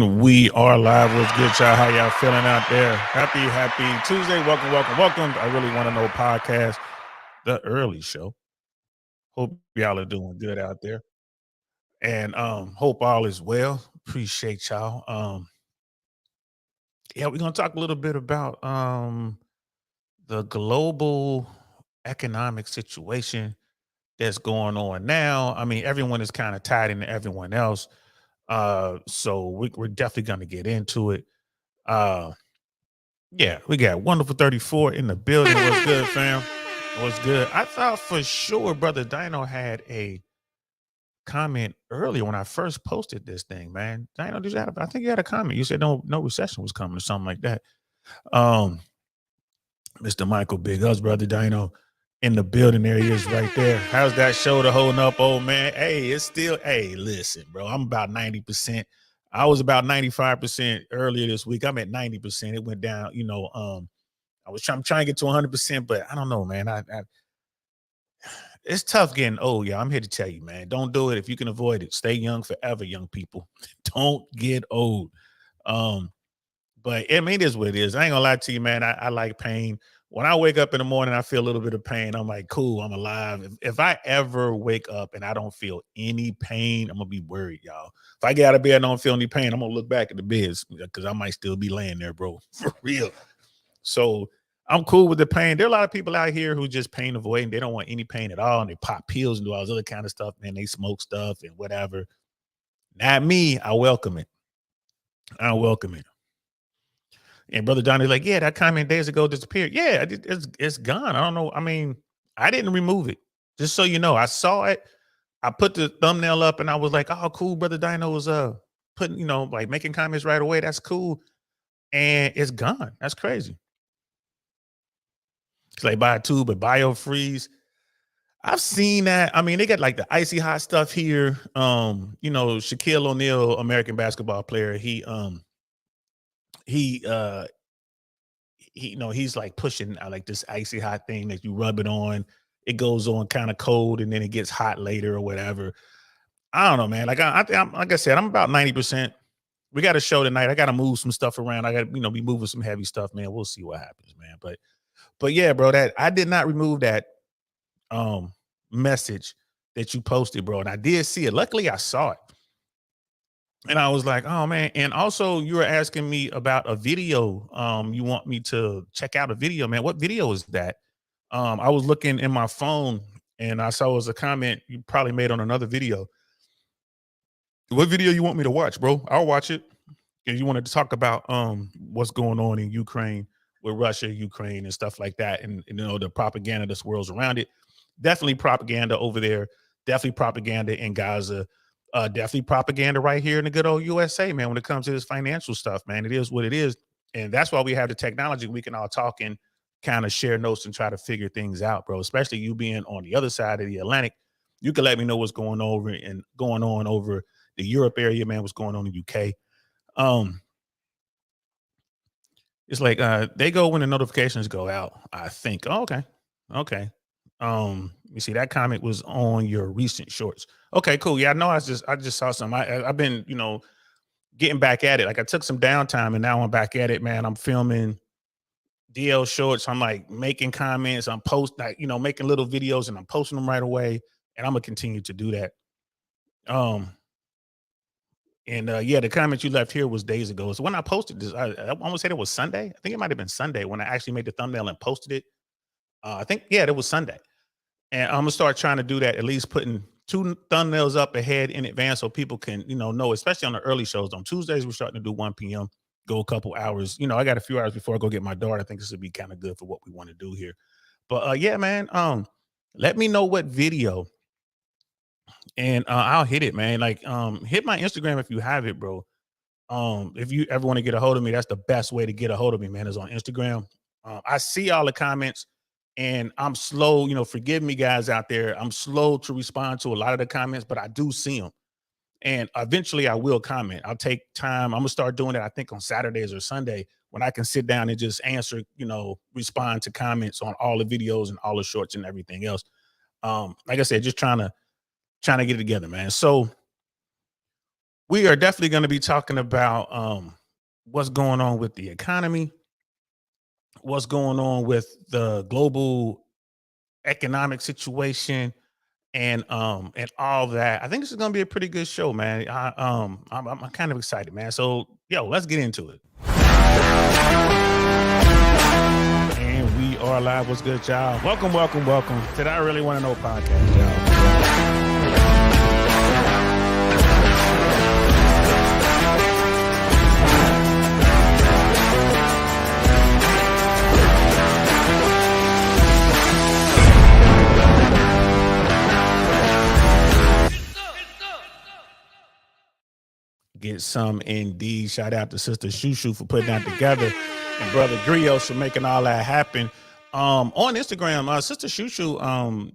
And we are live. What's good, y'all? How y'all feeling out there? Happy Tuesday. Welcome. I really want to know podcast, the early show. Hope y'all are doing good out there. And hope all is well. Appreciate y'all. Yeah, we're gonna talk a little bit about the global economic situation that's going on now. I mean, everyone is kind of tied into everyone else. So we're definitely gonna get into it. Uh Yeah, we got Wonderful 34 in the building. What's good, fam? What's good? I thought for sure Brother Dino had a comment earlier when I first posted this thing, man. Dino, I think you had a comment. You said no recession was coming or something like that. Um, Mr. Michael Big Us, Brother Dino, in the building. There he is right there. How's that shoulder holding up, old man? Hey, it's still, hey, listen, bro. I'm about 90%. I was about 95% earlier this week. I'm at 90%. It went down, I'm trying to get to 100%, but I don't know, man. It's tough getting old, yeah. I'm here to tell you, man. Don't do it if you can avoid it. Stay young forever, young people. Don't get old. Um, but I mean, it is what it is. I ain't gonna lie to you, man. I like pain. When I wake up in the morning, I feel a little bit of pain. I'm like, cool, I'm alive. If I ever wake up and I don't feel any pain, I'm gonna be worried, y'all. If I get out of bed and don't feel any pain, I'm gonna look back at the beds because I might still be laying there, bro. For real. So I'm cool with the pain. There are a lot of people out here who just pain avoiding. They don't want any pain at all. And they pop pills and do all this other kind of stuff. Man, they smoke stuff and whatever. Not me. I welcome it. I welcome it. And Brother Johnny's like, yeah, that comment days ago disappeared. Yeah, it's gone. I don't know. I mean, I didn't remove it. Just so you know, I saw it. I put the thumbnail up and I was like, oh, cool. Brother Dino was putting, like making comments right away. That's cool. And it's gone. That's crazy. It's like buy a tube of biofreeze. I've seen that. I mean, they got like the icy hot stuff here. Shaquille O'Neal, American basketball player, he he's like pushing like this icy hot thing that you rub it on. It goes on kind of cold and then it gets hot later or whatever. I don't know, man. Like I'm like I said, I'm about 90%. We got a show tonight. I got to move some stuff around. I got to, be moving some heavy stuff, man. We'll see what happens, man. But yeah, bro, that I did not remove that message that you posted, bro. And I did see it. Luckily, I saw it. And I was like, oh man. And also you were asking me about a video. You want me to check out a video, man. What video is that? I was looking in my phone and I saw it was a comment you probably made on another video. What video you want me to watch, bro? I'll watch it. And you wanted to talk about what's going on in Ukraine with Russia, Ukraine, and stuff like that, and the propaganda that swirls around it. Definitely propaganda over there. Definitely propaganda in Gaza. Definitely propaganda right here in the good old USA, man. When it comes to this financial stuff, man, it is what it is, and that's why we have the technology. We can all talk and kind of share notes and try to figure things out, bro. Especially you being on the other side of the Atlantic, you can let me know what's going on over the Europe area, man. What's going on in UK? It's like they go when the notifications go out, I think. Oh, okay. Okay. You see that comment was on your recent shorts. Okay, cool. Yeah, I know. I just saw some. I've been, getting back at it. Like I took some downtime and now I'm back at it, man. I'm filming DL shorts. I'm like making comments. I'm making little videos and I'm posting them right away. And I'm gonna continue to do that. Yeah, the comment you left here was days ago. So when I posted this, I almost said it was Sunday. I think it might have been Sunday when I actually made the thumbnail and posted it. I think, yeah, it was Sunday. And I'm gonna start trying to do that, at least putting 2 thumbnails up ahead in advance so people can, know, especially on the early shows. On Tuesdays, we're starting to do 1 p.m., go a couple hours. I got a few hours before I go get my daughter. I think this would be kind of good for what we want to do here. But yeah, man, let me know what video and I'll hit it, man. Like, hit my Instagram if you have it, bro. If you ever want to get a hold of me, that's the best way to get a hold of me, man, is on Instagram. I see all the comments and I'm slow, forgive me guys out there. I'm slow to respond to a lot of the comments, but I do see them. And eventually I will comment. I'll take time. I'm gonna start doing it, I think on Saturdays or Sunday when I can sit down and just answer, respond to comments on all the videos and all the shorts and everything else. Like I said, just trying to get it together, man. So We are definitely going to be talking about what's going on with the economy, what's going on with the global economic situation, and all that. I think this is going to be a pretty good show, man. I'm kind of excited, man. So yo, let's get into it. And we are live. What's good, y'all? Welcome, welcome, welcome to the I Really Want to Know podcast, y'all. Get some indeed. Shout out to Sister Shushu for putting that together, and Brother Grios for making all that happen. On Instagram, Sister Shushu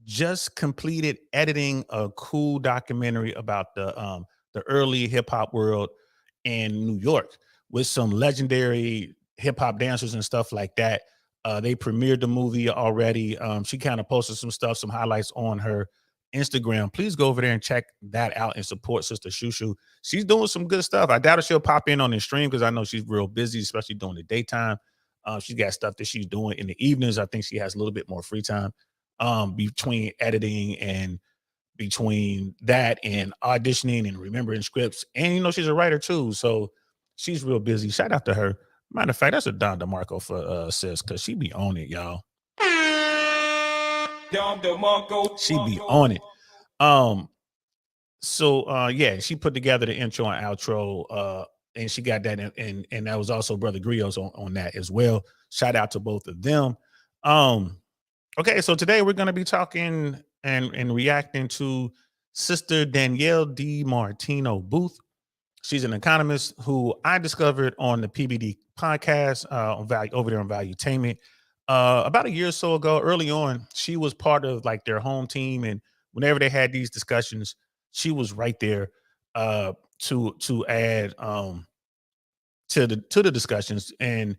just completed editing a cool documentary about the early hip hop world in New York with some legendary hip hop dancers and stuff like that. They premiered the movie already. She kind of posted some stuff, some highlights on her Instagram. Please go over there and check that out and support Sister Shushu. She's doing some good stuff. I doubt if she'll pop in on the stream because I know she's real busy, especially during the daytime. She's got stuff that she's doing in the evenings. I think she has a little bit more free time between editing and between that and auditioning and remembering scripts. And she's a writer too, so she's real busy. Shout out to her. Matter of fact, that's a Don DeMarco for sis, because she be on it, y'all. She be on it. Yeah, she put together the intro and outro, and she got that and that was also Brother Grios on that as well. Shout out to both of them. Okay, so today we're gonna be talking and reacting to Sister Danielle DiMartino Booth. She's an economist who I discovered on the PBD podcast on Value over there on Valuetainment. About a year or so ago, early on, she was part of like their home team, and whenever they had these discussions, she was right there to add to the discussions. And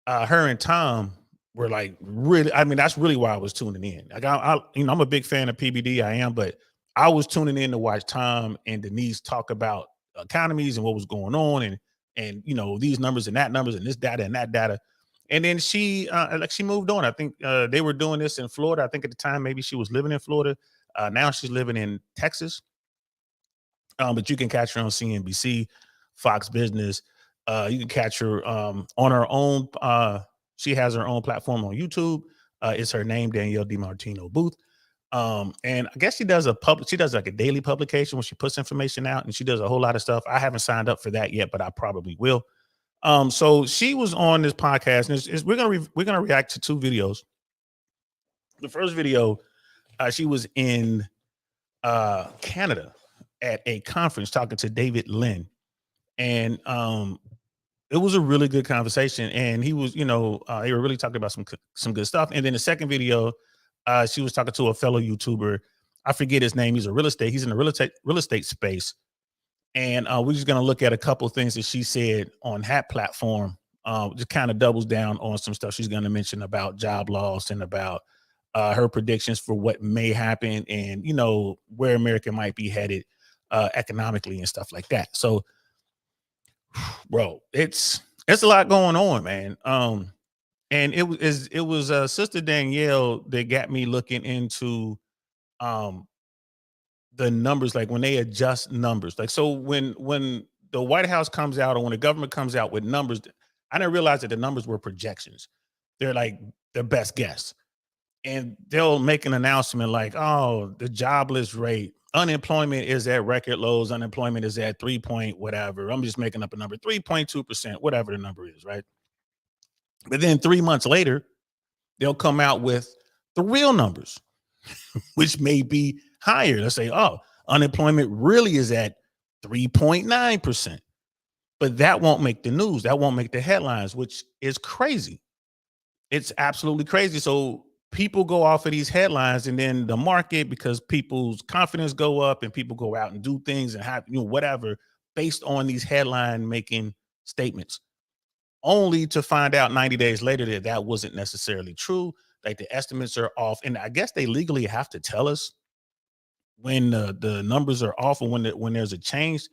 her and Tom were like really, I mean, that's really why I was tuning in. Like I'm a big fan of PBD, I am, but I was tuning in to watch Tom and Denise talk about economies and what was going on, and these numbers and that numbers and this data and that data. And then she moved on. I think they were doing this in Florida. I think at the time maybe she was living in Florida. Now she's living in Texas. But you can catch her on CNBC, Fox Business. You can catch her on her own. She has her own platform on YouTube. It's her name, Danielle DiMartino Booth. And I guess she does like a daily publication where she puts information out, and she does a whole lot of stuff. I haven't signed up for that yet, but I probably will. So she was on this podcast, and we're gonna react to two videos. The first video, she was in Canada at a conference talking to David Lynn, and it was a really good conversation. And he was, they were really talking about some good stuff. And then the second video, she was talking to a fellow YouTuber. I forget his name. He's in the real estate space. And we're just going to look at a couple of things that she said on that platform. Just kind of doubles down on some stuff she's going to mention about job loss and about her predictions for what may happen and, where America might be headed economically and stuff like that. So, bro, it's a lot going on, man. And it was Sister Danielle that got me looking into the numbers, like when they adjust numbers. Like, so when the White House comes out or when the government comes out with numbers, I didn't realize that the numbers were projections. They're like their best guess. And they'll make an announcement like, oh, the jobless rate, unemployment is at record lows, unemployment is at 3 point whatever. I'm just making up a number, 3.2%, whatever the number is, right? But then 3 months later, they'll come out with the real numbers, which may be higher. Let's say, oh, unemployment really is at 3.9%. But that won't make the news. That won't make the headlines, which is crazy. It's absolutely crazy. So people go off of these headlines, and then the market, because people's confidence go up and people go out and do things and have, whatever, based on these headline making statements, only to find out 90 days later that wasn't necessarily true. Like the estimates are off. And I guess they legally have to tell us when the numbers are off and when there's a change.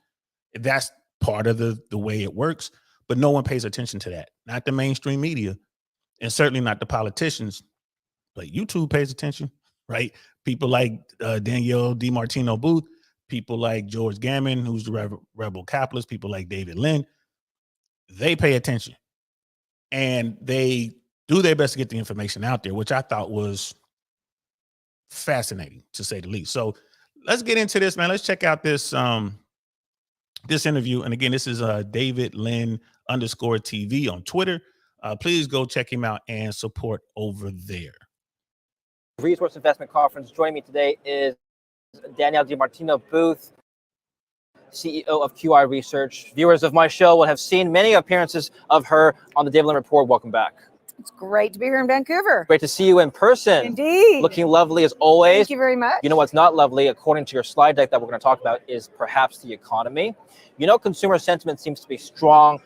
That's part of the way it works, but no one pays attention to that. Not the mainstream media, and certainly not the politicians. But YouTube pays attention, right? People like Danielle DiMartino Booth, people like George Gammon, who's the rebel capitalist, people like David Lynn, they pay attention and they do their best to get the information out there, which I thought was fascinating to say the least. So let's get into this, man. Let's check out this this interview. And again, this is David Lynn _TV on Twitter. Please go check him out and support over there. Resource Investment Conference. Joining me today is Danielle DiMartino Booth, CEO of QI Research. Viewers of my show will have seen many appearances of her on the David Lynn Report. Welcome back. It's great to be here in Vancouver. Great to see you in person. Indeed. Looking lovely as always. Thank you very much. You know what's not lovely, according to your slide deck that we're going to talk about, is perhaps the economy. You know, consumer sentiment seems to be strong.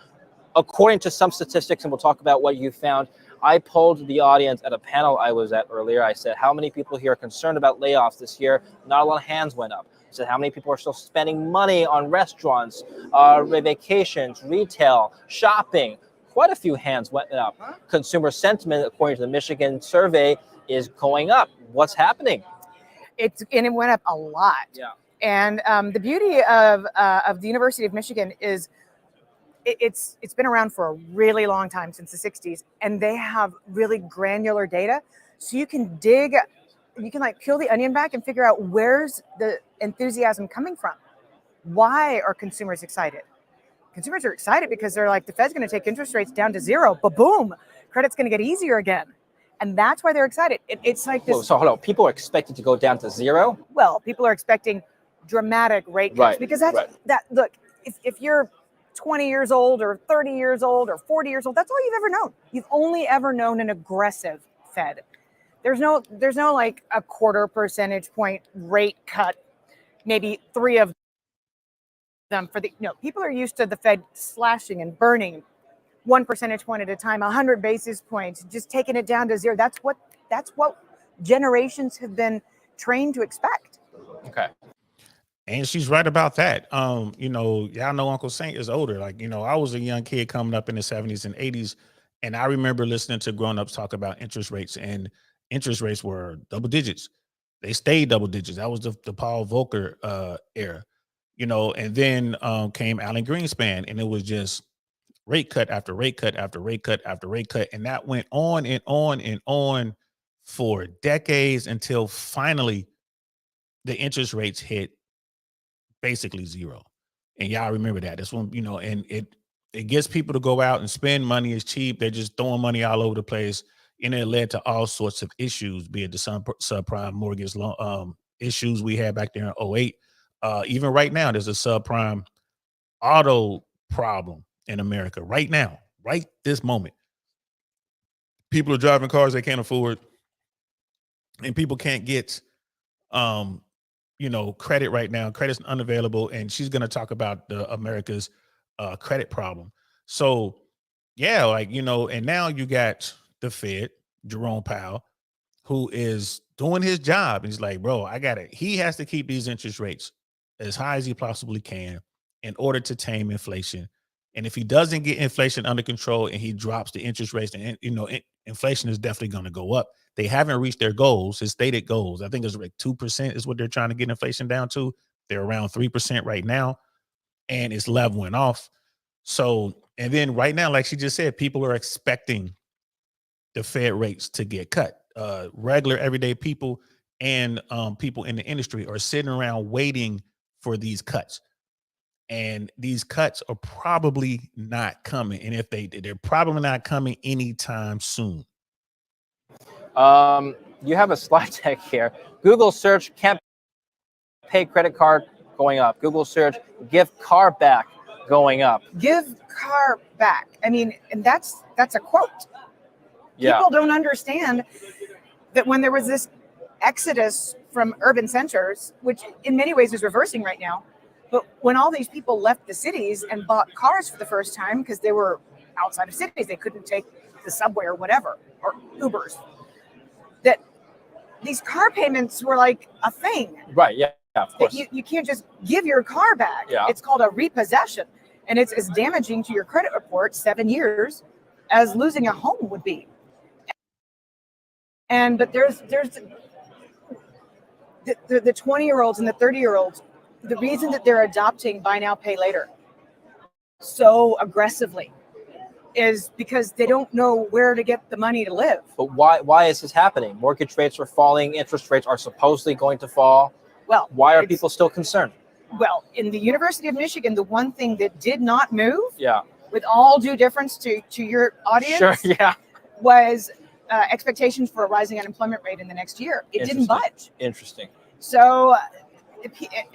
According to some statistics, and we'll talk about what you found, I polled the audience at a panel I was at earlier. I said, how many people here are concerned about layoffs this year? Not a lot of hands went up. I said, how many people are still spending money on restaurants, vacations, retail, shopping? Quite a few hands went up. Consumer sentiment, according to the Michigan survey, is going up. What's happening? And it went up a lot. Yeah. And the beauty of the University of Michigan is it's been around for a really long time, since the 60s, and they have really granular data. So you can like peel the onion back and figure out where's the enthusiasm coming from. Why are consumers excited? Consumers are excited because they're like, the Fed's going to take interest rates down to zero, but boom, credit's going to get easier again. And that's why they're excited. It's like this. Whoa, so hold on, people are expected to go down to zero? Well, people are expecting dramatic rate cuts, right, because that's that. Look, if you're 20 years old or 30 years old or 40 years old, that's all you've ever known. You've only ever known an aggressive Fed. There's no like a 1/4 percentage point rate cut, maybe 3 of them for the, people are used to the Fed slashing and burning 1 percentage point at a time, 100 basis points, just taking it down to zero. That's what generations have been trained to expect. Okay. And she's right about that. Y'all know Uncle Saint is older. Like, I was a young kid coming up in the 70s and 80s, and I remember listening to grown-ups talk about interest rates, and interest rates were double digits. They stayed double digits. That was the Paul Volcker era, and then came Alan Greenspan, and it was just rate cut after rate cut after rate cut after rate cut. And that went on and on and on for decades until finally the interest rates hit basically zero. And y'all remember that. That's when, and it gets people to go out and spend money. It's cheap. They're just throwing money all over the place. And it led to all sorts of issues, be it the subprime mortgage loan issues we had back there in 2008. Even right now, there's a subprime auto problem in America right now, right this moment. People are driving cars they can't afford, and people can't get credit right now. Credit's unavailable, and she's going to talk about America's credit problem. So yeah, and now you got the Fed, Jerome Powell, who is doing his job. He's like, bro, he has to keep these interest rates as high as he possibly can in order to tame inflation. And if he doesn't get inflation under control and he drops the interest rates, and inflation is definitely going to go up. They haven't reached their goals, his stated goals. I think it's like 2% is what they're trying to get inflation down to. They're around 3% right now, and it's leveling off. So, and then right now, like she just said, people are expecting the Fed rates to get cut. Regular everyday people and people in the industry are sitting around waiting for these cuts. And these cuts are probably not coming. And if they're probably not coming anytime soon. You have a slide deck here. Google search can't pay credit card going up. Google search give car back going up. Give car back. I mean, and that's a quote. Yeah. People don't understand that when there was this exodus from urban centers, which in many ways is reversing right now, but when all these people left the cities and bought cars for the first time because they were outside of cities, they couldn't take the subway or whatever, or Ubers, that these car payments were like a thing. Right, yeah. Yeah, of that course. you can't just give your car back. Yeah. It's called a repossession. And it's as damaging to your credit report, 7 years, as losing a home would be. But there's the 20-year-olds and the 30-year-olds, the reason that they're adopting buy now, pay later so aggressively is because they don't know where to get the money to live. But why is this happening? Mortgage rates are falling. Interest rates are supposedly going to fall. Well, Why are people still concerned? Well, in the University of Michigan, the one thing that did not move, Yeah. with all due difference to your audience, Sure. Yeah. was expectations for a rising unemployment rate in the next year. It didn't budge. Interesting. So,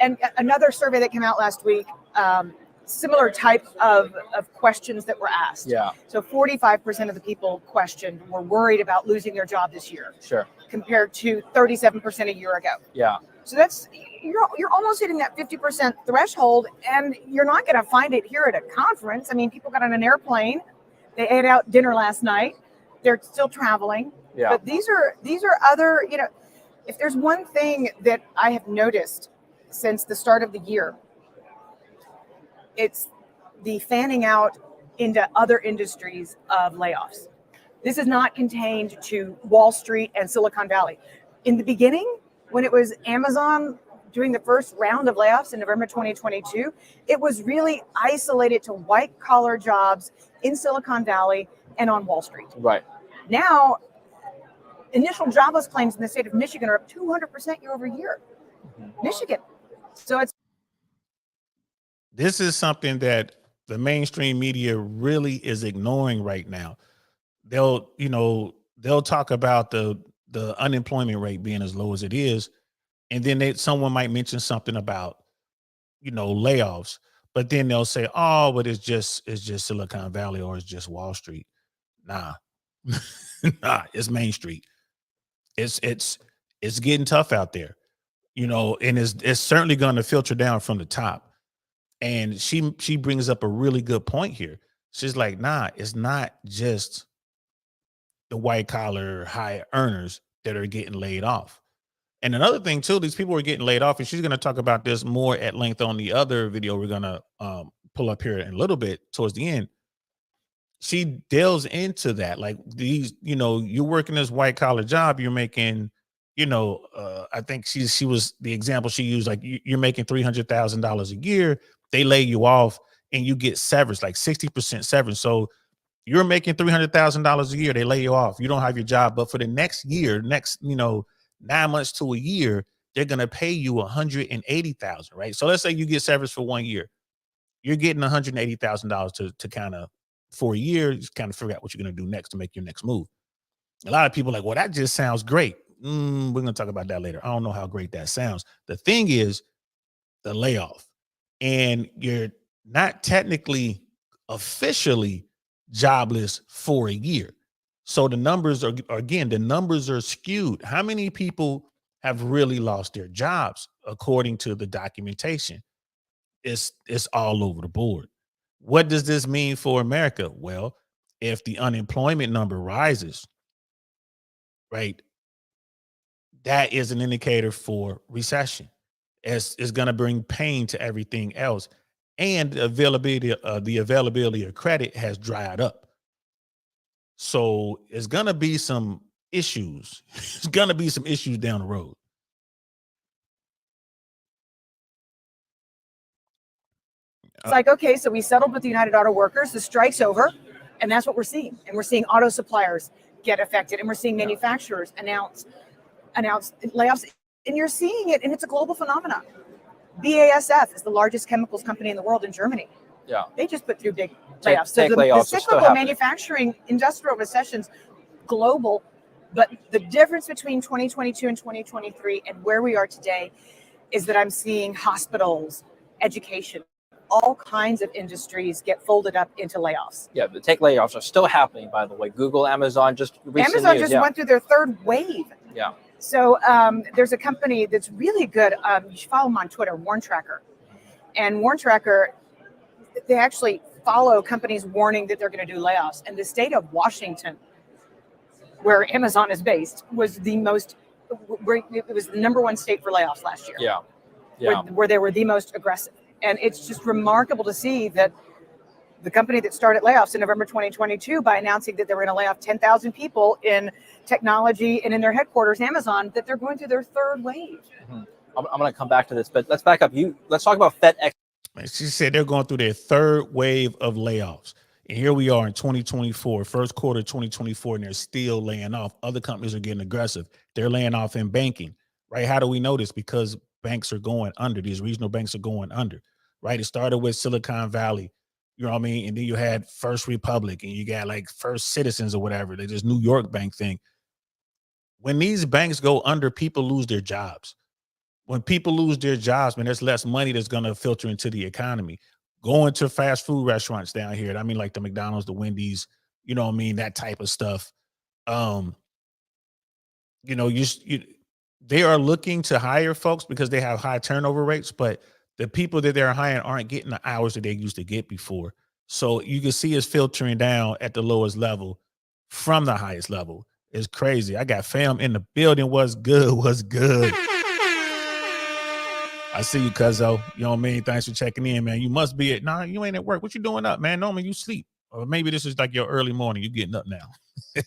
and another survey that came out last week, similar type of questions that were asked. Yeah. So 45% of the people questioned were worried about losing their job this year. Sure. Compared to 37% a year ago. Yeah. So that's you're almost hitting that 50% threshold, and you're not going to find it here at a conference. I mean, people got on an airplane, they ate out dinner last night, they're still traveling. Yeah. But these are other, if there's one thing that I have noticed since the start of the year, it's the fanning out into other industries of layoffs. This is not contained to Wall Street and Silicon Valley. In the beginning, when it was Amazon doing the first round of layoffs in November 2022, it was really isolated to white collar jobs in Silicon Valley and on Wall Street. Right. Now, initial jobless claims in the state of Michigan are up 200% year over year. Michigan. So This is something that the mainstream media really is ignoring right now. They'll talk about the unemployment rate being as low as it is, and then someone might mention something about layoffs, but then they'll say, oh, but it's just Silicon Valley or it's just Wall Street. Nah. Nah, it's Main Street. It's getting tough out there, and it's certainly going to filter down from the top. And she brings up a really good point here. She's like, nah, it's not just the white collar high earners that are getting laid off. And another thing too, these people are getting laid off, and she's going to talk about this more at length on the other video we're going to pull up here in a little bit towards the end. She delves into that, like these, you're working this white collar job, you're making, I think she was the example she used, like you're making $300,000 a year, they lay you off, and you get severance, like 60% severance. So you're making $300,000 a year, they lay you off, you don't have your job, but for the next year, 9 months to a year, they're gonna pay you $180,000, right? So let's say you get severance for 1 year, you're getting $180,000 to kind of for a year, just kind of figure out what you're gonna do next to make your next move. A lot of people are like, well, that just sounds great. We're gonna talk about that later. I don't know how great that sounds. The thing is the layoff, and you're not technically officially jobless for a year. So the numbers are skewed. How many people have really lost their jobs according to the documentation? It's all over the board. What does this mean for America? Well, if the unemployment number rises, right, that is an indicator for recession. It's going to bring pain to everything else. And the availability of credit has dried up. So it's going to be some issues. It's going to be some issues down the road. it's like, okay, so we settled with the United Auto Workers, the strike's over, and that's what we're seeing. And we're seeing auto suppliers get affected, and we're seeing manufacturers announce layoffs, and you're seeing it, and it's a global phenomenon. BASF is the largest chemicals company in the world in Germany. Yeah. They just put through big layoffs. So the cyclical manufacturing industrial recessions, global, but the difference between 2022 and 2023 and where we are today is that I'm seeing hospitals, education, all kinds of industries get folded up into layoffs. Yeah, the tech layoffs are still happening, by the way. Google, Amazon just recently. Amazon just went through their third wave. Yeah. So there's a company that's really good. You should follow them on Twitter, Warn Tracker. And Warn Tracker, they actually follow companies warning that they're going to do layoffs. And the state of Washington, where Amazon is based, was it was the number one state for layoffs last year. Yeah. where they were the most aggressive. And it's just remarkable to see that the company that started layoffs in November 2022 by announcing that they were going to lay off 10,000 people in technology and in their headquarters, Amazon, that they're going through their third wave. I'm going to come back to this, but let's back up. Let's talk about Fed. She said they're going through their third wave of layoffs. And here we are in 2024, first quarter 2024, and they're still laying off. Other companies are getting aggressive. They're laying off in banking, right? How do we know this? Because banks are going under. These regional banks are going under, right? It started with Silicon Valley, you know what I mean? And then you had First Republic, and you got like First Citizens or whatever. They just New York bank thing. When these banks go under, people lose their jobs. When people lose their jobs, man, there's less money that's going to filter into the economy. Going to fast food restaurants down here, I mean, like the McDonald's, the Wendy's, you know what I mean, that type of stuff. You know, they are looking to hire folks because they have high turnover rates, but the people that they're hiring aren't getting the hours that they used to get before. So you can see it's filtering down at the lowest level from the highest level. It's crazy. I got fam in the building. What's good? What's good? I see you, cuzzo. You know what I mean? Thanks for checking in, man. You must be nah, you ain't at work. What you doing up, man? Normally you sleep. Or maybe this is like your early morning. You getting up now.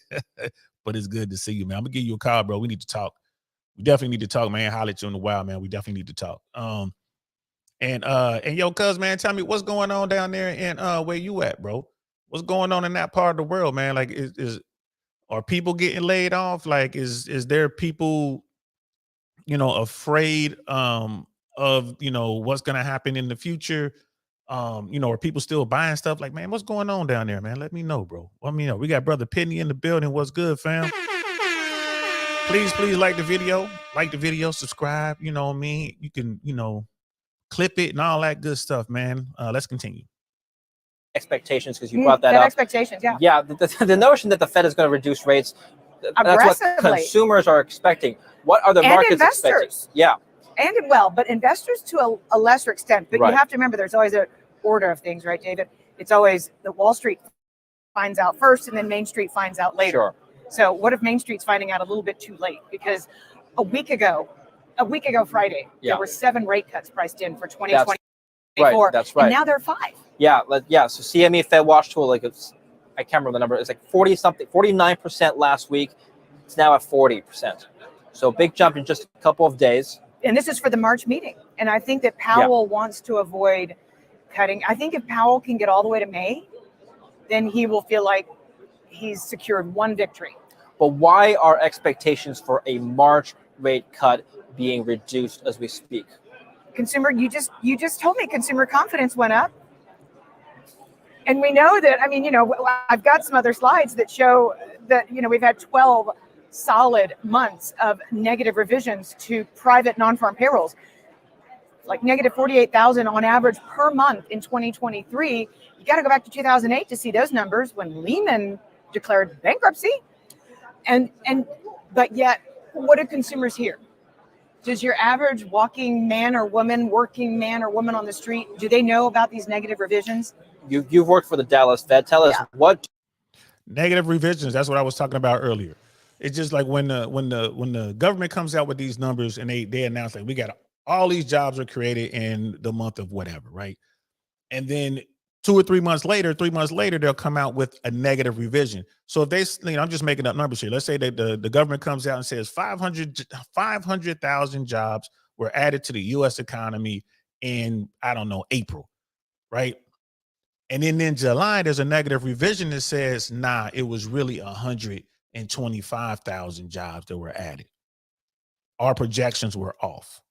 But it's good to see you, man. I'm gonna give you a call, bro. We need to talk. We definitely need to talk, man. Holler at you in the wild, man. We definitely need to talk. And yo, cuz, man, tell me what's going on down there in where you at, bro? What's going on in that part of the world, man? Like, are people getting laid off? Like, is there people, you know, afraid of, you know, what's gonna happen in the future? You know, are people still buying stuff? Like, man, what's going on down there, man? Let me know, bro. Let me know. We got brother Penny in the building. What's good, fam? Please like the video, subscribe. You know what I mean? You can, you know, clip it and all that good stuff, man. Let's continue. Expectations, because you brought that up. Expectations, yeah. Yeah, the notion that the Fed is going to reduce rates, that's what consumers are expecting. What are the markets expecting? Yeah. But investors to a lesser extent. But you have to remember, there's always an order of things, right, David? It's always the Wall Street finds out first, and then Main Street finds out later. Sure. So what if Main Street's finding out a little bit too late? Because a week ago Friday, there were 7 rate cuts priced in for 2024. Right, that's right. And now there are 5. Yeah. So CME Fed Watch Tool, like I can't remember the number. It's like 49% last week. It's now at 40%. So big jump in just a couple of days. And this is for the March meeting. And I think that Powell wants to avoid cutting. I think if Powell can get all the way to May, then he will feel like he's secured one victory. But why are expectations for a March rate cut being reduced as we speak? Consumer, you just told me consumer confidence went up. And we know that, I mean, you know, I've got some other slides that show that, you know, we've had 12 solid months of negative revisions to private non-farm payrolls, like negative 48,000 on average per month in 2023. You got to go back to 2008 to see those numbers when Lehman declared bankruptcy. But yet, what do consumers hear? Does your average working man or woman on the street, do they know about these negative revisions? You've worked for the Dallas Fed. Tell us what negative revisions. That's what I was talking about earlier. It's just like when the government comes out with these numbers and they announce like we got all these jobs are created in the month of whatever, right? And then 2 or 3 months later, they'll come out with a negative revision. So if they, you know, I'm just making up numbers here. Let's say that the government comes out and says 500,000 jobs were added to the U.S. economy in, I don't know, April, right? And then in July, there's a negative revision that says, nah, it was really 125,000 jobs that were added. Our projections were off.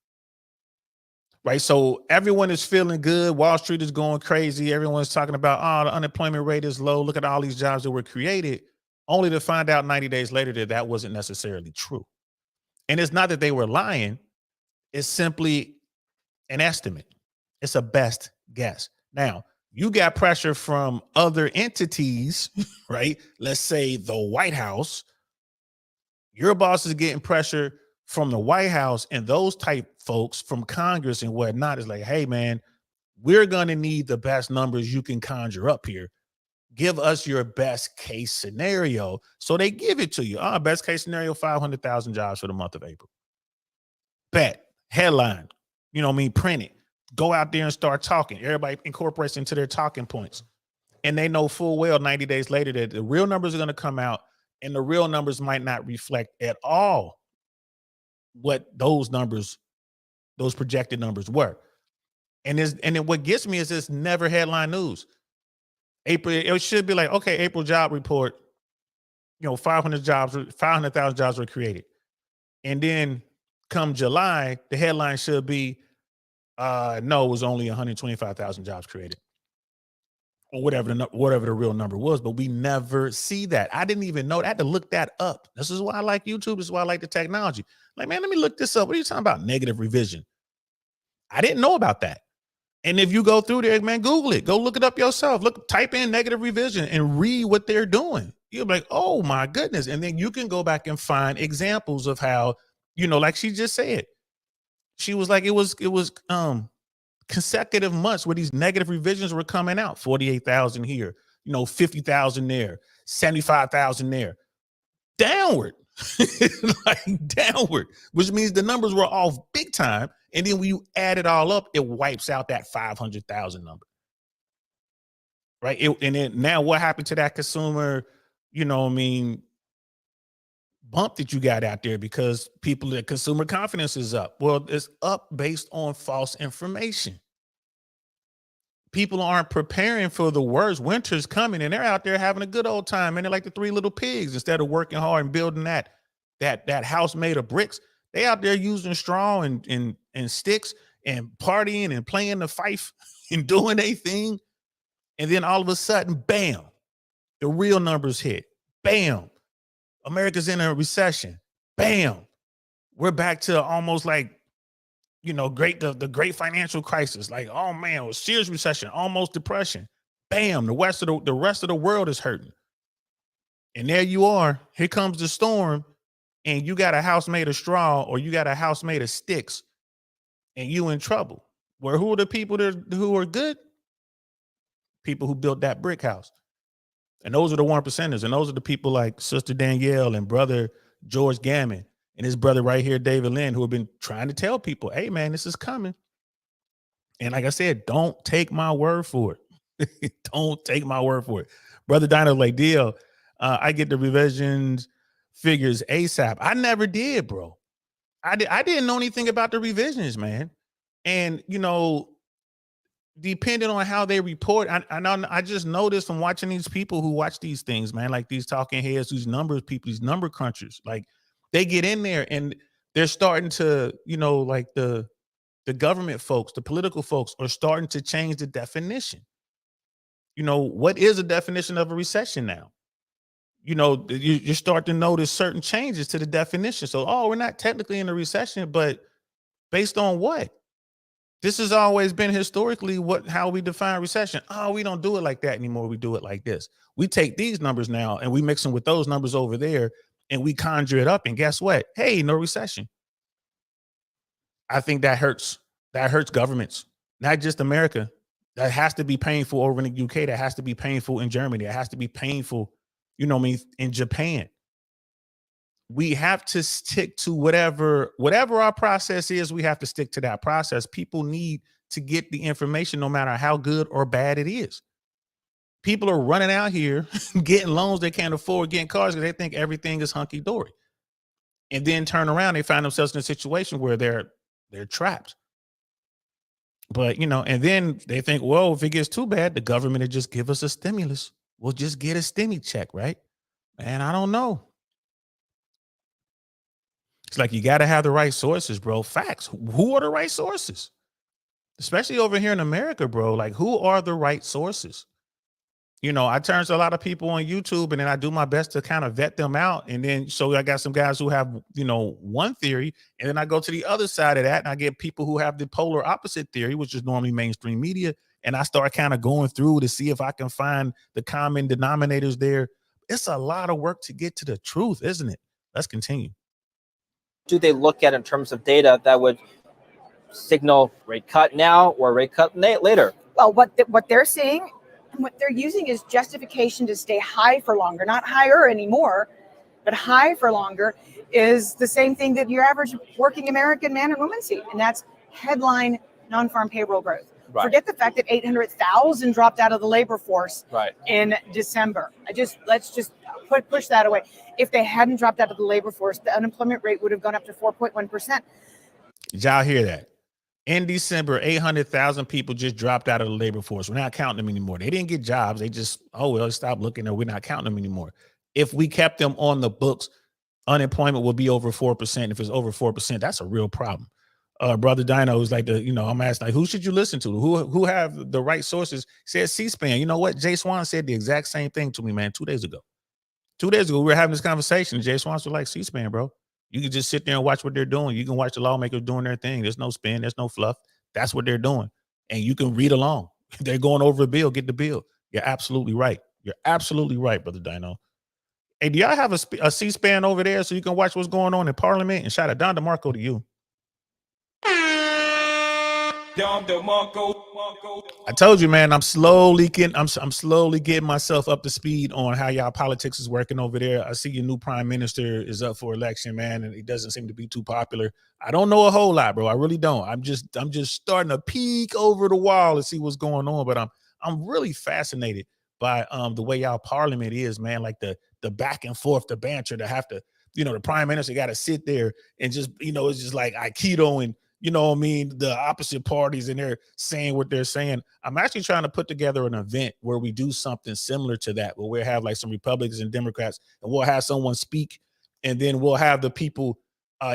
Right. So everyone is feeling good. Wall Street is going crazy. Everyone's talking about, oh, the unemployment rate is low. Look at all these jobs that were created, only to find out 90 days later that wasn't necessarily true. And it's not that they were lying. It's simply an estimate. It's a best guess. Now, you got pressure from other entities, right? Let's say the White House. Your boss is getting pressure from the White House and those type folks from Congress and whatnot. Is like, hey, man, we're going to need the best numbers you can conjure up here. Give us your best case scenario. So they give it to you. Best case scenario, 500,000 jobs for the month of April. Bet. Headline. you know what I mean, print it, go out there and start talking. Everybody incorporates into their talking points. And they know full well 90 days later that the real numbers are going to come out, and the real numbers might not reflect at all what those numbers, those projected numbers were. And then what gets me is this never headline news. April, it should be like, okay, April job report, 500,000 jobs were created. And then come July, the headline should be, no, it was only 125,000 jobs created, or whatever the real number was. But we never see that. I didn't even know that. I had to look that up. This is why I like YouTube. This is why I like the technology. Like, man, let me look this up. What are you talking about? Negative revision. I didn't know about that. And if you go through there, man, Google it. Go look it up yourself. Type in negative revision and read what they're doing. You'll be like, oh my goodness. And then you can go back and find examples of how, like she just said, she was like, it was consecutive months where these negative revisions were coming out. 48,000 here, 50,000 there, 75,000 there, downward, like downward, which means the numbers were off big time. And then when you add it all up, it wipes out that 500,000 number. Right. And then now what happened to that consumer, bump that you got out there, because the consumer confidence is up. Well, it's up based on false information. People aren't preparing for the worst. Winter's coming, and they're out there having a good old time. And they're like the Three Little Pigs. Instead of working hard and building that house made of bricks, they out there using straw and sticks and partying and playing the fife and doing their thing. And then all of a sudden, bam, the real numbers hit. Bam, America's in a recession. Bam, we're back to almost like, the great financial crisis. Like, oh man, it was serious recession, almost depression. Bam, the rest of the world is hurting. And there you are. Here comes the storm, and you got a house made of straw, or you got a house made of sticks, and you in trouble. Where who are the people who are good? People who built that brick house. And those are the 1%ers. And those are the people like Sister Danielle and Brother George Gammon and his brother right here, David Lynn, who have been trying to tell people, hey, man, this is coming. And like I said, don't take my word for it. Don't take my word for it. Brother Dino like, deal, I get the revisions figures ASAP. I never did, bro. I didn't know anything about the revisions, man. And, depending on how they report, I just noticed from watching these people who watch these things, man, like these talking heads, these numbers people, these number crunchers, like they get in there and they're starting to, like the government folks, the political folks are starting to change the definition. What is a definition of a recession now? You start to notice certain changes to the definition. So, we're not technically in a recession, but based on what? This has always been historically how we define recession. Oh, we don't do it like that anymore. We do it like this. We take these numbers now and we mix them with those numbers over there and we conjure it up. And guess what? Hey, no recession. I think that hurts. That hurts governments, not just America. That has to be painful over in the UK. That has to be painful in Germany. It has to be painful, in Japan. We have to stick to whatever our process is. We have to stick to that process. People need to get the information no matter how good or bad it is. People are running out here getting loans they can't afford, getting cars because they think everything is hunky-dory. And then turn around, they find themselves in a situation where they're trapped. But, and then they think, well, if it gets too bad, the government will just give us a stimulus. We'll just get a stimmy check, right? Man, I don't know. It's like you got to have the right sources, bro. Facts. Who are the right sources? Especially over here in America, bro. Like, who are the right sources? I turn to a lot of people on YouTube and then I do my best to kind of vet them out. And then so I got some guys who have, one theory, and then I go to the other side of that and I get people who have the polar opposite theory, which is normally mainstream media. And I start kind of going through to see if I can find the common denominators there. It's a lot of work to get to the truth, isn't it? Let's continue. Do they look at in terms of data that would signal rate cut now or rate cut later? Well, what they're seeing and what they're using is justification to stay high for longer, not higher anymore, but high for longer is the same thing that your average working American man and woman see. And that's headline non-farm payroll growth. Right. Forget the fact that 800,000 dropped out of the labor force Right. in December. Let's just push that away. If they hadn't dropped out of the labor force, the unemployment rate would have gone up to 4.1%. Did y'all hear that? In December, 800,000 people just dropped out of the labor force. We're not counting them anymore. They didn't get jobs. They just, stop looking there. We're not counting them anymore. If we kept them on the books, unemployment will be over 4%. If it's over 4%, that's a real problem. Brother Dino is like I'm asking, like, who should you listen to? Who have the right sources? Said C-SPAN. You know what? Jay Swan said the exact same thing to me, man, 2 days ago. 2 days ago, we were having this conversation. Jay Swan was like, C-SPAN, bro. You can just sit there and watch what they're doing. You can watch the lawmakers doing their thing. There's no spin. There's no fluff. That's what they're doing. And you can read along. They're going over a bill. Get the bill. You're absolutely right. You're absolutely right, Brother Dino. Hey, do y'all have a C-SPAN over there so you can watch what's going on in Parliament? And shout out Don DeMarco to you. I told you, man, I'm slowly getting myself up to speed on how y'all politics is working over there. I see your new prime minister is up for election, man, and he doesn't seem to be too popular. I don't know a whole lot, bro. I really don't. I'm just starting to peek over the wall and see what's going on, but I'm really fascinated by the way y'all parliament is, man, like the back and forth, the banter, to have to, the prime minister got to sit there and just, it's just like Aikido and, the opposite parties, and they're saying what they're saying. I'm actually trying to put together an event where we do something similar to that, where we'll have like some Republicans and Democrats, and we'll have someone speak, and then we'll have the people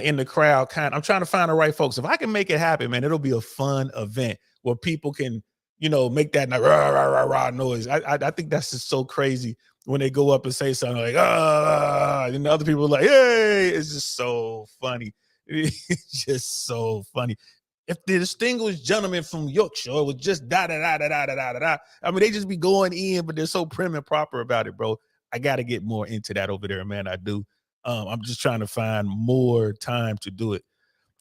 in the crowd I'm trying to find the right folks. If I can make it happen, man, it'll be a fun event where people can, make that rah, rah, rah, rah noise. I think that's just so crazy when they go up and say something like, and the other people are like, hey, it's just so funny. It's just so funny. If the distinguished gentleman from Yorkshire was just da da da da da da da da, I mean, they just be going in, but they're so prim and proper about it, bro. I got to get more into that over there, man. I do. I'm just trying to find more time to do it.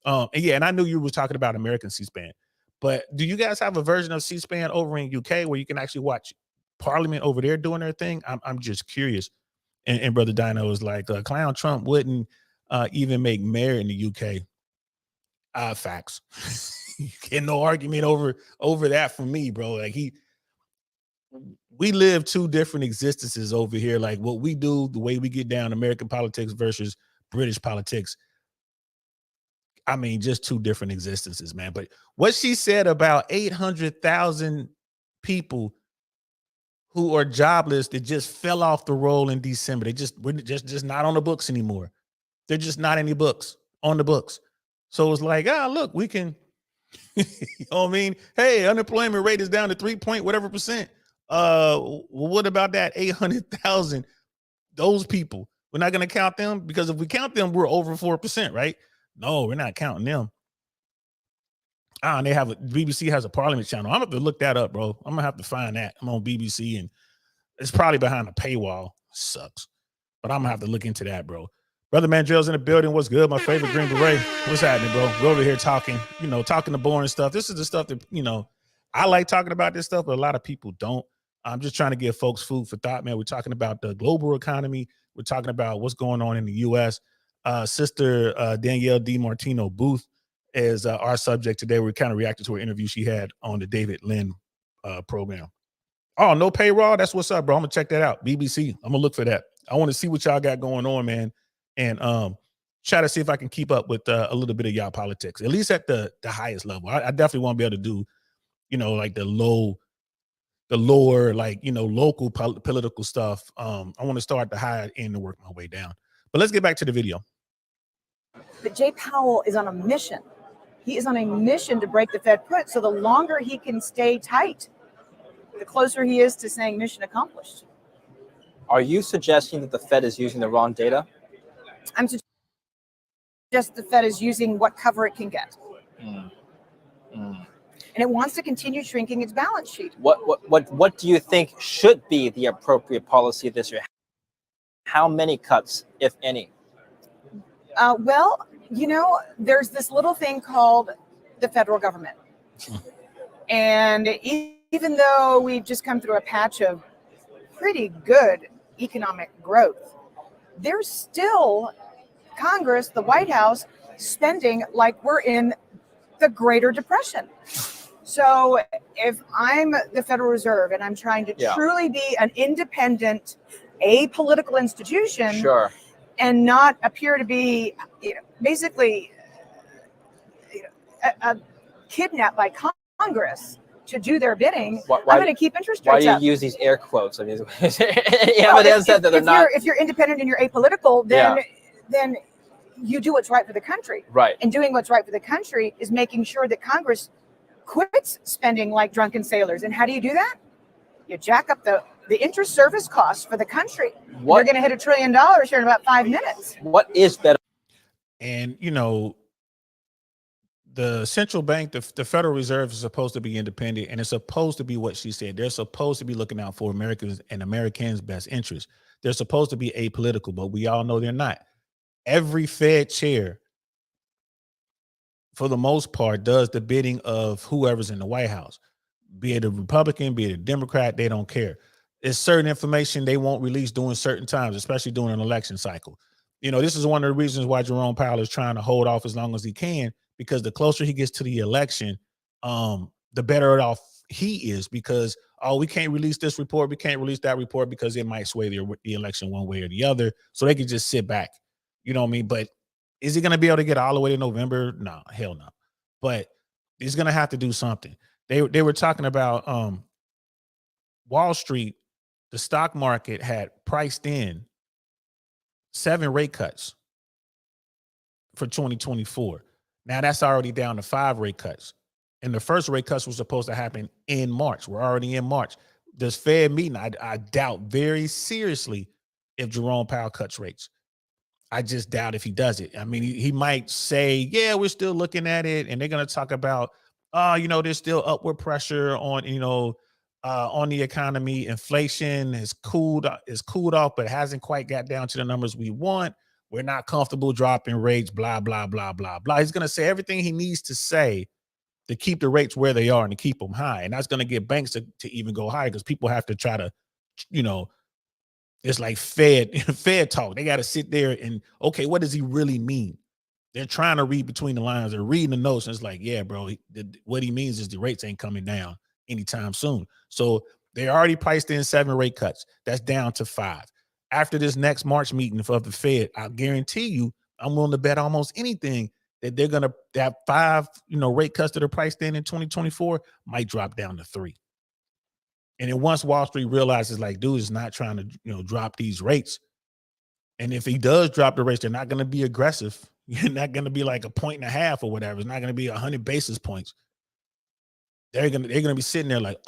And I knew you were talking about American C-SPAN, but do you guys have a version of C-SPAN over in UK where you can actually watch Parliament over there doing their thing? I'm just curious. And Brother Dino was like, Clown Trump wouldn't even make mayor in the UK. Facts. You get no argument over that from me, bro. Like we live two different existences over here. Like what we do, the way we get down, American politics versus British politics. I mean, just two different existences, man. But what she said about 800,000 people who are jobless that just fell off the roll in December. We're just not on the books anymore. They're just not any books on the books. So it's like, look, we can, you know what I mean? Hey, unemployment rate is down to 3% What about that 800,000? Those people, we're not going to count them, because if we count them, we're over 4%, right? No, we're not counting them. And BBC has a Parliament channel. I'm going to have to look that up, bro. I'm going to have to find that. I'm on BBC, and it's probably behind a paywall. Sucks. But I'm going to have to look into that, bro. Brother Mandrell's in the building. What's good? My favorite Green Beret. What's happening, bro? We're over here talking the boring stuff. This is the stuff that, I like talking about this stuff, but a lot of people don't. I'm just trying to give folks food for thought, man. We're talking about the global economy. We're talking about what's going on in the U.S. Sister Danielle DiMartino Booth is our subject today. We're kind of reacting to her interview she had on the David Lynn program. Oh, no payroll? That's what's up, bro. I'm going to check that out. BBC. I'm going to look for that. I want to see what y'all got going on, man. And try to see if I can keep up with a little bit of y'all politics, at least at the highest level. I definitely want to be able to do, like the lower, like, local political stuff. I want to start at the high end and work my way down. But let's get back to the video. But Jay Powell is on a mission. He is on a mission to break the Fed put. So the longer he can stay tight, the closer he is to saying mission accomplished. Are you suggesting that the Fed is using the wrong data? I'm suggesting the Fed is using what cover it can get. And it wants to continue shrinking its balance sheet. What do you think should be the appropriate policy this year? How many cuts, if any? Well, there's this little thing called the federal government. And even though we've just come through a patch of pretty good economic growth, there's still Congress, the White House, spending like we're in the Greater Depression. So if I'm the Federal Reserve and I'm trying to truly be an independent, apolitical institution, and not appear to be, basically kidnapped by Congress to do their bidding, I'm going to keep interest rates up. Why do you use these air quotes? I mean, if you're independent and you're apolitical, then you do what's right for the country. Right. And doing what's right for the country is making sure that Congress quits spending like drunken sailors. And how do you do that? You jack up the interest service costs for the country. You're going to hit $1 trillion here in about 5 minutes. What is better? And, the central bank, the Federal Reserve is supposed to be independent, and it's supposed to be what she said. They're supposed to be looking out for Americans and Americans' best interests. They're supposed to be apolitical, but we all know they're not. Every Fed chair, for the most part, does the bidding of whoever's in the White House, be it a Republican, be it a Democrat, they don't care. There's certain information they won't release during certain times, especially during an election cycle. This is one of the reasons why Jerome Powell is trying to hold off as long as he can, because the closer he gets to the election, the better off he is, because, we can't release this report, we can't release that report because it might sway the election one way or the other. So they can just sit back. You know what I mean? But is he going to be able to get all the way to November? No, hell no. But he's going to have to do something. They were talking about Wall Street, the stock market had priced in 7 rate cuts for 2024. Now that's already down to 5 rate cuts. And the first rate cuts was supposed to happen in March. We're already in March. This Fed meeting, I doubt very seriously if Jerome Powell cuts rates. I just doubt if he does it. I mean, he might say, yeah, we're still looking at it. And they're going to talk about, there's still upward pressure on the economy. Inflation is cooled off, but hasn't quite got down to the numbers we want. We're not comfortable dropping rates, blah, blah, blah, blah, blah. He's going to say everything he needs to say to keep the rates where they are and to keep them high. And that's going to get banks to even go higher, because people have to try to, it's like Fed talk. They got to sit there and, okay, what does he really mean? They're trying to read between the lines. They're reading the notes. And it's like, yeah, bro, what he means is the rates ain't coming down anytime soon. So they already priced in 7 rate cuts. That's down to 5. After this next March meeting of the Fed, I'll guarantee you, I'm willing to bet almost anything that they're going to have 5, rate cuts that are priced in 2024 might drop down to 3. And then once Wall Street realizes, like, dude is not trying to, drop these rates. And if he does drop the rates, they're not going to be aggressive. You're not going to be like 1.5 or whatever. It's not going to be 100 basis points. They're going to be sitting there like,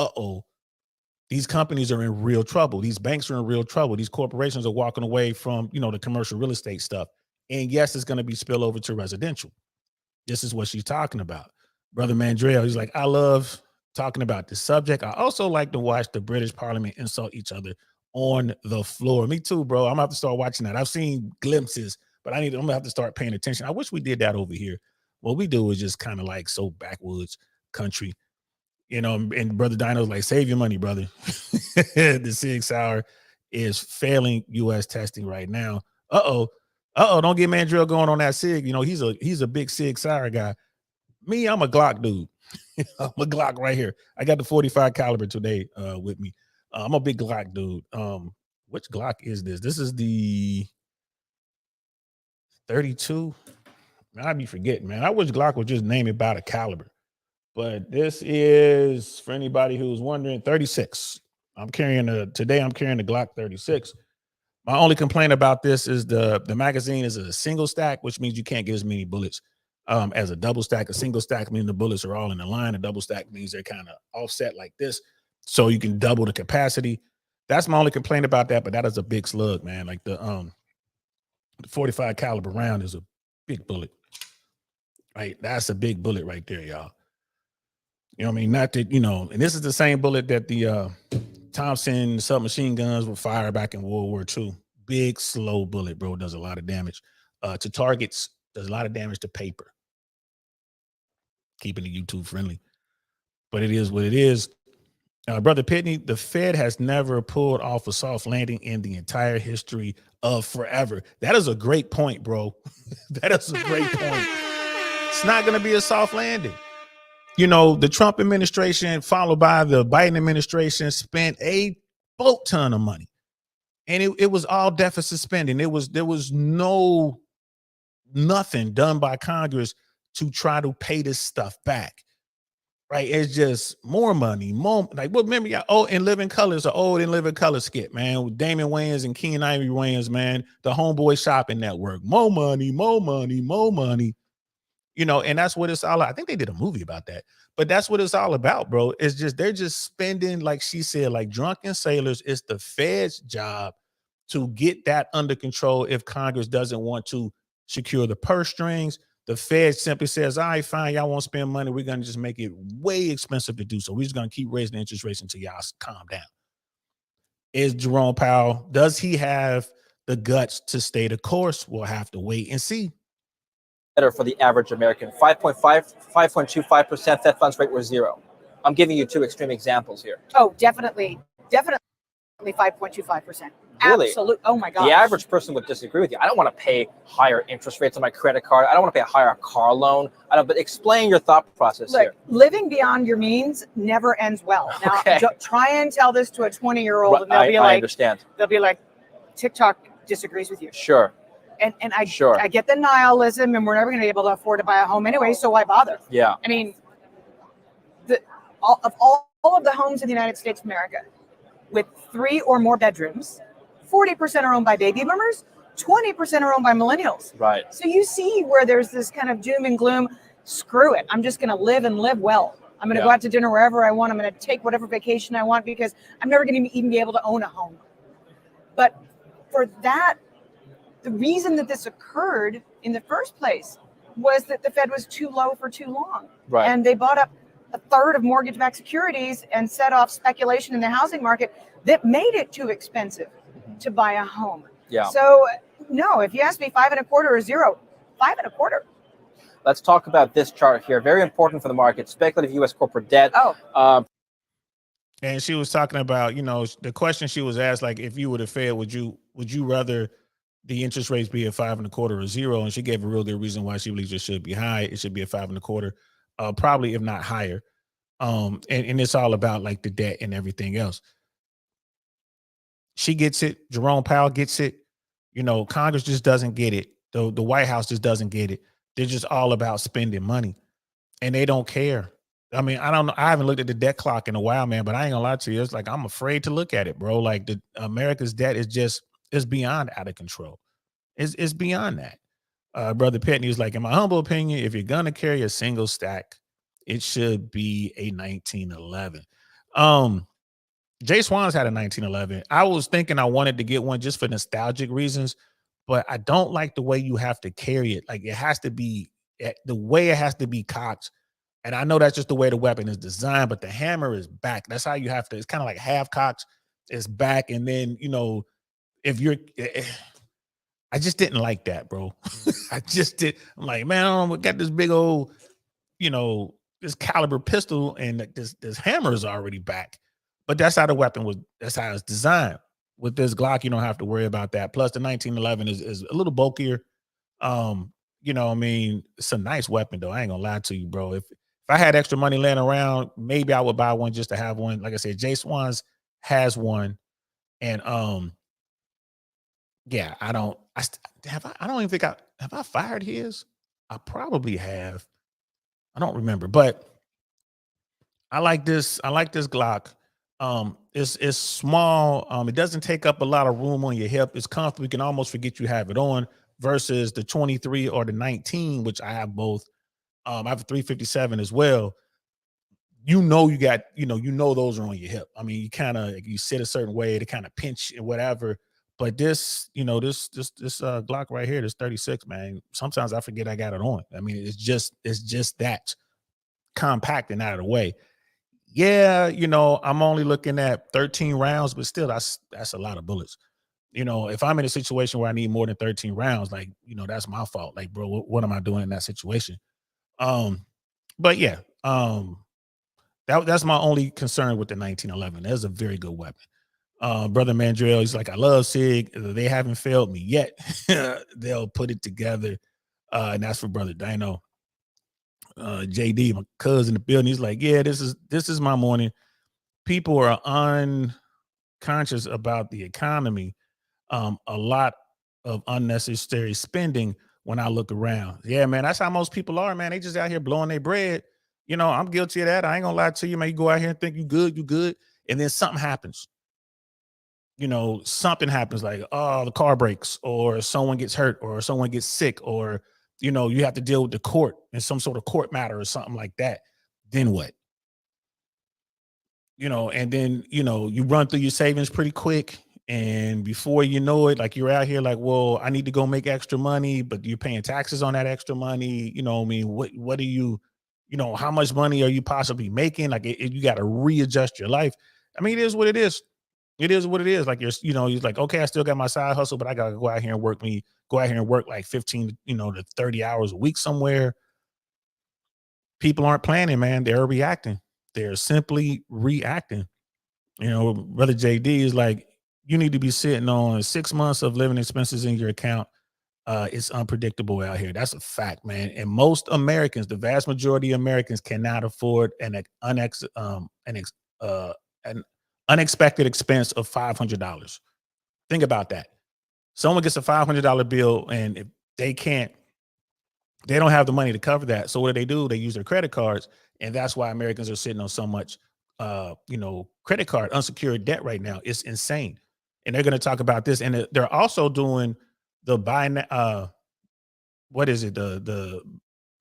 these companies are in real trouble. These banks are in real trouble. These corporations are walking away from, the commercial real estate stuff. And yes, it's going to be spillover to residential. This is what she's talking about. Brother Mandrell, he's like, I love talking about this subject. I also like to watch the British Parliament insult each other on the floor. Me too, bro. I'm going to have to start watching that. I've seen glimpses, but I'm going to have to start paying attention. I wish we did that over here. What we do is just kind of like so backwoods country. And Brother Dino's like, save your money, brother. The Sig Sauer is failing U.S. testing right now. Don't get Mandrell going on that Sig. He's a big Sig Sauer guy. Me, I'm a Glock dude. I'm a Glock right here. I got the 45 caliber today with me. I'm a big Glock dude. Which Glock is this? This is the 32. I'd be forgetting, man. I wish Glock would just name it by the caliber. But this is, for anybody who's wondering, 36. Today I'm carrying the Glock 36. My only complaint about this is the magazine is a single stack, which means you can't get as many bullets as a double stack. A single stack means the bullets are all in a line. A double stack means they're kind of offset like this, so you can double the capacity. That's my only complaint about that, but that is a big slug, man. Like the 45 caliber round is a big bullet. Right? That's a big bullet right there, y'all. You know what I mean? Not that, and this is the same bullet that the Thompson submachine guns were fired back in World War II. Big, slow bullet, bro. Does a lot of damage to targets, does a lot of damage to paper. Keeping it YouTube friendly. But it is what it is. Brother Pitney, the Fed has never pulled off a soft landing in the entire history of forever. That is a great point, bro. That is a great point. It's not going to be a soft landing. You know, the Trump administration, followed by the Biden administration, spent a boat ton of money. And it was all deficit spending. There was nothing done by Congress to try to pay this stuff back. Right? It's just more money, more like well, remember y'all old in Living Colors, the old in Living Color skit, man, with Damon Wayans and Keenan Ivory Wayans, man, the Homeboy Shopping Network. More money, more money, more money. You know, and that's what it's all. I think they did a movie about that, but that's what it's all about, bro. It's just they're just spending, like she said, like drunken sailors. It's the Fed's job to get that under control. If Congress doesn't want to secure the purse strings, the Fed simply says, "All right, fine, y'all won't spend money. We're gonna just make it way expensive to do so. We're just gonna keep raising the interest rates until y'all calm down." Is Jerome Powell? Does he have the guts to stay the course? We'll have to wait and see. Better for the average American. 5.5, 5.25% Fed funds rate was zero. I'm giving you two extreme examples here. Oh, definitely 5.25%. Really? Absolutely. Oh my God. The average person would disagree with you. I don't want to pay higher interest rates on my credit card. I don't want to pay a higher car loan. But explain your thought process here. Living beyond your means never ends well. Now, Okay. try and tell this to a 20-year-old, and I understand. They'll be like, TikTok disagrees with you. Sure. And I get the nihilism, and we're never going to be able to afford to buy a home anyway, so why bother? Yeah. I mean, all of the homes in the United States of America with 3 or more bedrooms, 40% are owned by baby boomers, 20% are owned by millennials. Right. So you see where there's this kind of doom and gloom. Screw it. I'm just going to live and live well. I'm going to go out to dinner wherever I want. I'm going to take whatever vacation I want because I'm never going to even be able to own a home. But for that, the reason that this occurred in the first place was that the Fed was too low for too long. Right. And they bought up a third of mortgage-backed securities and set off speculation in the housing market that made it too expensive to buy a home. Yeah. So no, if you ask me 5.25 or 0, 5.25. Let's talk about this chart here. Very important for the market. Speculative U.S. corporate debt. And she was talking about, you know, the question she was asked, like, if you were the Fed, would you rather the interest rates be at 5.25 or 0? And she gave a real good reason why she believes it should be high. It should be at 5.25, probably if not higher. And it's all about like the debt and everything else. She gets it. Jerome Powell gets it. You know, Congress just doesn't get it. The White House just doesn't get it. They're just all about spending money, and they don't care. I mean, I don't know. I haven't looked at the debt clock in a while, man, but I ain't gonna lie to you. It's like I'm afraid to look at it, bro. Like America's debt is beyond out of control. It's beyond that. Brother Petney was like, in my humble opinion, if you're gonna carry a single stack, it should be a 1911. Jay Swans had a 1911. I was thinking I wanted to get one just for nostalgic reasons, but I don't like the way you have to carry it. Like it has to be the way it has to be cocked. And I know that's just the way the weapon is designed, but the hammer is back. That's how you have to. It's kind of like half cocked. It's back, and then you know, if you're, I just didn't like that, bro. I just did. I'm like, man, I got this big old, you know, this caliber pistol, and this hammer is already back. But that's how the weapon was. That's how it's designed. With this Glock, you don't have to worry about that. Plus, the 1911 is a little bulkier. You know, I mean, it's a nice weapon, though. I ain't gonna lie to you, bro. If I had extra money laying around, maybe I would buy one just to have one. Like I said, Jay Swans has one, and yeah, I don't even think have I fired his. I probably have. I don't remember, but I like this. I like this Glock. It's small. It doesn't take up a lot of room on your hip. It's comfortable. You can almost forget you have it on. Versus the 23 or the 19, which I have both. I have a 357 as well. You know, you got, you know, those are on your hip. I mean, you sit a certain way to kind of pinch and whatever. But this, you know, this Glock right here, this 36, man. Sometimes I forget I got it on. I mean, it's just that compact and out of the way. Yeah, you know, I'm only looking at 13 rounds, but still, that's a lot of bullets. You know, if I'm in a situation where I need more than 13 rounds, like, you know, that's my fault. Like, bro, what am I doing in that situation? But yeah, that's my only concern with the 1911. That's a very good weapon. Brother Mandrell, he's like, I love SIG. They haven't failed me yet. They'll put it together. And that's for Brother Dino. JD, my cousin in the building. He's like, yeah, this is my morning. People are unconscious about the economy. A lot of unnecessary spending when I look around. Yeah, man, that's how most people are, man. They just out here blowing their bread. You know, I'm guilty of that. I ain't gonna lie to you, man. You go out here and think you good, and then something happens. You know, something happens like, oh, the car breaks, or someone gets hurt, or someone gets sick, or, you know, you have to deal with the court in some sort of court matter or something like that. Then what? You know, and then, you know, you run through your savings pretty quick. And before you know it, like you're out here like, well, I need to go make extra money, but you're paying taxes on that extra money. You know, I mean, what do you know, how much money are you possibly making? Like you got to readjust your life. I mean, it is what it is. It is what it is. Like you're like, okay, I still got my side hustle, but I gotta go out here and work like 15, to 30 hours a week somewhere. People aren't planning, man. They're reacting. They're simply reacting. You know, Brother JD is like, you need to be sitting on 6 months of living expenses in your account. It's unpredictable out here. That's a fact, man. And most Americans, the vast majority of Americans, cannot afford an unexpected expense of $500. Think about that. Someone gets a $500 bill, and if they don't have the money to cover that. So what do? They use their credit cards, and that's why Americans are sitting on so much, credit card unsecured debt right now. It's insane, and they're going to talk about this, and they're also doing the buy now. What is it? The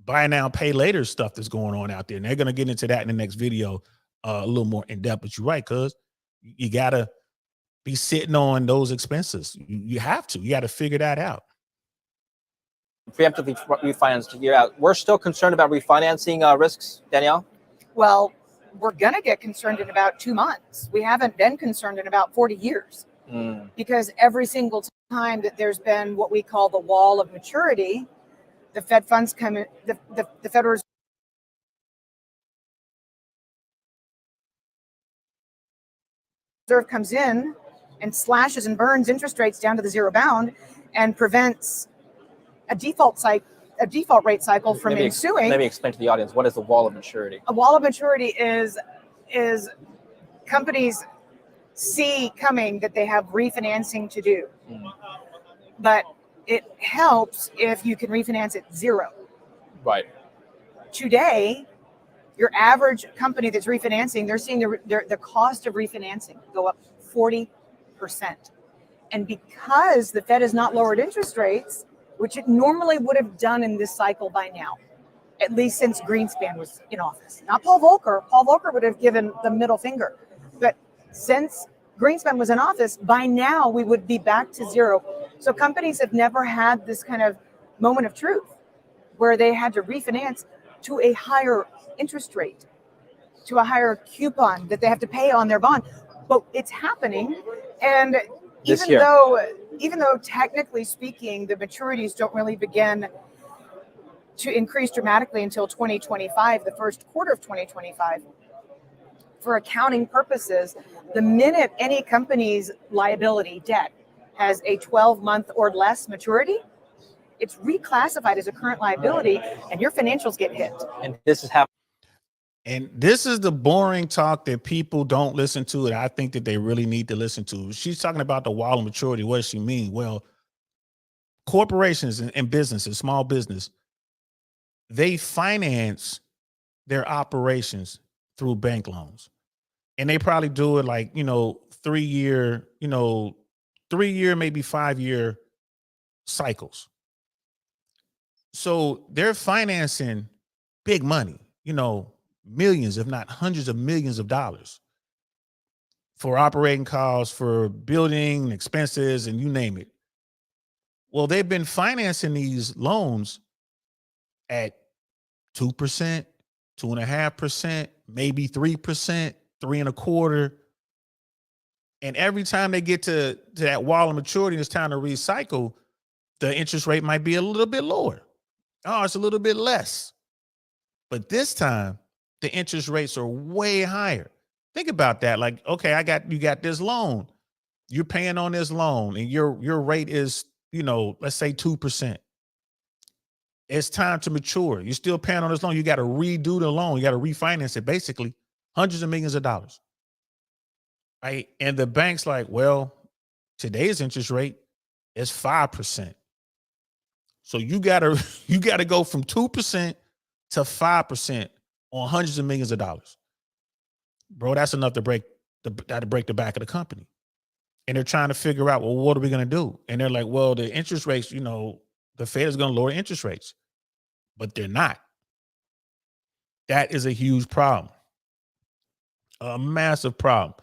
buy now, pay later stuff that's going on out there, and they're going to get into that in the next video a little more in depth. But you're right, cuz you gotta be sitting on those expenses. You have to. You got to figure that out. Preemptively refinance to year out. We're still concerned about refinancing risks, Danielle? Well, we're going to get concerned in about 2 months. We haven't been concerned in about 40 years because every single time that there's been what we call the wall of maturity, the Fed funds come in, the Federal Reserve comes in and slashes and burns interest rates down to the zero bound and prevents a default rate cycle from ensuing. Let me explain to the audience, what is the wall of maturity? A wall of maturity is companies see coming that they have refinancing to do. But it helps if you can refinance at zero. Right. Today, your average company that's refinancing, they're seeing the cost of refinancing go up 40%. And because the Fed has not lowered interest rates, which it normally would have done in this cycle by now, at least since Greenspan was in office. Not Paul Volcker. Paul Volcker would have given the middle finger. But since Greenspan was in office, by now we would be back to zero. So companies have never had this kind of moment of truth where they had to refinance to a higher interest rate, to a higher coupon that they have to pay on their bond. But it's happening. And even though technically speaking, the maturities don't really begin to increase dramatically until 2025, the first quarter of 2025, for accounting purposes, the minute any company's liability debt has a 12-month or less maturity, it's reclassified as a current liability and your financials get hit. And this is happening. And this is the boring talk that people don't listen to, and I think that they really need to listen to. She's talking about the wall of maturity. What does she mean? Well, corporations and businesses, small business, they finance their operations through bank loans. And they probably do it like, 3-year, 3-year, maybe 5-year cycles. So they're financing big money, millions, if not hundreds of millions of dollars for operating costs, for building expenses, and you name it. Well, they've been financing these loans at 2%, 2.5%, maybe 3%, 3.25%. And every time they get to that wall of maturity, it's time to recycle, the interest rate might be a little bit lower. Oh, it's a little bit less. But this time, the interest rates are way higher. Think about that. Like, okay, you got this loan. You're paying on this loan, and your rate is, let's say 2%. It's time to mature. You're still paying on this loan. You got to redo the loan. You got to refinance it, basically hundreds of millions of dollars. Right. And the bank's like, well, today's interest rate is 5%. So you gotta go from 2% to 5% on hundreds of millions of dollars. Bro, that's enough to break the back of the company. And they're trying to figure out, well, what are we gonna do? And they're like, well, the interest rates, the Fed is gonna lower interest rates, but they're not. That is a huge problem. A massive problem.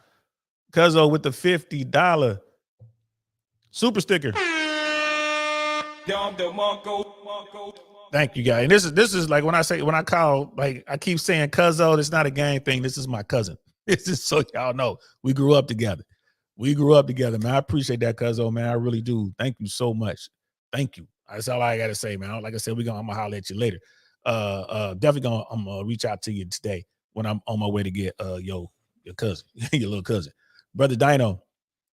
Because with the $50 super sticker. Thank you, guys. And this is like when I call, like I keep saying Cuzzo, it's not a gang thing. This is my cousin. This is so y'all know we grew up together. Man. I appreciate that, Cuzzo, man. I really do. Thank you so much. Thank you. That's all I gotta say, man. Like I said, I'm gonna holler at you later. Definitely I'm gonna reach out to you today when I'm on my way to get your cousin, your little cousin. Brother Dino.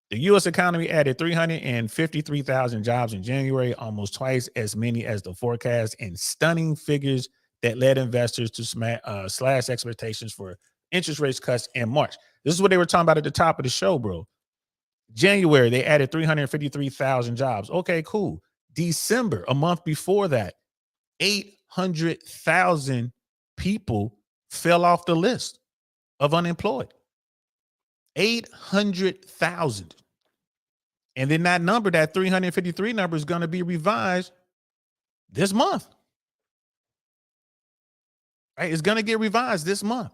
The U.S. economy added 353,000 jobs in January, almost twice as many as the forecast, and stunning figures that led investors to slash expectations for interest rates cuts in March. This is what they were talking about at the top of the show, bro. January, they added 353,000 jobs. Okay, cool. December, a month before that, 800,000 people fell off the list of unemployed. 800,000. And then that number, that 353 number, is going to be revised this month. Right? It's going to get revised this month.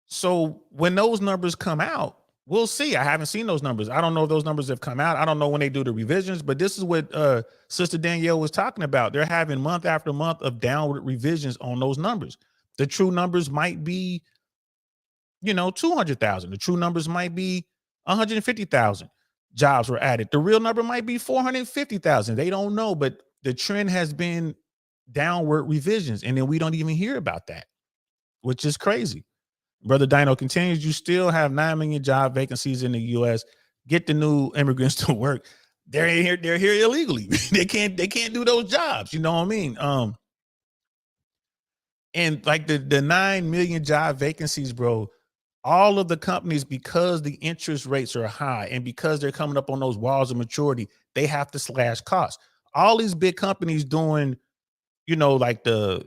So when those numbers come out, we'll see. I haven't seen those numbers. I don't know if those numbers have come out. I don't know when they do the revisions, but this is what Sister Danielle was talking about. They're having month after month of downward revisions on those numbers. The true numbers might be 200,000. The true numbers might be 150,000 jobs were added. The real number might be 450,000. They don't know, but the trend has been downward revisions. And then we don't even hear about that, which is crazy. Brother Dino continues, you still have 9 million job vacancies in the U.S. Get the new immigrants to work. They're here illegally. they can't do those jobs. You know what I mean? And like the 9 million job vacancies, bro, all of the companies, because the interest rates are high and because they're coming up on those walls of maturity, they have to slash costs. All these big companies doing, like the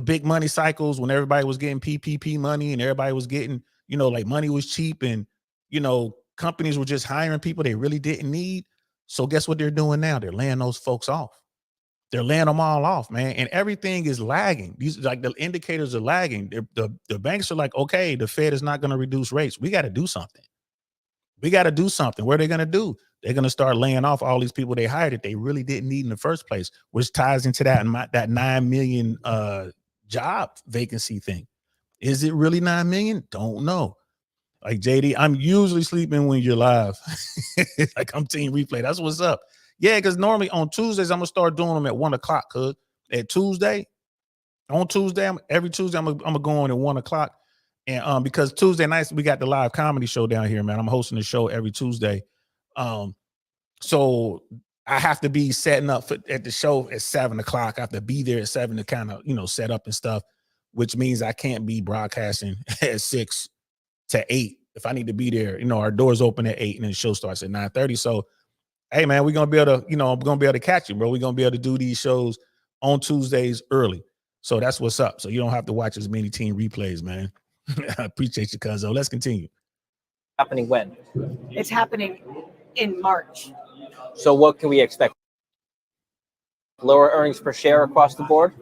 big money cycles when everybody was getting PPP money and everybody was getting, like money was cheap and, companies were just hiring people they really didn't need. So guess what they're doing now? They're laying those folks off. They're laying them all off, man. And everything is lagging. These, like, the indicators are lagging. The banks are like, okay, the Fed is not going to reduce rates. We got to do something. What are they going to do? They're going to start laying off all these people they hired that they really didn't need in the first place, which ties into that 9 million job vacancy thing. Is it really 9 million? Don't know. Like JD, I'm usually sleeping when you're live. Like I'm team replay. That's what's up. Yeah, because normally on Tuesdays, I'm gonna start doing them at 1 o'clock. Cause every Tuesday, I'm gonna go on at 1 o'clock. And because Tuesday nights we got the live comedy show down here, man. I'm hosting the show every Tuesday. So I have to be setting up at the show at 7 o'clock. I have to be there at 7 to kind of set up and stuff, which means I can't be broadcasting at 6 to 8. If I need to be there, our doors open at 8 and then the show starts at 9:30. So hey man, we're gonna be able to, I'm gonna be able to catch you, bro. We're gonna be able to do these shows on Tuesdays early. So that's what's up. So you don't have to watch as many team replays, man. I appreciate you, cuzzo. Let's continue. Happening when? It's happening in March. So what can we expect? Lower earnings per share across the board?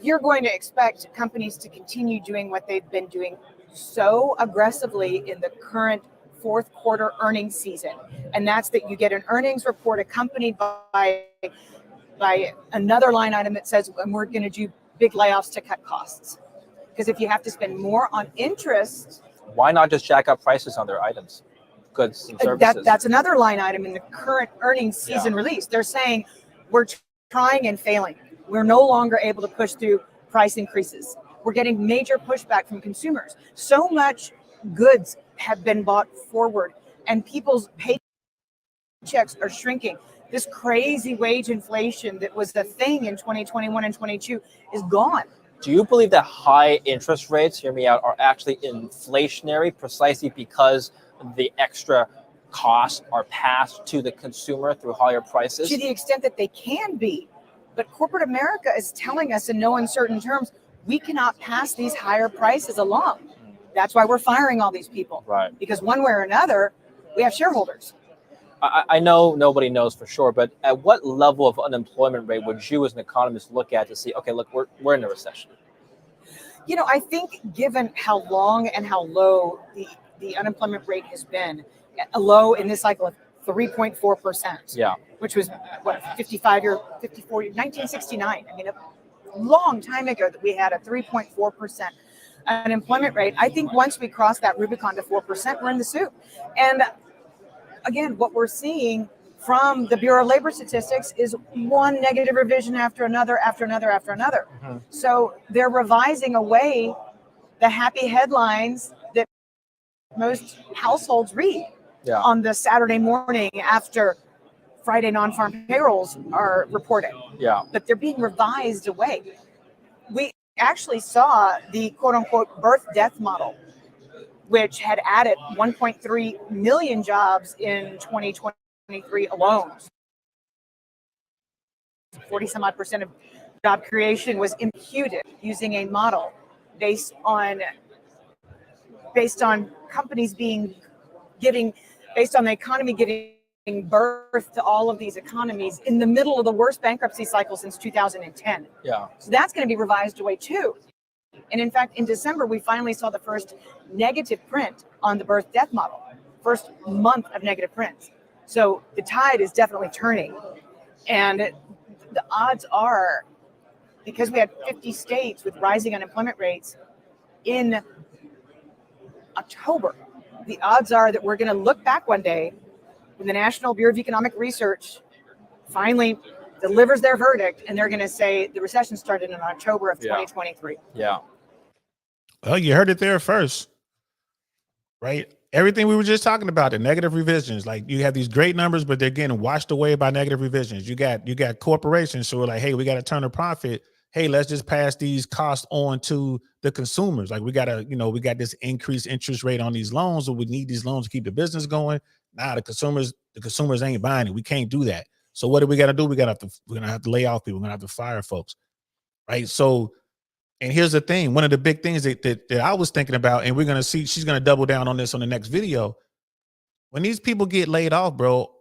You're going to expect companies to continue doing what they've been doing so aggressively in the current fourth quarter earnings season. And that's that you get an earnings report accompanied by another line item that says, and we're going to do big layoffs to cut costs. Because if you have to spend more on interest, why not just jack up prices on their items, goods and services? That's another line item in the current earnings season release. They're saying we're trying and failing. We're no longer able to push through price increases. We're getting major pushback from consumers. So much goods have been bought forward and people's paychecks are shrinking. This crazy wage inflation that was the thing in 2021 and 22 is gone. Do you believe that high interest rates, hear me out, are actually inflationary precisely because the extra costs are passed to the consumer through higher prices? To the extent that they can be. But corporate America is telling us in no uncertain terms, we cannot pass these higher prices along. That's why we're firing all these people. Right. Because one way or another, we have shareholders. I know nobody knows for sure, but at what level of unemployment rate would you as an economist look at to see, okay, look, we're in a recession? You know, I think given how long and how low the unemployment rate has been, low in this cycle of 3.4%. Yeah. Which was, what, 1969. I mean, a long time ago that we had a 3.4% unemployment rate. I think once we cross that Rubicon to 4%, we're in the soup. And again, what we're seeing from the Bureau of Labor Statistics is one negative revision after another, after another, after another. Mm-hmm. So they're revising away the happy headlines that most households read on the Saturday morning after Friday non-farm payrolls are reported. Yeah. But they're being revised away. We actually saw the quote-unquote birth-death model, which had added 1.3 million jobs in 2023 alone. 40-some-odd% of job creation was imputed using a model based on companies based on the economy giving birth to all of these economies in the middle of the worst bankruptcy cycle since 2010. Yeah. So that's going to be revised away too. And in fact, in December, we finally saw the first negative print on the birth-death model, first month of negative prints. So the tide is definitely turning. And the odds are, because we had 50 states with rising unemployment rates in October, the odds are that we're going to look back one day when the National Bureau of Economic Research finally delivers their verdict, and they're going to say the recession started in October of 2023. Yeah. Well, you heard it there first, right? Everything we were just talking about, the negative revisions, like you have these great numbers, but they're getting washed away by negative revisions. You got corporations who are like, hey, we got to turn a profit. Hey, let's just pass these costs on to the consumers. Like we got this increased interest rate on these loans, so we need these loans to keep the business going. Nah, the consumers ain't buying it. We can't do that. So what do we got to do? We're gonna have to lay off people. We're gonna have to fire folks, right? So, and here's the thing: one of the big things that I was thinking about, and we're gonna see, she's gonna double down on this on the next video. When these people get laid off, bro,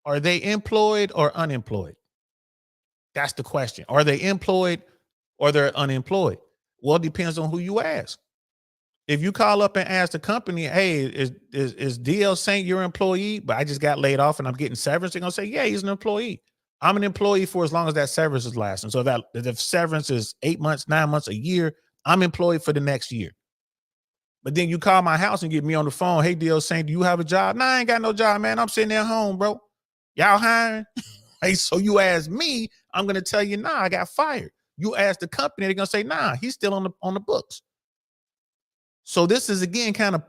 are they employed or unemployed? That's the question. Are they employed or they're unemployed? Well, it depends on who you ask. If you call up and ask the company, hey, is DL Saint your employee, but I just got laid off and I'm getting severance, they're going to say, yeah, he's an employee. I'm an employee for as long as that severance is lasting. So if severance is 8 months, 9 months, a year, I'm employed for the next year. But then you call my house and get me on the phone, hey, DL Saint, do you have a job? Nah, I ain't got no job, man. I'm sitting at home, bro. Y'all hiring? Hey, so you ask me, I'm going to tell you, nah, I got fired. You ask the company, they're going to say, nah, he's still on the books. So this is, again, kind of,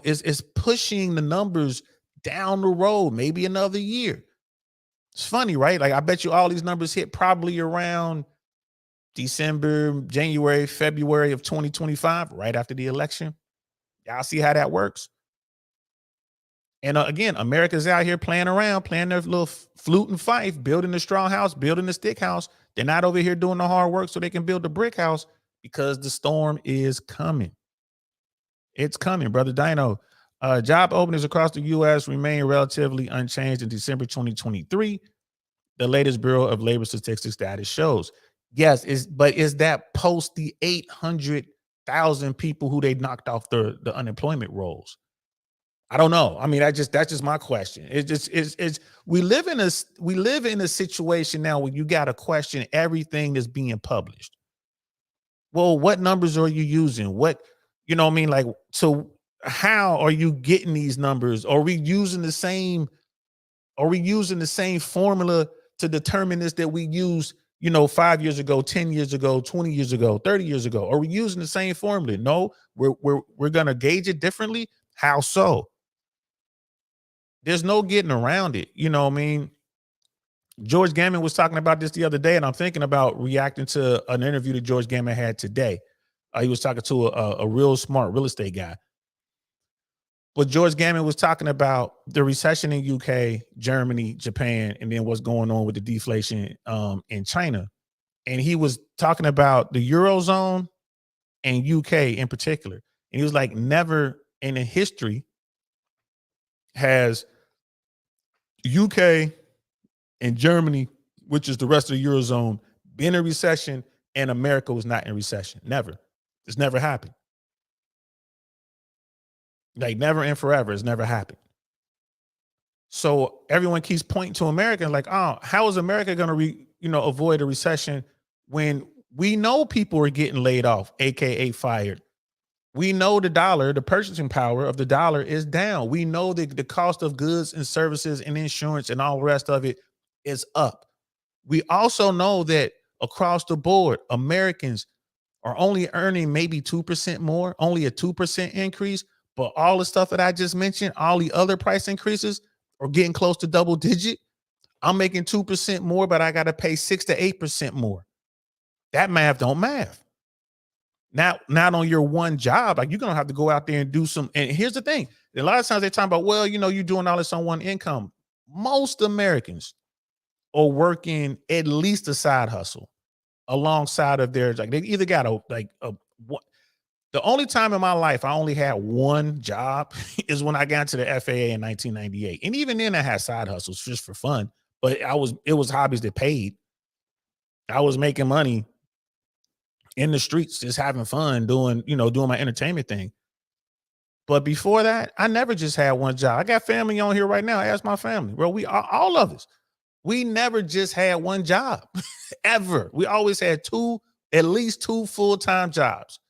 is pushing the numbers down the road, maybe another year. It's funny, right? Like, I bet you all these numbers hit probably around December, January, February of 2025, right after the election. Y'all see how that works? And again, America's out here playing around, playing their little flute and fife, building the straw house, building the stick house. They're not over here doing the hard work so they can build the brick house because the storm is coming. It's coming, brother Dino. Job openings across the U.S. remain relatively unchanged in December 2023. The latest Bureau of Labor Statistics data shows. Yes, but is that post the 800,000 people who they knocked off the unemployment rolls? I don't know. I mean, that's just my question. We live in a situation now where you got to question everything that's being published. Well, what numbers are you using? What, like, so how are you getting these numbers? Are we using the same formula to determine this that we used, 5 years ago, 10 years ago, 20 years ago, 30 years ago? Are we using the same formula? No, we're going to gauge it differently. How so? There's no getting around it. You know what I mean? George Gammon was talking about this the other day, and I'm thinking about reacting to an interview that George Gammon had today. He was talking to a real smart real estate guy. But George Gammon was talking about the recession in UK, Germany, Japan, and then what's going on with the deflation in China. And he was talking about the Eurozone and UK in particular. And he was like, never in the history has UK and Germany, which is the rest of the Eurozone, been in recession and America was not in recession. Never. It's never happened. Like never and forever. It's never happened. So everyone keeps pointing to America and like, oh, how is America going to, avoid a recession when we know people are getting laid off, AKA fired? We know the dollar, the purchasing power of the dollar is down. We know that the cost of goods and services and insurance and all the rest of it is up. We also know that across the board, Americans are only earning maybe 2% more, only a 2% increase. But all the stuff that I just mentioned, all the other price increases are getting close to double digit. I'm making 2% more, but I got to pay 6 to 8% more. That math don't math. Not on your one job. Like you're going to have to go out there and do some. And here's the thing. A lot of times they talk about, well, you're doing all this on one income. Most Americans are working at least a side hustle alongside of their, like they either got the only time in my life I only had one job is when I got into the FAA in 1998. And even then I had side hustles just for fun, but it was hobbies that paid. I was making money in the streets, just having fun, doing my entertainment thing. But before that, I never just had one job. I got family on here right now. Ask my family. Bro, all of us, we never just had one job ever. We always had at least two full-time jobs.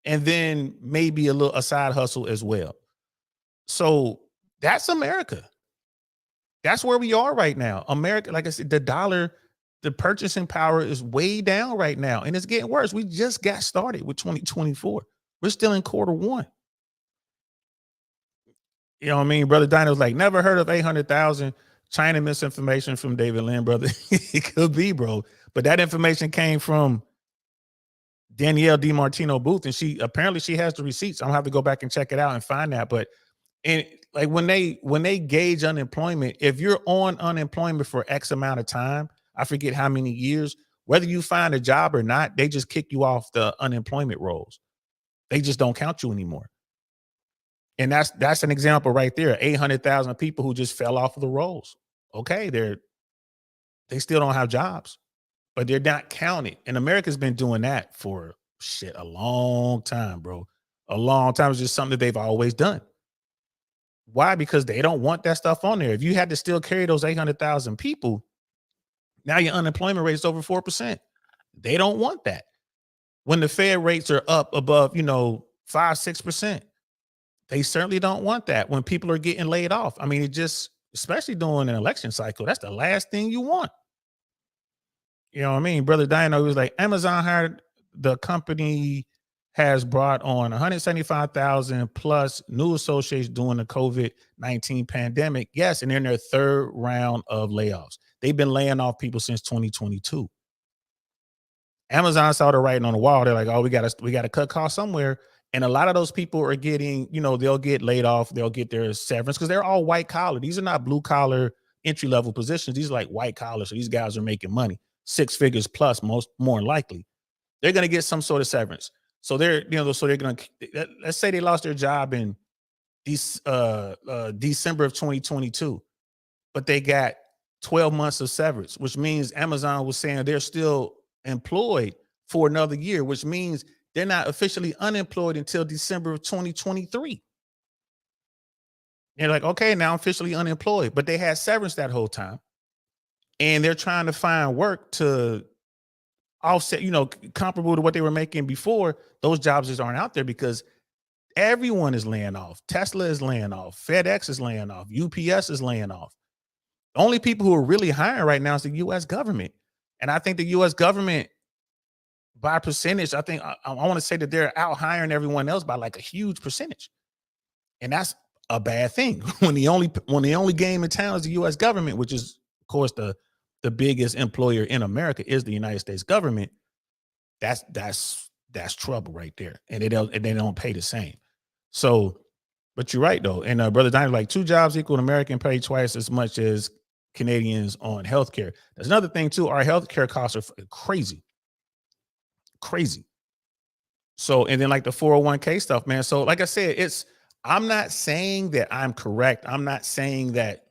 And then maybe a side hustle as well. So that's America. That's where we are right now. America, like I said, the dollar, the purchasing power is way down right now. And it's getting worse. We just got started with 2024. We're still in Q1. You know what I mean? Brother Dino was like, never heard of 800,000 China misinformation from David Lynn, brother. It could be, bro. But that information came from Danielle DiMartino Booth, and she has the receipts. I'm gonna have to go back and check it out and find that. But and like when they gauge unemployment, if you're on unemployment for X amount of time, I forget how many years, whether you find a job or not, they just kick you off the unemployment rolls. They just don't count you anymore. And that's an example right there. 800,000 people who just fell off of the rolls. Okay, they still don't have jobs, but they're not counted. And America's been doing that for a long time, bro. A long time. It's just something that they've always done. Why? Because they don't want that stuff on there. If you had to still carry those 800,000 people, now your unemployment rate is over 4%. They don't want that. When the Fed rates are up above, 5-6%, they certainly don't want that. When people are getting laid off, I mean, especially during an election cycle, that's the last thing you want. You know what I mean? Brother Dino was like, Amazon hired, the company has brought on 175,000 plus new associates during the COVID-19 pandemic. Yes, and they're in their third round of layoffs. They've been laying off people since 2022. Amazon saw the writing on the wall. They're like, oh, we got to cut costs somewhere. And a lot of those people are getting, they'll get laid off. They'll get their severance because they're all white collar. These are not blue collar entry level positions. These are like white collar. So these guys are making money, 6 figures plus, more likely. They're going to get some sort of severance. So they're going to, let's say they lost their job in December of 2022, but they got 12 months of severance, which means Amazon was saying they're still employed for another year, which means they're not officially unemployed until December of 2023. They're like, okay, now I'm officially unemployed, but they had severance that whole time. And they're trying to find work to offset, comparable to what they were making before. Those jobs just aren't out there because everyone is laying off. Tesla is laying off. FedEx is laying off. UPS is laying off. The only people who are really hiring right now is the U.S. government. And I think the U.S. government, by percentage, I think I want to say that they're out hiring everyone else by like a huge percentage. And that's a bad thing when the only game in town is the U.S. government, which is of course, the biggest employer in America is the United States government. That's trouble right there, and they don't pay the same. So, but you're right though, and Brother Donnie, like 2 jobs equal American pay twice as much as Canadians on healthcare. There's another thing too. Our healthcare costs are crazy. So, and then like the 401k stuff, man. So, like I said, I'm not saying that I'm correct. I'm not saying that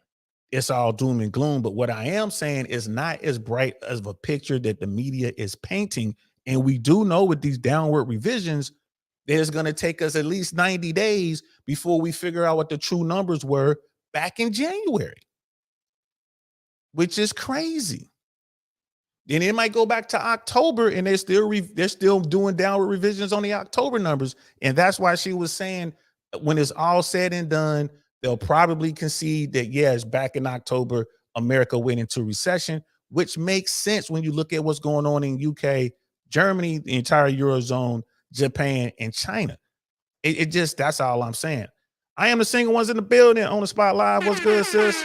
it's all doom and gloom, but what I am saying is not as bright as a picture that the media is painting. And we do know with these downward revisions, there's going to take us at least 90 days before we figure out what the true numbers were back in January, which is crazy. Then it might go back to October and they're still doing downward revisions on the October numbers. And that's why she was saying when it's all said and done, they'll probably concede that, yes, back in October, America went into recession, which makes sense when you look at what's going on in UK, Germany, the entire Eurozone, Japan, and China. It just, that's all I'm saying. I am the single ones in the building on the spot live. What's good, sis?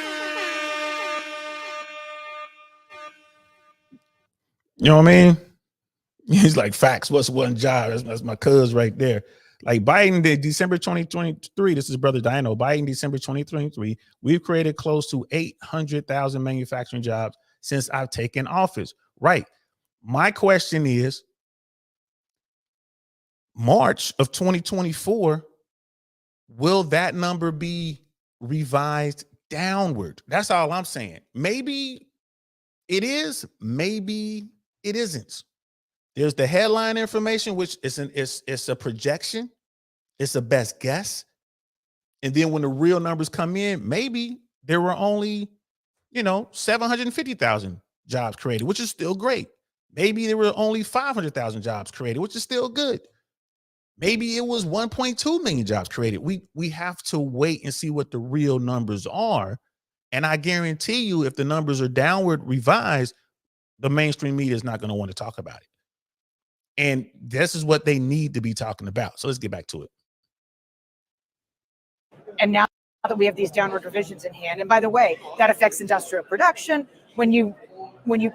You know what I mean? He's like, facts. What's one job? That's my cuz right there. Like Biden did December 2023. This is Brother Dino. Biden, December 2023. We've created close to 800,000 manufacturing jobs since I've taken office. Right. My question is, March of 2024, will that number be revised downward? That's all I'm saying. Maybe it is, maybe it isn't. There's the headline information, which it's a projection. It's a best guess. And then when the real numbers come in, maybe there were only, 750,000 jobs created, which is still great. Maybe there were only 500,000 jobs created, which is still good. Maybe it was 1.2 million jobs created. We have to wait and see what the real numbers are. And I guarantee you, if the numbers are downward revised, the mainstream media is not going to want to talk about it. And this is what they need to be talking about. So let's get back to it. And now that we have these downward revisions in hand, and by the way, that affects industrial production. When you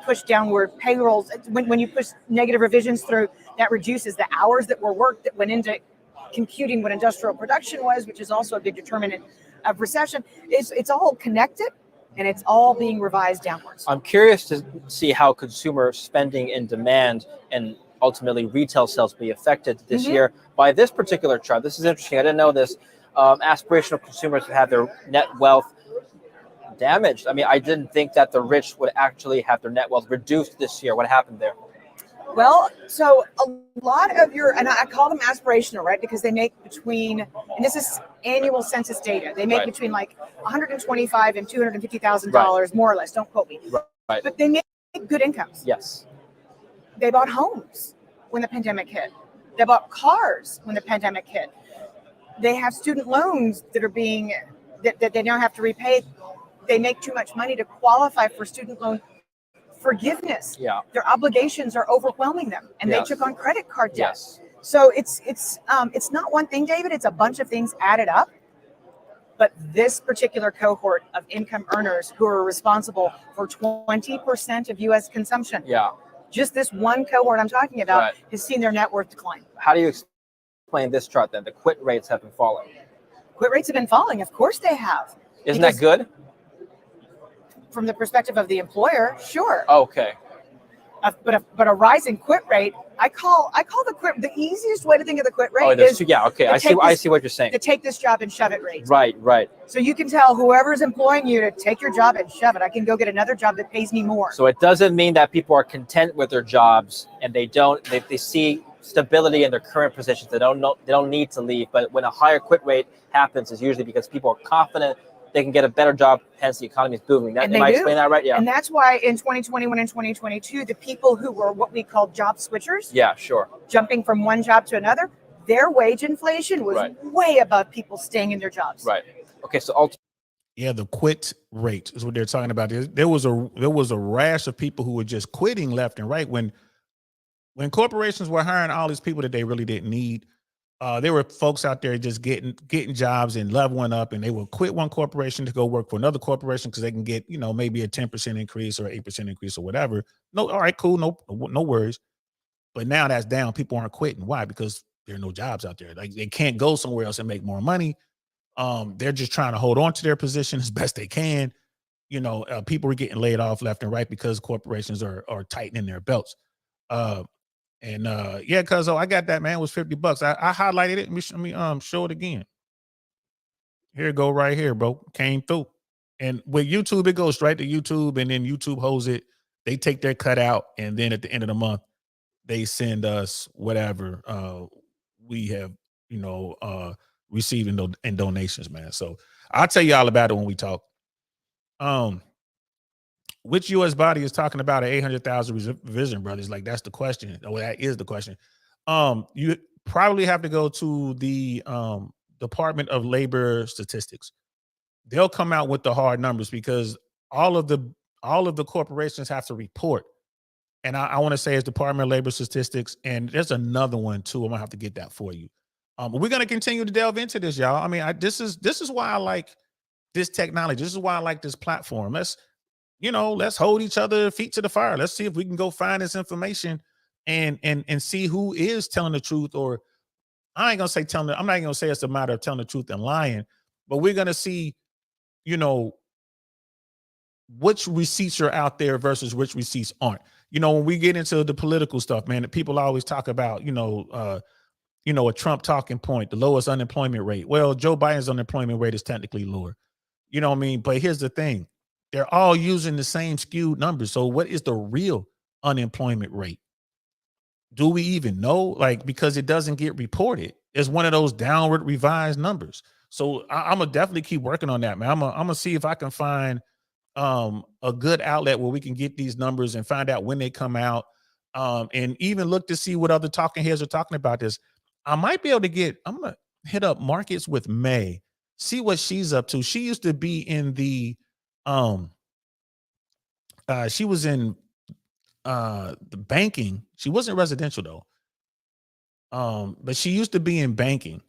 push downward payrolls, when you push negative revisions through, that reduces the hours that were worked that went into computing what industrial production was, which is also a big determinant of recession. It's all connected, and it's all being revised downwards. I'm curious to see how consumer spending and demand and ultimately retail sales be affected this year by this particular chart. This is interesting. I didn't know this. Aspirational consumers have their net wealth damaged. I mean, I didn't think that the rich would actually have their net wealth reduced this year. What happened there? Well, so a lot of and I call them aspirational, right? Because they make between, and this is annual census data, they make between like $125,000 and $250,000, more or less. Don't quote me. Right. But they make good incomes. Yes. They bought homes when the pandemic hit. They bought cars when the pandemic hit. They have student loans that are that they now have to repay. They make too much money to qualify for student loan forgiveness. Yeah. Their obligations are overwhelming them, and they took on credit card debt. Yes. So it's not one thing, David. It's a bunch of things added up. But this particular cohort of income earners who are responsible for 20% of U.S. consumption. Yeah. Just this one cohort I'm talking about has seen their net worth decline. How do you explain this chart then? The quit rates have been falling. Quit rates have been falling. Of course they have. Isn't that good? From the perspective of the employer, sure. Okay. But a rising quit rate, I call the easiest way to think of the quit rate is I see what you're saying. To take this job and shove it rate. Right. So you can tell whoever's employing you to take your job and shove it. I can go get another job that pays me more. So it doesn't mean that people are content with their jobs and they see stability in their current positions. They don't need to leave. But when a higher quit rate happens, it's usually because people are confident they can get a better job, hence the economy is booming. Am I explaining that right? Yeah. And that's why in 2021 and 2022, the people who were what we call job switchers, jumping from one job to another, their wage inflation was way above people staying in their jobs. Right. Okay. So the quit rate is what they're talking about. There was a rash of people who were just quitting left and right when corporations were hiring all these people that they really didn't need. There were folks out there just getting jobs and leveling up, and they will quit one corporation to go work for another corporation because they can get, maybe a 10% increase or 8% increase or whatever. No, all right, cool, no worries. But now that's down. People aren't quitting. Why? Because there are no jobs out there. Like, they can't go somewhere else and make more money. They're just trying to hold on to their position as best they can. People are getting laid off left and right because corporations are tightening their belts. Yeah, cuz I got that, man. It was $50. I highlighted it. Let me show it again. Here it go right here, bro. Came through. And with YouTube, it goes straight to YouTube, and then YouTube holds it. They take their cut out, and then at the end of the month, they send us whatever we have, receiving in donations, man. So I'll tell you all about it when we talk. Which U.S. body is talking about an 800,000 revision, brothers? Like, that's the question. Oh, that is the question. You probably have to go to the Department of Labor Statistics. They'll come out with the hard numbers because all of the corporations have to report. And I want to say it's Department of Labor Statistics, and there's another one too. I'm gonna have to get that for you. But we're gonna continue to delve into this, y'all. I mean, this is why I like this technology. This is why I like this platform. Let's hold each other feet to the fire. Let's see if we can go find this information and see who is telling the truth. Or I ain't gonna say I'm not gonna say it's a matter of telling the truth and lying, but we're gonna see, which receipts are out there versus which receipts aren't. When we get into the political stuff, man, people always talk about, a Trump talking point, the lowest unemployment rate. Well, Joe Biden's unemployment rate is technically lower. You know what I mean? But here's the thing. They're all using the same skewed numbers. So what is the real unemployment rate? Do we even know? Like, because it doesn't get reported. It's one of those downward revised numbers. So I'm going to definitely keep working on that, man. I'm going to see if I can find a good outlet where we can get these numbers and find out when they come out, and even look to see what other talking heads are talking about this. I might be able to I'm going to hit up Markets with May, see what she's up to. She used to be in the she was in the banking. She wasn't residential though. But she used to be in banking.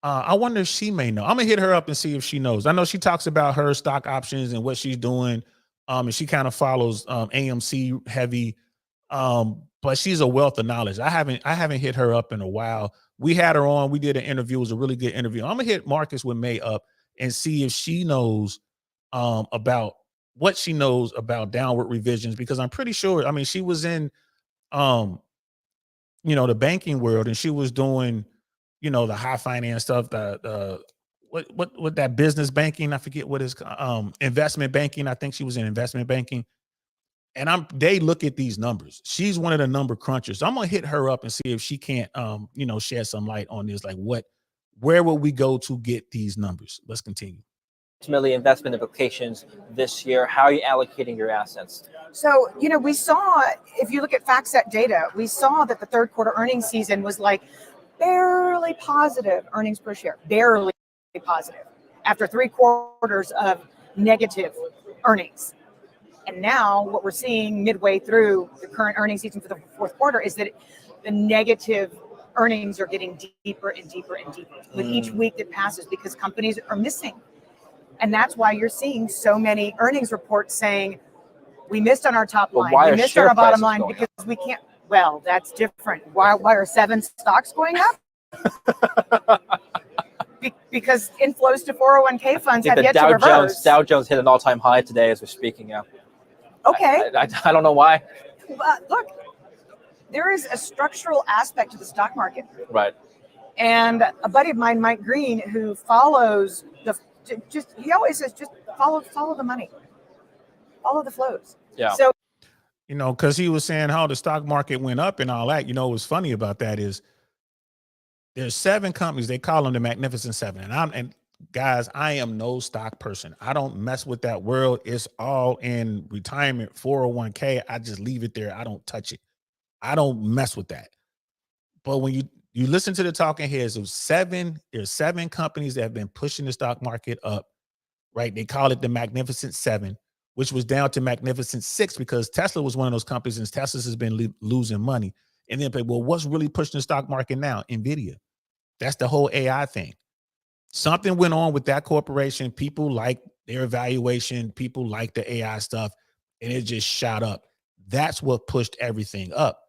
I wonder if she may know. I'm gonna hit her up and see if she knows. I know she talks about her stock options and what she's doing. And she kind of follows AMC heavy. But she's a wealth of knowledge. I haven't hit her up in a while. We had her on. We did an interview. It was a really good interview. I'm gonna hit Marcus with May up and see if she knows about what she knows about downward revisions, because I'm pretty sure, I mean, she was in the banking world, and she was doing, the high finance stuff, what that business banking, I forget what is investment banking. I think she was in investment banking. And they look at these numbers. She's one of the number crunchers. So I'm gonna hit her up and see if she can't shed some light on this. Like, where will we go to get these numbers? Let's continue. Ultimately, investment implications this year. How are you allocating your assets? So, we saw, if you look at FactSet data, we saw that the third quarter earnings season was like barely positive earnings per share, barely positive after 3 quarters of negative earnings. And now what we're seeing midway through the current earnings season for the fourth quarter is that the negative earnings are getting deeper and deeper and deeper with each week that passes, because companies are missing. And that's why you're seeing so many earnings reports saying, we missed on our top line, we missed on our bottom line because we can't. Well, that's different. Why are 7 stocks going up? Because inflows to 401k funds have yet to reverse. Dow Jones hit an all-time high today as we're speaking. Yeah. Okay. I don't know why. But look, there is a structural aspect to the stock market. Right. And a buddy of mine, Mike Green, who follows he always says, just follow the money, follow the flows. Yeah. So, because he was saying how the stock market went up and all that. What's funny about that is there's 7 companies. They call them the Magnificent Seven. And guys, I am no stock person. I don't mess with that world. It's all in retirement, 401k. I just leave it there. I don't touch it. I don't mess with that. But when you listen to the talking heads of there's 7 companies that have been pushing the stock market up, right? They call it the Magnificent Seven, which was down to Magnificent Six because Tesla was one of those companies, and Tesla has been losing money. And then, well, what's really pushing the stock market now? NVIDIA. That's the whole AI thing. Something went on with that corporation. People like their evaluation. People like the AI stuff, and it just shot up. That's what pushed everything up.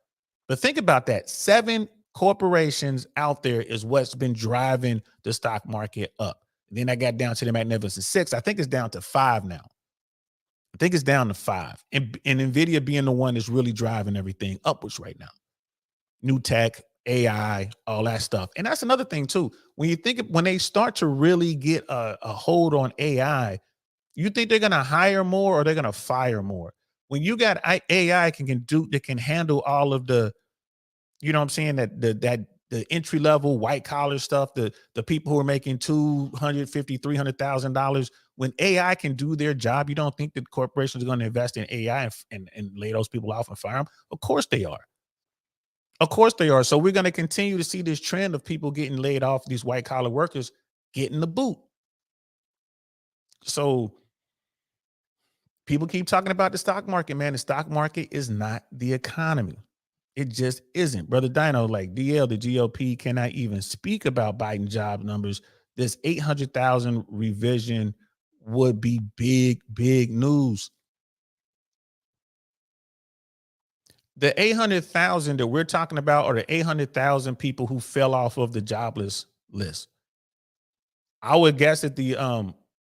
But think about that. 7 corporations out there is what's been driving the stock market up. And then I got down to the Magnificent 6. I think it's down to 5 now. I think it's down to 5. And NVIDIA being the one that's really driving everything upwards right now. New tech, AI, all that stuff. And that's another thing too. When they start to really get a hold on AI, you think they're going to hire more or they're going to fire more? When you got AI that can handle all of the, you know what I'm saying, that the entry level white collar stuff, the people who are making $250,000, $300,000, when AI can do their job, you don't think that corporations are going to invest in AI and lay those people off and fire them? Of course they are. Of course they are. So we're going to continue to see this trend of people getting laid off, these white collar workers getting the boot. So people keep talking about the stock market, man. The stock market is not the economy. It just isn't. Brother Dino, like DL, the GOP cannot even speak about Biden job numbers. This 800,000 revision would be big, big news. The 800,000 that we're talking about are the 800,000 people who fell off of the jobless list. I would guess that the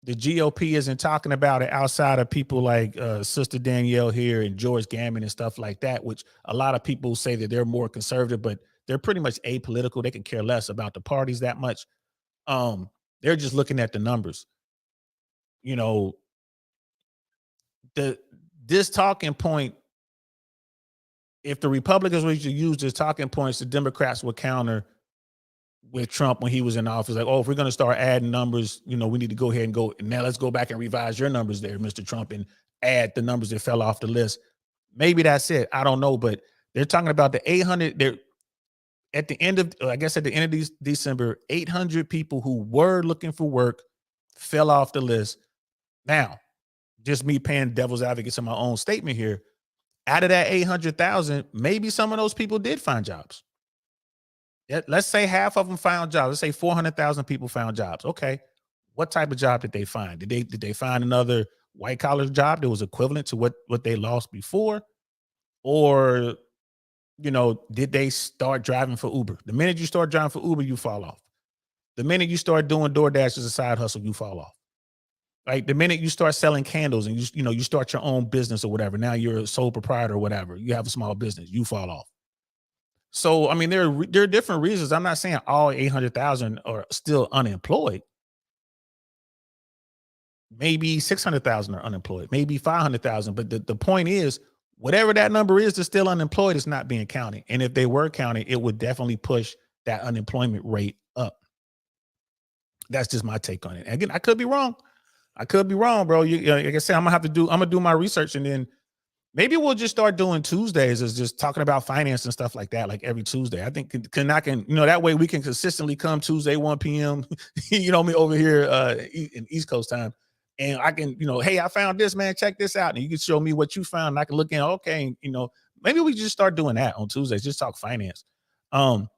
GOP isn't talking about it outside of people like Sister Danielle here and George Gammon and stuff like that, which a lot of people say that they're more conservative, but they're pretty much apolitical. They can care less about the parties that much. They're just looking at the numbers. You know, this talking point, if the Republicans were to use this talking points, the Democrats would counter with Trump when he was in office. Like, oh, if we're going to start adding numbers, you know, we need to go ahead and go. Now let's go back and revise your numbers there, Mr. Trump, and add the numbers that fell off the list. Maybe that's it. I don't know, but they're talking about the 800. They're at the end of, I guess, at the end of December, 800 people who were looking for work fell off the list. Now, just me paying devil's advocate to my own statement here. Out of that 800,000, maybe some of those people did find jobs. Let's say half of them found jobs. Let's say 400,000 people found jobs. Okay, what type of job did they find? Did they find another white collar job that was equivalent to what they lost before? Or, you know, did they start driving for Uber? The minute you start driving for Uber, you fall off. The minute you start doing DoorDash as a side hustle, you fall off. Like the minute you start selling candles and you start your own business or whatever, now you're a sole proprietor or whatever, you have a small business, you fall off. So, I mean, there are different reasons. I'm not saying all 800,000 are still unemployed. Maybe 600,000 are unemployed, maybe 500,000. But the point is, whatever that number is that's still unemployed is not being counted. And if they were counted, it would definitely push that unemployment rate up. That's just my take on it. And again, I could be wrong. I could be wrong, bro. Like I said, I'm gonna do my research, and then maybe we'll just start doing Tuesdays as just talking about finance and stuff like that, like every Tuesday. I think that way we can consistently come Tuesday, 1 p.m. You know me over here in East Coast time, and I can, hey, I found this, man. Check this out, and you can show me what you found. And I can look in. Okay, maybe we just start doing that on Tuesdays. Just talk finance. Brother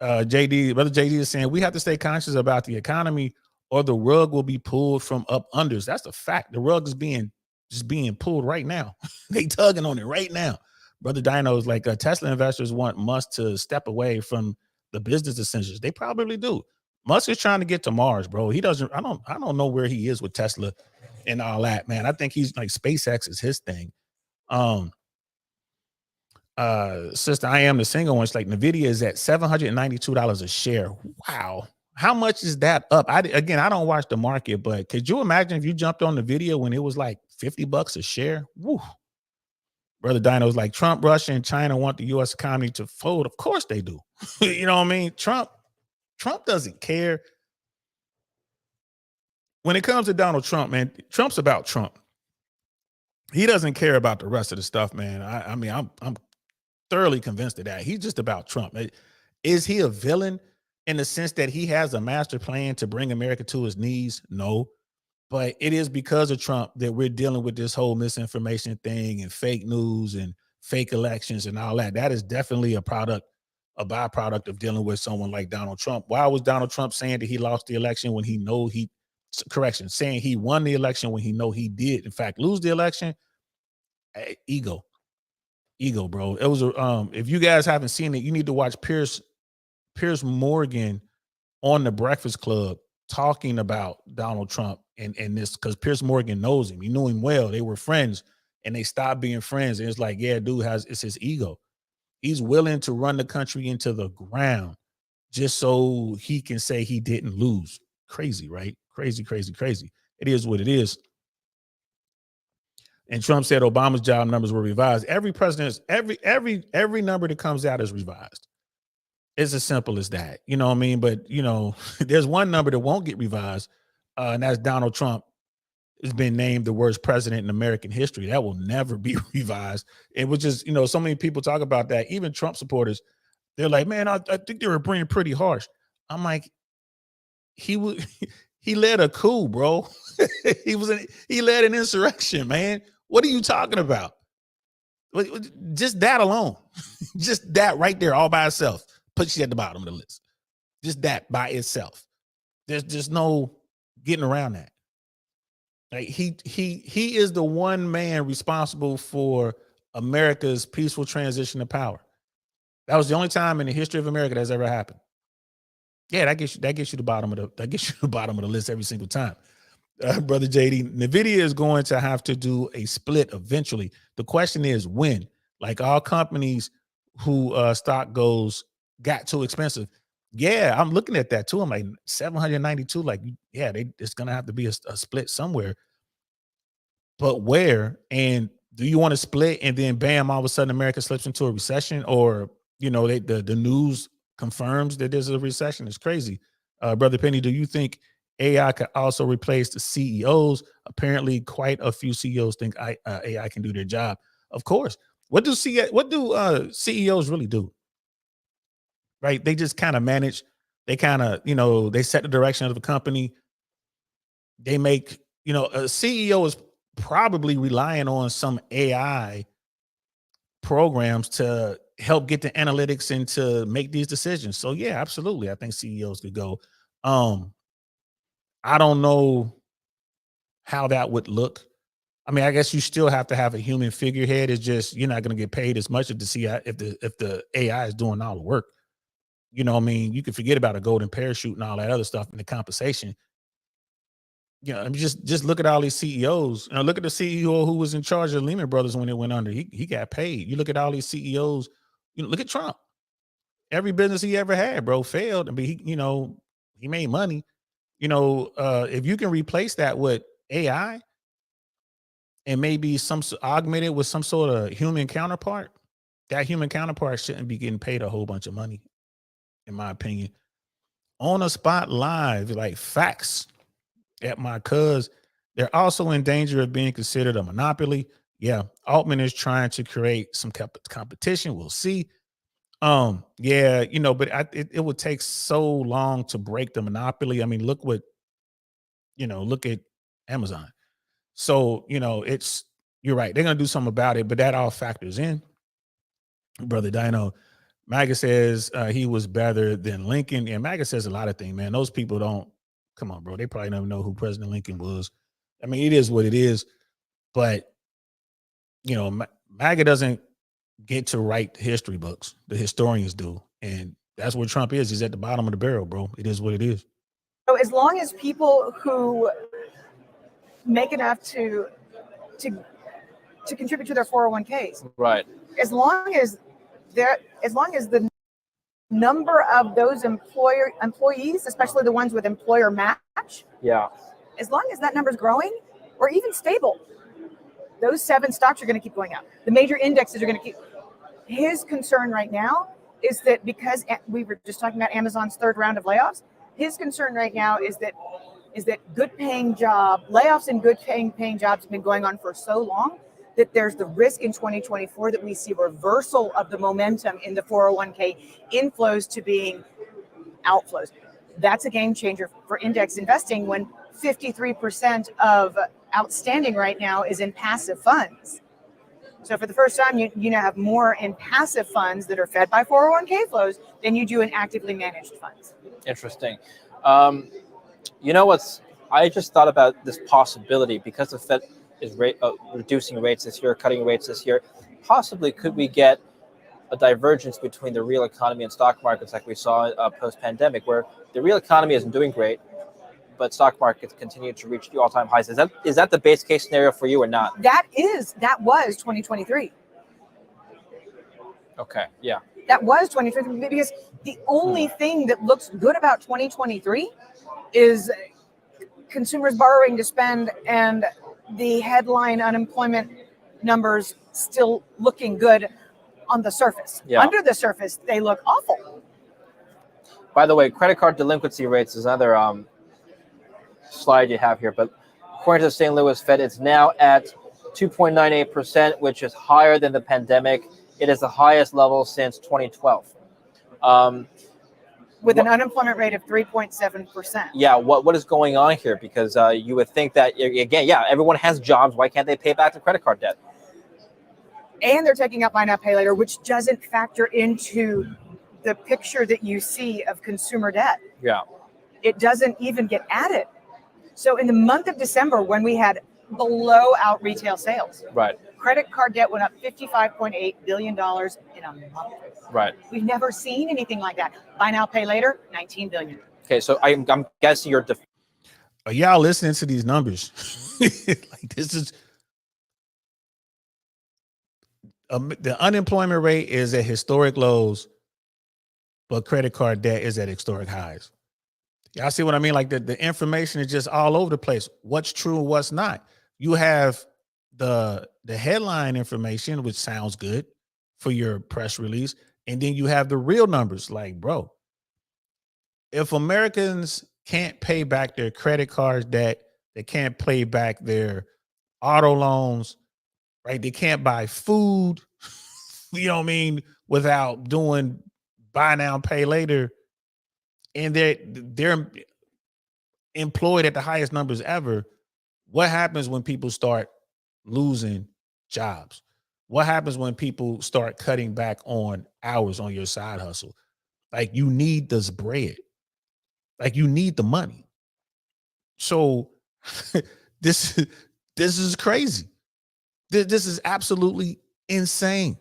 JD is saying we have to stay conscious about the economy, or the rug will be pulled from up unders. That's a fact. The rug is just being pulled right now. They tugging on it right now. Brother Dino is like, Tesla investors want Musk to step away from the business essentials. They probably do. Musk is trying to get to Mars, bro. He doesn't. I don't know where he is with Tesla and all that, man. I think he's like SpaceX is his thing. Sister, I am the single one. It's like NVIDIA is at $792 a share. Wow. How much is that up? I don't watch the market, but could you imagine if you jumped on the video when it was like $50 a share? Woo. Brother Dino's like, Trump, Russia, and China want the U.S. economy to fold. Of course they do. You know what I mean? Trump doesn't care. When it comes to Donald Trump, man, Trump's about Trump. He doesn't care about the rest of the stuff, man. I'm thoroughly convinced of that. He's just about Trump. Is he a villain in the sense that he has a master plan to bring America to his knees? No. But it is because of Trump that we're dealing with this whole misinformation thing and fake news and fake elections and all that. That is definitely a product a byproduct of dealing with someone like Donald Trump. Why was Donald Trump saying that he lost the election when he know saying he won the election when he know he did in fact lose the election? Ego, bro. It was if you guys haven't seen it, you need to watch Piers Morgan on the Breakfast Club talking about Donald Trump and this, because Piers Morgan knows him. He knew him well. They were friends and they stopped being friends. And it's like, yeah, dude it's his ego. He's willing to run the country into the ground just so he can say he didn't lose. Crazy, right? Crazy. It is what it is. And Trump said Obama's job numbers were revised. Every president's every number that comes out is revised. It's as simple as that. You know what I mean? But there's one number that won't get revised, and that's Donald Trump has been named the worst president in American history. That will never be revised. It was just, so many people talk about that. Even Trump supporters, they're like, man, I think they were being pretty harsh. I'm like, he led a coup, bro. He led an insurrection, man. What are you talking about? Just that alone, just that right there, all by itself, puts you at the bottom of the list. Just that by itself. There's just no getting around that. Like he is the one man responsible for America's peaceful transition to power. That was the only time in the history of America that's ever happened. Yeah, that gets you the bottom of the list every single time. Brother JD, NVIDIA is going to have to do a split eventually. The question is when. Like all companies who stock got too expensive. Yeah, I'm looking at that too. I'm like 792. Like, yeah, it's gonna have to be a split somewhere. But where? And do you want to split and then bam, all of a sudden America slips into a recession, or the news confirms that there's a recession? It's crazy. Brother Penny, do you think AI could also replace the CEOs? Apparently, quite a few CEOs think AI can do their job. Of course. What do CEOs really do? Right? They just kind of manage. They kind of, they set the direction of the company. They make, a CEO is probably relying on some AI programs to help get the analytics and to make these decisions. So yeah, absolutely. I think CEOs could go. I don't know how that would look. I mean, I guess you still have to have a human figurehead. It's just you're not going to get paid as much to see if the AI is doing all the work. You know what I mean? You can forget about a golden parachute and all that other stuff in the compensation. Just look at all these CEOs. Look at the CEO who was in charge of Lehman Brothers when it went under. He got paid. You look at all these CEOs. Look at Trump. Every business he ever had, bro, failed. I mean, he made money. If you can replace that with AI and maybe augmented with some sort of human counterpart, that human counterpart shouldn't be getting paid a whole bunch of money, in my opinion. On a spot live, like facts at my cuz, they're also in danger of being considered a monopoly. Yeah, Altman is trying to create some competition. We'll see. But it would take so long to break the monopoly. I mean, look at Amazon. So, you're right. They're going to do something about it, but that all factors in. Brother Dino, MAGA says he was better than Lincoln. And MAGA says a lot of things, man. Those people don't, come on, bro. They probably never know who President Lincoln was. I mean, it is what it is. But, MAGA doesn't get to write history books. The historians do. And that's what Trump is. He's at the bottom of the barrel, bro. It is what it is. So as long as people who make enough to contribute to their 401ks, right? As long as the number of those employees, especially the ones with employer match, as long as that number is growing or even stable, those 7 stocks are going to keep going up. The major indexes are going to keep. His concern right now is that because we were just talking about Amazon's 3rd round of layoffs, his concern right now is that good paying layoffs and good paying jobs have been going on for so long that there's the risk in 2024 that we see reversal of the momentum in the 401k inflows to being outflows. That's a game changer for index investing when 53% of outstanding right now is in passive funds. So for the first time, you now have more in passive funds that are fed by 401k flows than you do in actively managed funds. Interesting. You know what's? I just thought about this possibility because the Fed is reducing rates this year, cutting rates this year. Possibly, could we get a divergence between the real economy and stock markets, like we saw post-pandemic, where the real economy isn't doing great, but stock markets continue to reach the all-time highs? Is that the base case scenario for you or not? That was 2023. Okay, yeah. That was 2023 because the only thing that looks good about 2023 is consumers borrowing to spend and the headline unemployment numbers still looking good on the surface. Yeah. Under the surface, they look awful. By the way, credit card delinquency rates is another slide you have here, but according to the St. Louis Fed, it's now at 2.98%, which is higher than the pandemic. It is the highest level since 2012. With an unemployment rate of 3.7%. Yeah, what is going on here? Because you would think that, again, yeah, everyone has jobs. Why can't they pay back the credit card debt? And they're taking up buy now, pay later, which doesn't factor into the picture that you see of consumer debt. Yeah. It doesn't even get added. So in the month of December, when we had below out retail sales, Right. credit card debt went up $55.8 billion in a month. Right. We've never seen anything like that. Buy now, pay later, $19 billion. Okay, so I'm guessing you're... Are y'all listening to these numbers? Like, this is... the unemployment rate is at historic lows, but credit card debt is at historic highs. Y'all see what I mean? Like the information is just all over the place. What's true and what's not. You have the headline information, which sounds good for your press release. And then you have the real numbers. Like, bro, if Americans can't pay back their credit cards debt, they can't pay back their auto loans, right? They can't buy food, you know what I mean, without doing buy now, pay later. And they're employed at the highest numbers ever. What happens when people start losing jobs? What happens when people start cutting back on hours on your side hustle? Like, you need this bread. Like, you need the money. So this is crazy. This is absolutely insane.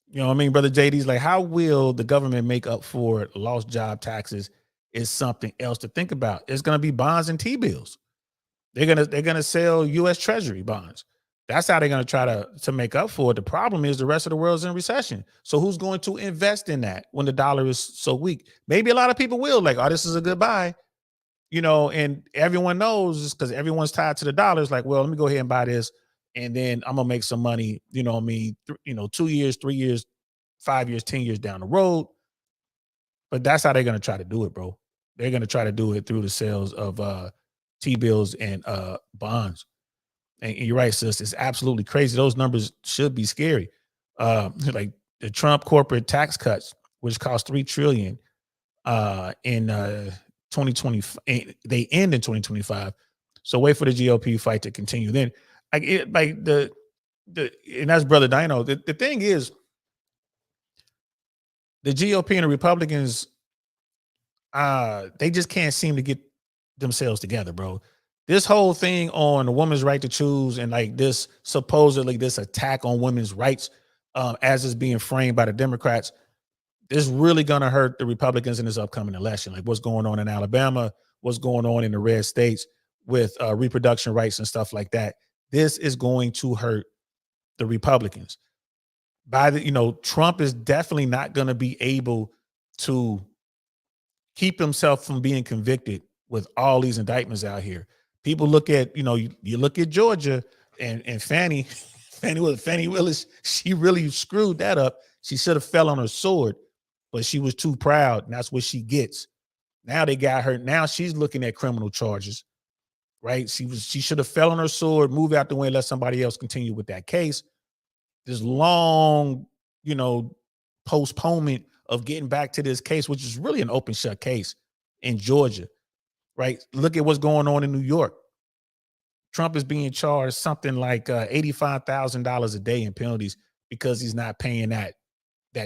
You know what I mean? Brother JD's like, how will the government make up for lost job taxes is something else to think about. It's going to be bonds and T-bills. They're going to sell U.S. Treasury bonds. That's how they're going to try to make up for it. The problem is the rest of the world's in recession. So who's going to invest in that when the dollar is so weak? Maybe a lot of people will, like, oh, this is a good buy, you know, and everyone knows because everyone's tied to the dollar. It's like, well, let me go ahead and buy this, and then I'm going to make some money, you know what I mean, 2 years, 3 years, 5 years, 10 years down the road. But that's how they're going to try to do it, bro. They're going to try to do it through the sales of T-bills and bonds. And you're right, sis. It's absolutely crazy. Those numbers should be scary. Like the Trump corporate tax cuts, which cost $3 trillion in 2020, they end in 2025. So wait for the GOP fight to continue. Then, and that's Brother Dino. The thing is, the GOP and the Republicans, they just can't seem to get themselves together, bro. This whole thing on a woman's right to choose and like this supposedly this attack on women's rights as is being framed by the Democrats, is really going to hurt the Republicans in this upcoming election. Like what's going on in Alabama, what's going on in the red states with reproduction rights and stuff like that. This is going to hurt the Republicans. Trump is definitely not going to be able to keep himself from being convicted with all these indictments out here. People look at, you look at Georgia and Fannie Willis, she really screwed that up. She should have fell on her sword, but she was too proud, and that's what she gets. Now they got her. Now she's looking at criminal charges, right? She should have fell on her sword, move out the way, let somebody else continue with that case. This long, postponement of getting back to this case, which is really an open shut case in Georgia, right? Look at what's going on in New York. Trump is being charged something like $85,000 a day in penalties because he's not paying that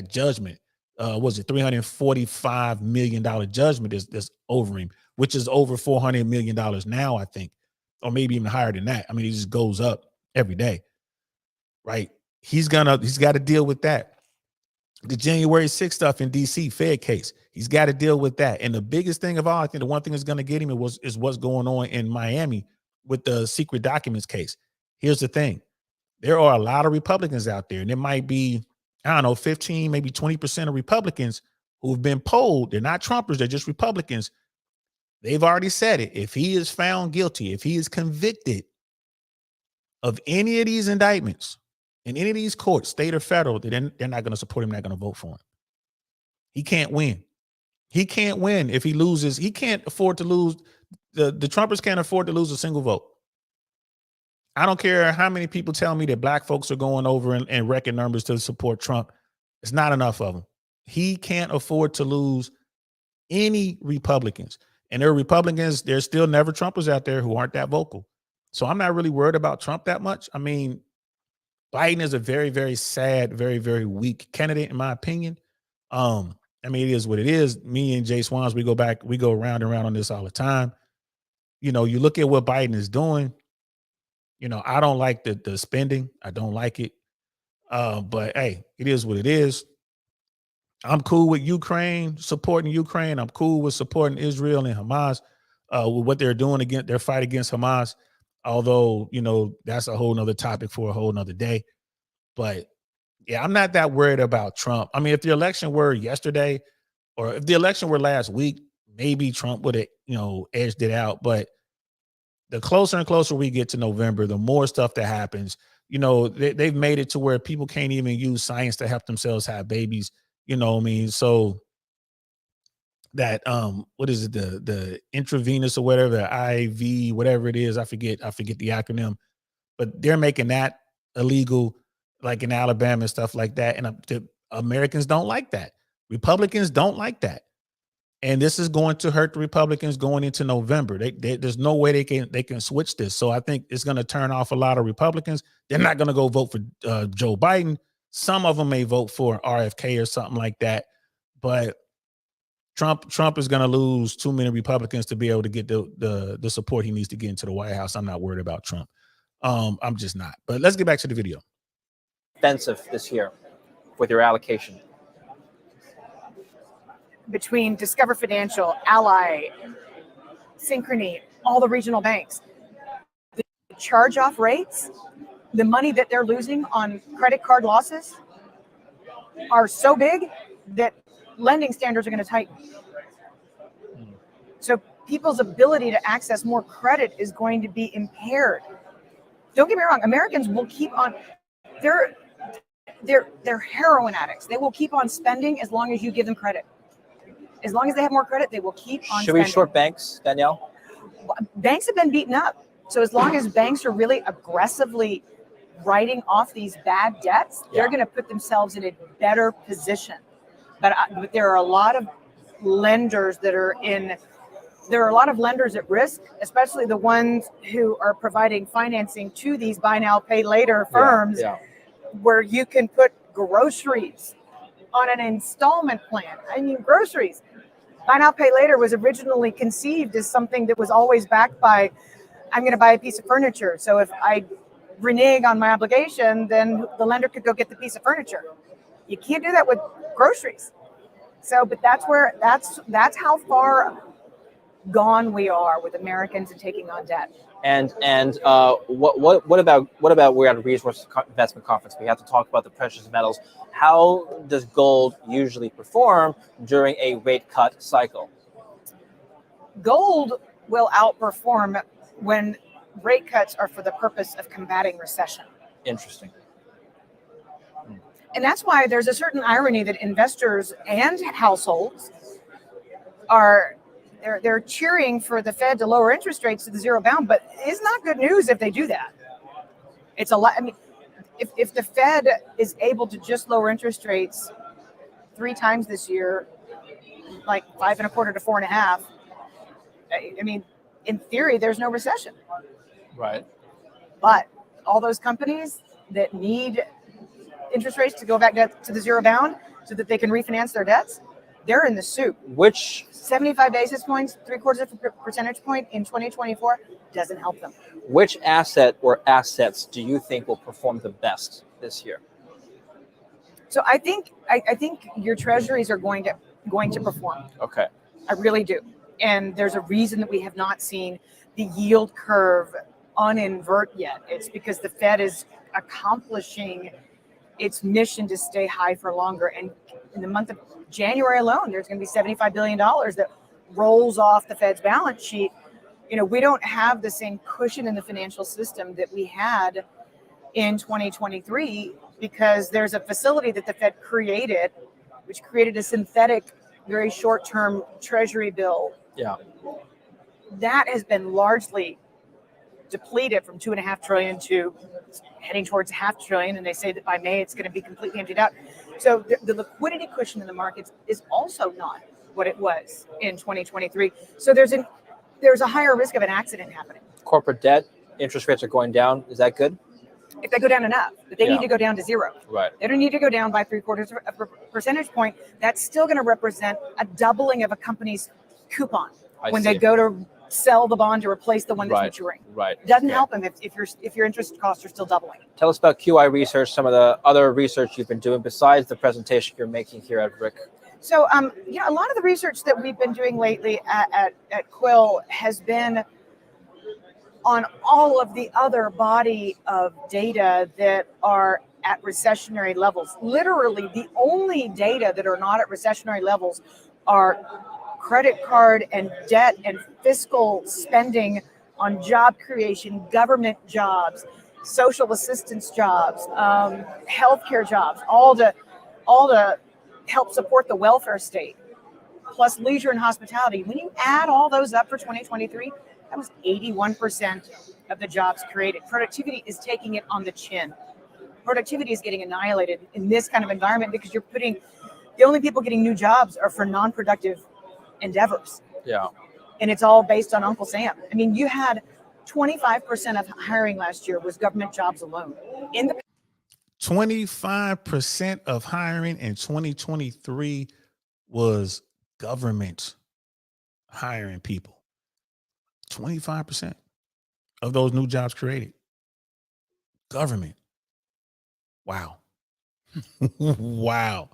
judgment. Was it $345 million judgment that's over him, which is over $400 million now, I think, or maybe even higher than that. I mean, it just goes up every day, right? He's got to deal with that. The January 6th stuff in DC, Fed case, he's got to deal with that. And the biggest thing of all, I think the one thing that's going to get him is what's going on in Miami with the secret documents case. Here's the thing. There are a lot of Republicans out there, and it might be, I don't know, 15, maybe 20% of Republicans who've been polled. They're not Trumpers, they're just Republicans. They've already said it. If he is found guilty, if he is convicted of any of these indictments in any of these courts, state or federal, they're not going to support him, they're not going to vote for him. He can't win. He can't win if he loses. He can't afford to lose. The Trumpers can't afford to lose a single vote. I don't care how many people tell me that black folks are going over and record numbers to support Trump. It's not enough of them. He can't afford to lose any Republicans. And there are Republicans, there's still never Trumpers out there who aren't that vocal. So I'm not really worried about Trump that much. I mean, Biden is a very, very sad, very, very weak candidate, in my opinion. I mean, it is what it is. Me and Jay Swans, we go around and around on this all the time. You know, you look at what Biden is doing. You know, I don't like the spending. I don't like it. But hey, it is what it is. I'm cool with Ukraine, supporting Ukraine. I'm cool with supporting Israel and Hamas with what they're doing against their fight against Hamas. Although, you know, that's a whole nother topic for a whole nother day. But yeah, I'm not that worried about Trump. I mean, if the election were yesterday or if the election were last week, maybe Trump would have, you know, edged it out. But the closer and closer we get to November, the more stuff that happens. You know, they've made it to where people can't even use science to help themselves have babies. You know what I mean? So that what is it, the intravenous or whatever, the IV, whatever it is, I forget the acronym, but they're making that illegal, like in Alabama and stuff like that. And the Americans don't like that. Republicans don't like that. And this is going to hurt the Republicans going into November. There's no way they can switch this. So I think it's going to turn off a lot of Republicans. They're not going to go vote for Joe Biden. Some of them may vote for RFK or something like that. But Trump is going to lose too many Republicans to be able to get the support he needs to get into the White House. I'm not worried about Trump. I'm just not. But let's get back to the video. Expensive this year with your allocation. Between Discover Financial, Ally, Synchrony, all the regional banks, the charge-off rates, the money that they're losing on credit card losses are so big that lending standards are going to tighten. So people's ability to access more credit is going to be impaired. Don't get me wrong, Americans will keep on, they're heroin addicts. They will keep on spending as long as you give them credit. As long as they have more credit, they will keep on spending. Should we short banks, Danielle? Banks have been beaten up. So as long as banks are really aggressively writing off these bad debts, they're going to put themselves in a better position. But there are a lot of lenders there are a lot of lenders at risk, especially the ones who are providing financing to these buy now, pay later firms, where you can put groceries on an installment plan. I mean, groceries. Buy now, pay later was originally conceived as something that was always backed by, I'm going to buy a piece of furniture. So if I renege on my obligation, then the lender could go get the piece of furniture. You can't do that with groceries. So, but that's how far gone we are with Americans and taking on debt. And what about we're at a resource investment conference? We have to talk about the precious metals. How does gold usually perform during a rate cut cycle? Gold will outperform when rate cuts are for the purpose of combating recession. Interesting. And that's why there's a certain irony that investors and households are they're cheering for the Fed to lower interest rates to the zero bound, but it's not good news if they do that. It's a lot. I mean, if the Fed is able to just lower interest rates 3 times this year, like 5.25 to 4.5, I mean, in theory, there's no recession. Right. But all those companies that need interest rates to go back to the zero bound so that they can refinance their debts, they're in the soup. Which 75 basis points, 3/4 of a percentage point in 2024 doesn't help them. which asset or assets do you think will perform the best this year? So I think your treasuries are going to perform. Okay. I really do. And there's a reason that we have not seen the yield curve uninvert yet. It's because the Fed is accomplishing its mission to stay high for longer. And in the month of January alone, there's going to be $75 billion that rolls off the Fed's balance sheet. You know, we don't have the same cushion in the financial system that we had in 2023 because there's a facility that the Fed created, which created a synthetic, very short-term treasury bill. Yeah. That has been largely depleted from $2.5 trillion to heading towards $0.5 trillion, and they say that by May it's going to be completely emptied out. So the liquidity cushion in the markets is also not what it was in 2023. So there's a higher risk of an accident happening. Corporate debt, interest rates are going down. Is that good? If they go down enough, but they need to go down to zero. Right. They don't need to go down by 3/4 of a percentage point. That's still going to represent a doubling of a company's coupon when they go to sell the bond to replace the one that's maturing. Right. It doesn't help them if your interest costs are still doubling. Tell us about QI research, some of the other research you've been doing besides the presentation you're making here at RIC. So, a lot of the research that we've been doing lately at Quill has been on all of the other body of data that are at recessionary levels. Literally, the only data that are not at recessionary levels are credit card and debt and fiscal spending on job creation, government jobs, social assistance jobs, healthcare jobs, all to help support the welfare state, plus leisure and hospitality. When you add all those up for 2023, that was 81% of the jobs created. Productivity is taking it on the chin. Productivity is getting annihilated in this kind of environment because the only people getting new jobs are for non-productive endeavors. Yeah. And it's all based on Uncle Sam. I mean, you had 25% of hiring last year was government jobs alone. 25% of hiring in 2023 was government hiring people. 25% of those new jobs created. Government. Wow. Wow.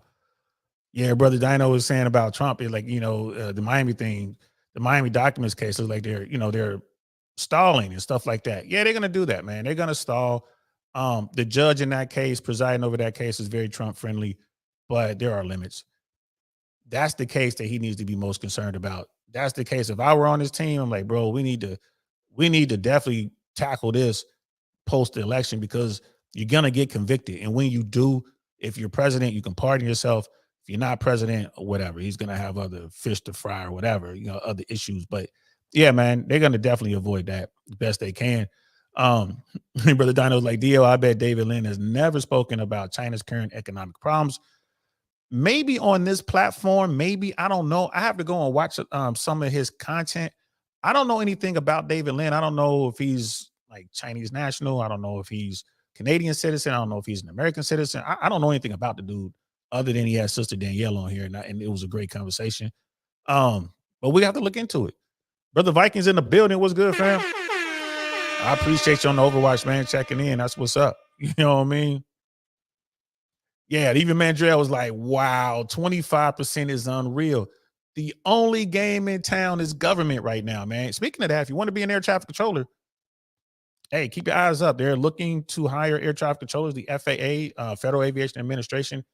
Yeah, brother Dino was saying about Trump, like, the Miami thing, the Miami documents case is like they're stalling and stuff like that. Yeah, they're going to do that, man. They're going to stall. The judge in that case, presiding over that case, is very Trump friendly, but there are limits. That's the case that he needs to be most concerned about. That's the case. If I were on his team, I'm like, bro, we need to definitely tackle this post the election because you're going to get convicted. And when you do, if you're president, you can pardon yourself. If you're not president or whatever, he's going to have other fish to fry or whatever, other issues. But yeah, man, they're going to definitely avoid that the best they can. Brother Dino's like, Dio, I bet David Lynn has never spoken about China's current economic problems. Maybe on this platform, maybe, I don't know. I have to go and watch some of his content. I don't know anything about David Lynn. I don't know if he's like Chinese national. I don't know if he's Canadian citizen. I don't know if he's an American citizen. I don't know anything about the dude other than he has Sister Danielle on here, and it was a great conversation. But we have to look into it. Brother Vikings in the building. What's good, fam? I appreciate you on the Overwatch, man, checking in. That's what's up. You know what I mean? Yeah, even Mandrell was like, wow, 25% is unreal. The only game in town is government right now, man. Speaking of that, if you want to be an air traffic controller, hey, keep your eyes up. They're looking to hire air traffic controllers. The FAA, Federal Aviation Administration,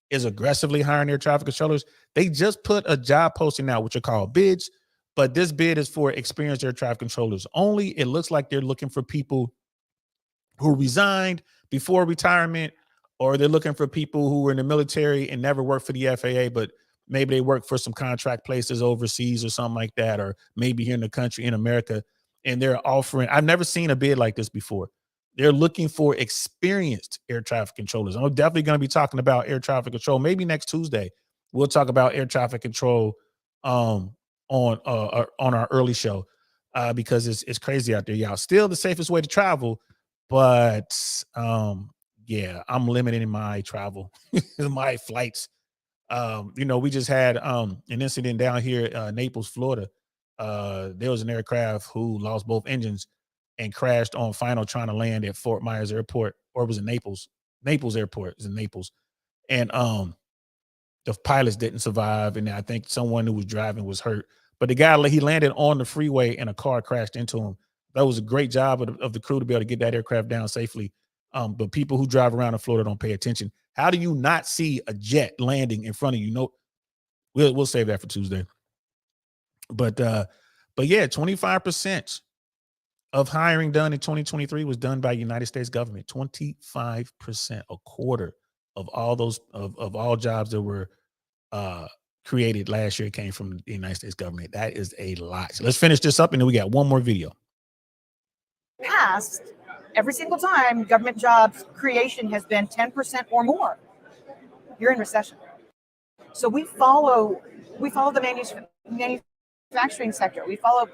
is aggressively hiring air traffic controllers. They just put a job posting out, which are called bids, but this bid is for experienced air traffic controllers only. It looks like they're looking for people who resigned before retirement, or they're looking for people who were in the military and never worked for the FAA, but maybe they work for some contract places overseas or something like that, or maybe here in the country, in America, and they're offering, I've never seen a bid like this before. They're looking for experienced air traffic controllers. I'm definitely going to be talking about air traffic control. Maybe next Tuesday, we'll talk about air traffic control on our early show. because it's crazy out there, y'all. Still the safest way to travel, but yeah, I'm limiting my travel, my flights. We just had an incident down here, Naples, Florida. There was an aircraft who lost both engines and crashed on final trying to land at Fort Myers Airport, or it was in Naples. Naples Airport is in Naples. And the pilots didn't survive, and I think someone who was driving was hurt. But the guy, he landed on the freeway and a car crashed into him. That was a great job of the crew to be able to get that aircraft down safely. But people who drive around in Florida don't pay attention. How do you not see a jet landing in front of you? No, we'll save that for Tuesday. But yeah, 25% of hiring done in 2023 was done by United States government. 25%, a quarter of all those of all jobs that were created last year came from the United States government. That is a lot. So let's finish this up, and then we got one more video. Past, every single time government jobs creation has been 10% or more, you're in recession. So we follow the manufacturing sector. We follow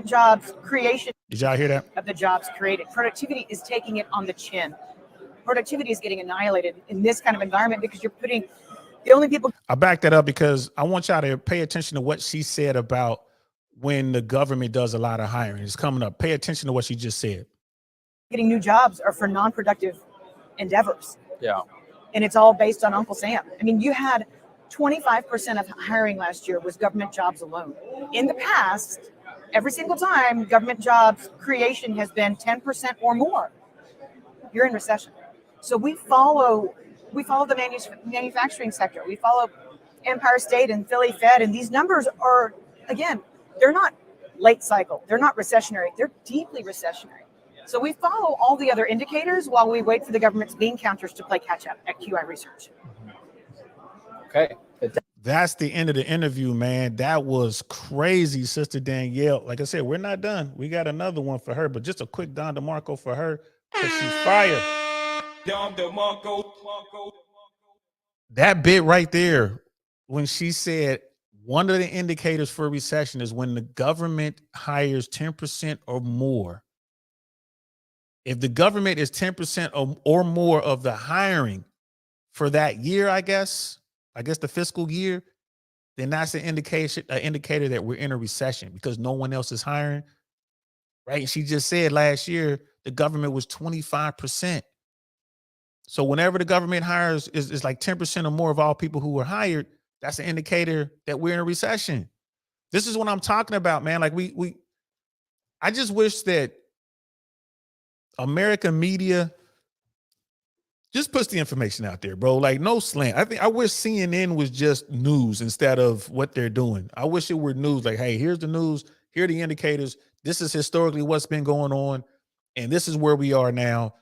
jobs creation. Did y'all hear that? Of the jobs created. Productivity is taking it on the chin. Productivity is getting annihilated in this kind of environment because you're putting the only people. I back that up because I want y'all to pay attention to what she said about when the government does a lot of hiring. It's coming up. Pay attention to what she just said. Getting new jobs are for non-productive endeavors. Yeah. And it's all based on Uncle Sam. I mean, you had 25% of hiring last year was government jobs alone. In the past, every single time government jobs creation has been 10% or more, you're in recession. So we follow the manufacturing sector. We follow Empire State and Philly Fed, and these numbers are, again, they're not late cycle. They're not recessionary. They're deeply recessionary. So we follow all the other indicators while we wait for the government's bean counters to play catch up at QI Research. Okay. That's the end of the interview, man. That was crazy, Sister Danielle. Like I said, we're not done. We got another one for her, but just a quick Don DeMarco for her because she's fire. Don DeMarco. That bit right there, when she said one of the indicators for recession is when the government hires 10% or more. If the government is 10% or more of the hiring for that year, I guess the fiscal year, then that's an indicator that we're in a recession because no one else is hiring, right? And she just said last year the government was 25%. So whenever the government hires is like 10% or more of all people who were hired, that's an indicator that we're in a recession. This is what I'm talking about, man. Like I just wish that American media just puts the information out there, bro. Like no slant. I wish CNN was just news instead of what they're doing. I wish it were news. Like, hey, here's the news. Here are the indicators. This is historically what's been going on. And this is where we are now.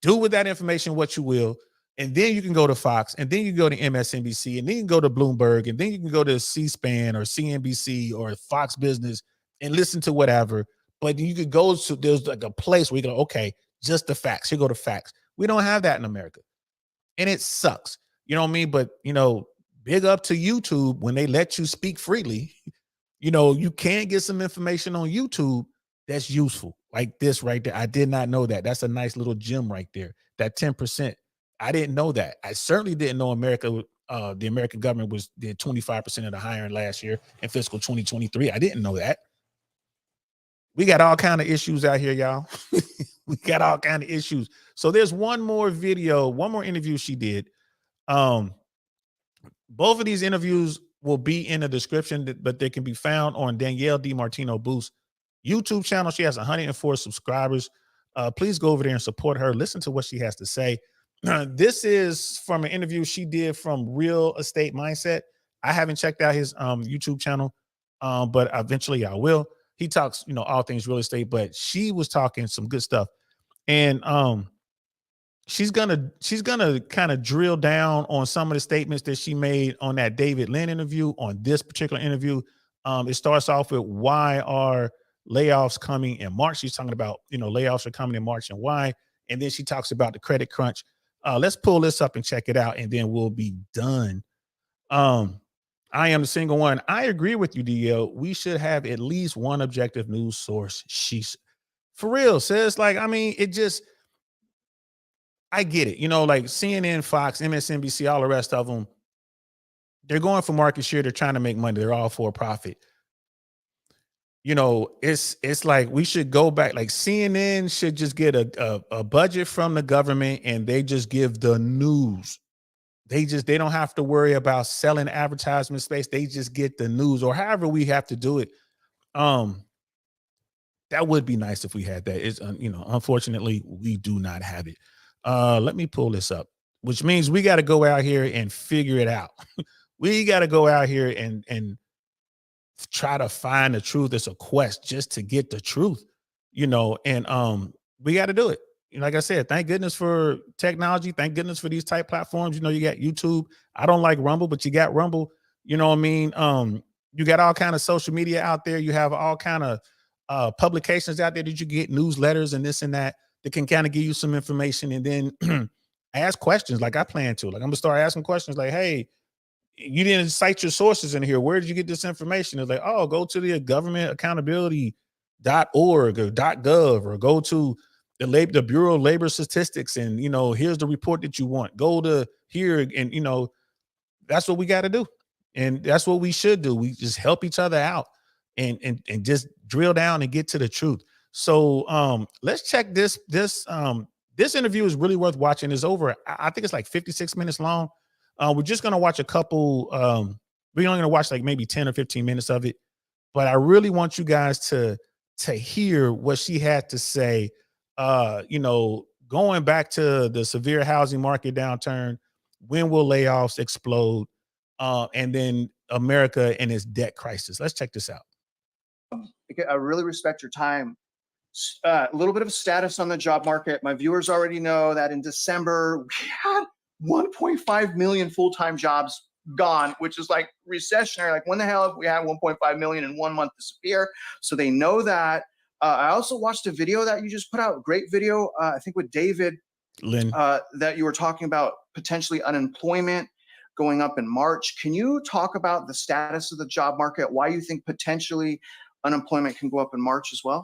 Do with that information what you will. And then you can go to Fox, and then you can go to MSNBC, and then you can go to Bloomberg, and then you can go to C-SPAN or CNBC or Fox Business and listen to whatever. But you could go to, there's like a place where you go, okay, just the facts. Here go the facts. We don't have that in America. And it sucks. You know what I mean? But, big up to YouTube when they let you speak freely. You can get some information on YouTube that's useful. Like this right there. I did not know that. That's a nice little gem right there. That 10%. I didn't know that. I certainly didn't know the American government did 25% of the hiring last year in fiscal 2023. I didn't know that. We got all kind of issues out here, y'all. We got all kind of issues. So there's one more interview she did. Both of these interviews will be in the description, but they can be found on Danielle DiMartino Booth's YouTube channel. She has 104 subscribers. Please go over there and support her. Listen to what she has to say. This is from an interview she did from Real Estate Mindset. I haven't checked out his YouTube channel, but eventually I will. He talks, all things real estate, but she was talking some good stuff. And she's gonna kind of drill down on some of the statements that she made on that David Lynn interview. On this particular interview, it starts off with why are layoffs coming in March. She's talking about, layoffs are coming in March and why. And then she talks about the credit crunch. Let's pull this up and check it out, and then we'll be done. I am the single one. I agree with you, DL. We should have at least one objective news source. She's for real, sis. Like, I mean, it just, I get it. You know, like CNN, Fox, MSNBC, all the rest of them, they're going for market share. They're trying to make money. They're all for profit. You know, it's like we should go back. Like CNN should just get a budget from the government and they just give the news. They don't have to worry about selling advertisement space. They just get the news or however we have to do it. That would be nice if we had that. It's you know, unfortunately, we do not have it. Let me pull this up, which means we got to go out here and figure it out. We got to go out here and try to find the truth. It's a quest just to get the truth, you know, and we got to do it. Like I said, thank goodness for technology. Thank goodness for these type platforms. You know, you got YouTube. I don't like Rumble, but you got Rumble. You know what I mean? You got all kind of social media out there. You have all kind of publications out there that you get newsletters and this and that can kind of give you some information and then ask questions like I plan to. Like I'm gonna start asking questions like, hey, you didn't cite your sources in here. Where did you get this information? It's like, oh, go to the governmentaccountability.org or .gov or go to the Bureau of Labor Statistics and, you know, here's the report that you want. Go to here and, you know, that's what we got to do. And that's what we should do. We just help each other out and just drill down and get to the truth. So let's check this. This interview is really worth watching. It's over. I think it's like 56 minutes long. We're just going to watch a couple. We're only going to watch like maybe 10 or 15 minutes of it. But I really want you guys to hear what she had to say. You know, going back to the severe housing market downturn, when will layoffs explode? And then America and its debt crisis. Let's check this out. I really respect your time. A little bit of status on the job market. My viewers already know that in December, we had 1.5 million full-time jobs gone, which is like recessionary. Like when the hell have we had 1.5 million in 1 month disappear? So they know that. I also watched a video that you just put out, great video, I think with David Lynn, that you were talking about potentially unemployment going up in March. Can you talk about the status of the job market, why you think potentially unemployment can go up in March as well?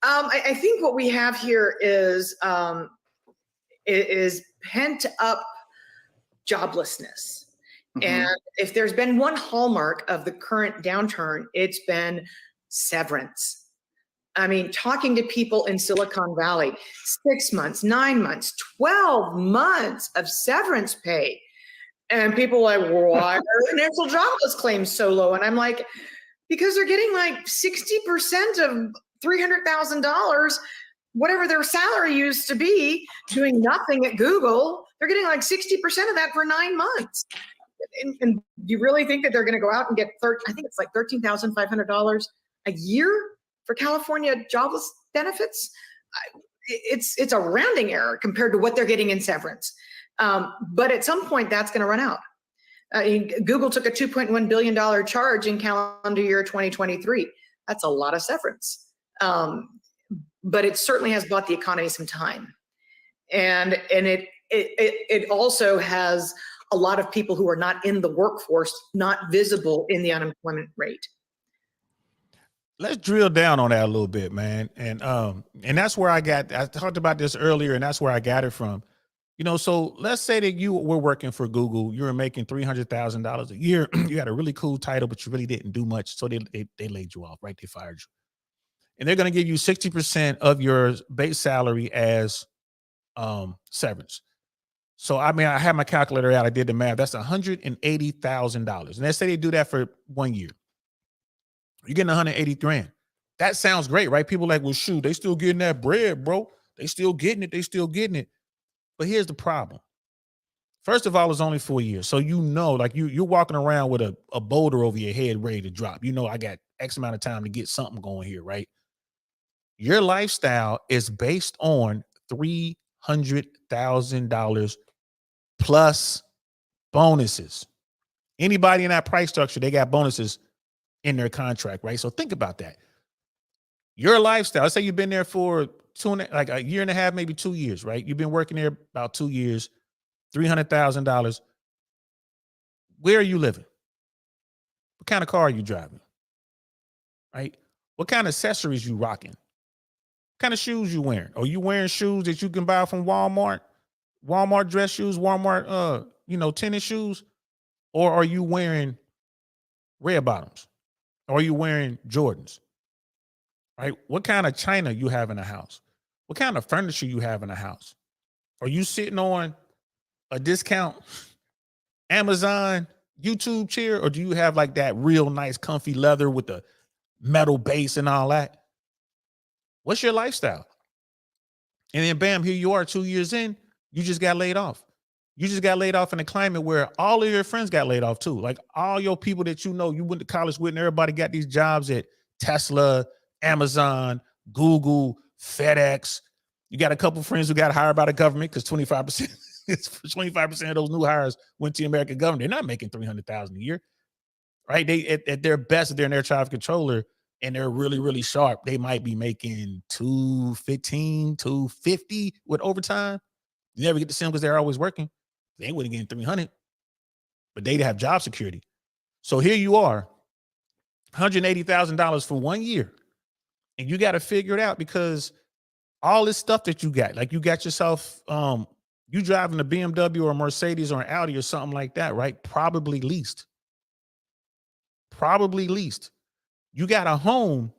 I think what we have here is pent up joblessness. Mm-hmm. And if there's been one hallmark of the current downturn, it's been severance. I mean, talking to people in Silicon Valley, 6 months, 9 months, 12 months of severance pay. And people are like, why are initial jobless claims so low? And I'm like, because they're getting like 60% of $300,000, whatever their salary used to be, doing nothing at Google. They're getting like 60% of that for 9 months. And do you really think that they're going to go out and get I think it's like $13,500 a year for California jobless benefits? It's a rounding error compared to what they're getting in severance. But at some point, that's going to run out. Google took a $2.1 billion charge in calendar year 2023. That's a lot of severance. But it certainly has bought the economy some time. And it also has a lot of people who are not in the workforce, not visible in the unemployment rate. Let's drill down on that a little bit, man. And that's where I talked about this earlier, and that's where I got it from. You know, so let's say that you were working for Google, you were making $300,000 a year. You had a really cool title, but you really didn't do much. So they laid you off, right? They fired you. And they're going to give you 60% of your base salary as severance. So, I mean, I had my calculator out. I did the math. That's $180,000. And let's say they do that for 1 year. You're getting 180 grand. That sounds great, right? People like, well, shoot, they still getting that bread, bro. They still getting it. They still getting it. But here's the problem. First of all, it's only 4 years. So, you know, like you're walking around with a boulder over your head ready to drop. You know, I got X amount of time to get something going here, right? Your lifestyle is based on $300,000 plus bonuses. Anybody in that price structure, they got bonuses in their contract, right? So think about that. Your lifestyle, let's say you've been there for like a year and a half, maybe 2 years, right? You've been working there about 2 years, $300,000. Where are you living? What kind of car are you driving? Right? What kind of accessories you rocking? What kind of shoes you wearing? Are you wearing shoes that you can buy from Walmart? Walmart dress shoes, Walmart, tennis shoes? Or are you wearing red bottoms? Or are you wearing Jordans? Right? What kind of china you have in the house? What kind of furniture you have in the house? Are you sitting on a discount Amazon YouTube chair, or do you have like that real nice comfy leather with the metal base and all that? What's your lifestyle? And then bam, here you are 2 years in, you just got laid off. You just got laid off in a climate where all of your friends got laid off too. Like all your people that you know, you went to college with, and everybody got these jobs at Tesla, Amazon, Google, FedEx. You got a couple friends who got hired by the government because 25%, 25% of those new hires went to the American government. They're not making $300,000 a year, right? They at their best, if they're an air traffic controller and they're really, really sharp, they might be making $215, $250 with overtime. You never get to see them because they're always working. They ain't getting 300, but they have job security. So here you are, $180,000 for 1 year, and you got to figure it out because all this stuff that you got, like you got yourself, you driving a BMW or a Mercedes or an Audi or something like that, right? Probably leased. You got a home,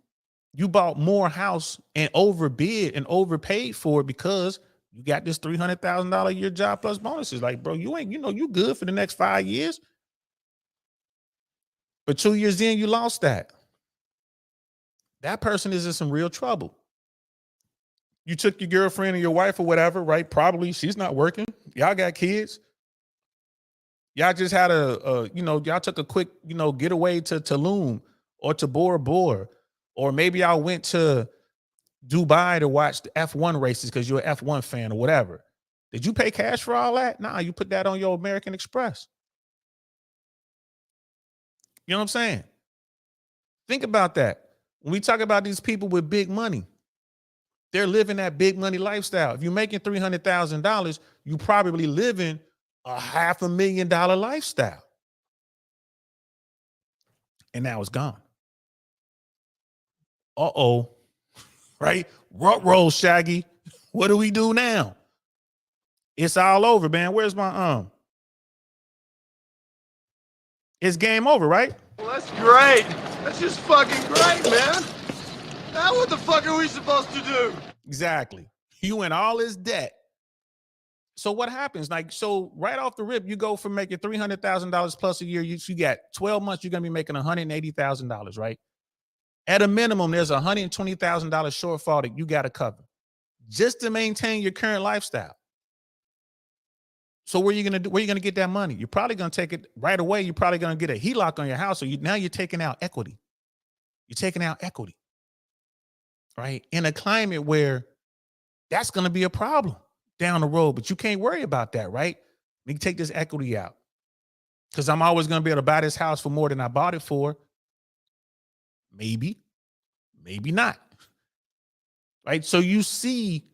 you bought more house and overbid and overpaid for it because you got this $300,000 a year job plus bonuses. Like, bro, you good for the next 5 years. But 2 years in, you lost that. That person is in some real trouble. You took your girlfriend or your wife or whatever, right? Probably she's not working. Y'all got kids. Y'all just had y'all took a quick, getaway to Tulum or to Bora Bora, or maybe y'all went to Dubai to watch the F1 races because you're an F1 fan or whatever. Did you pay cash for all that? Nah, you put that on your American Express. You know what I'm saying? Think about that. When we talk about these people with big money, they're living that big money lifestyle. If you're making $300,000, you probably living a $500,000 lifestyle. And now it's gone. Uh-oh. Right? Roll, Shaggy. What do we do now? It's all over, man. Where's my It's game over, right? Well, that's great. That's just fucking great, man. Now what the fuck are we supposed to do? Exactly. You in all this debt. So what happens? So right off the rip, you go from making $300,000 plus a year. You got 12 months, you're going to be making $180,000, right? At a minimum, there's a $120,000 shortfall that you got to cover just to maintain your current lifestyle. So where are you going to get that money? You're probably going to take it right away. You're probably going to get a HELOC on your house. So now you're taking out equity. Right? In a climate where that's going to be a problem down the road, but you can't worry about that, right? We can take this equity out because I'm always going to be able to buy this house for more than I bought it for. Maybe not. Right? So you see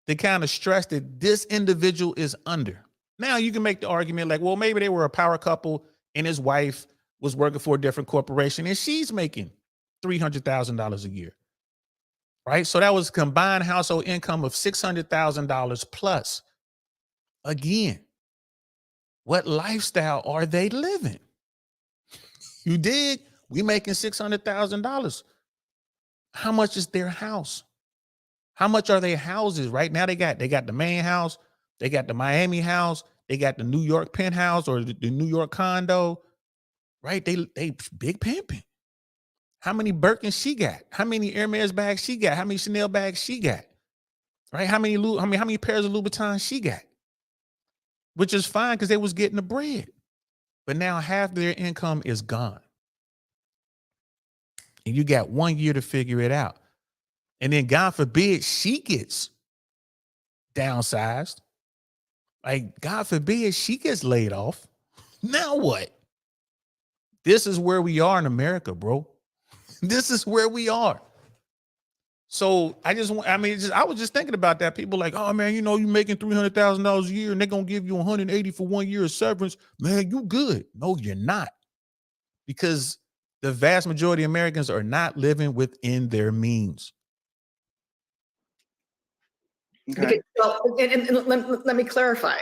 the kind of stress that this individual is under. Now you can make the argument like, well, maybe they were a power couple and his wife was working for a different corporation and she's making $300,000 a year. Right? So that was combined household income of $600,000 plus. Again, what lifestyle are they living? You dig? We making $600,000. How much is their house? How much are their houses? Right now they got the main house, they got the Miami house, they got the New York penthouse or the New York condo. Right? They big pimping. How many Birkins she got? How many Hermes bags she got? How many Chanel bags she got? Right? How many pairs of Louboutins she got? Which is fine because they was getting the bread. But now half their income is gone. And you got 1 year to figure it out. And then God forbid she gets downsized. Like God forbid she gets laid off. Now what? This is where we are in America, bro. This is where we are. So I was just thinking about that. People like, oh man, you making $300,000 a year and they're going to give you 180 for 1 year of severance. Man, you good. No, you're not. because the vast majority of Americans are not living within their means. Okay. Because, well, and let me clarify.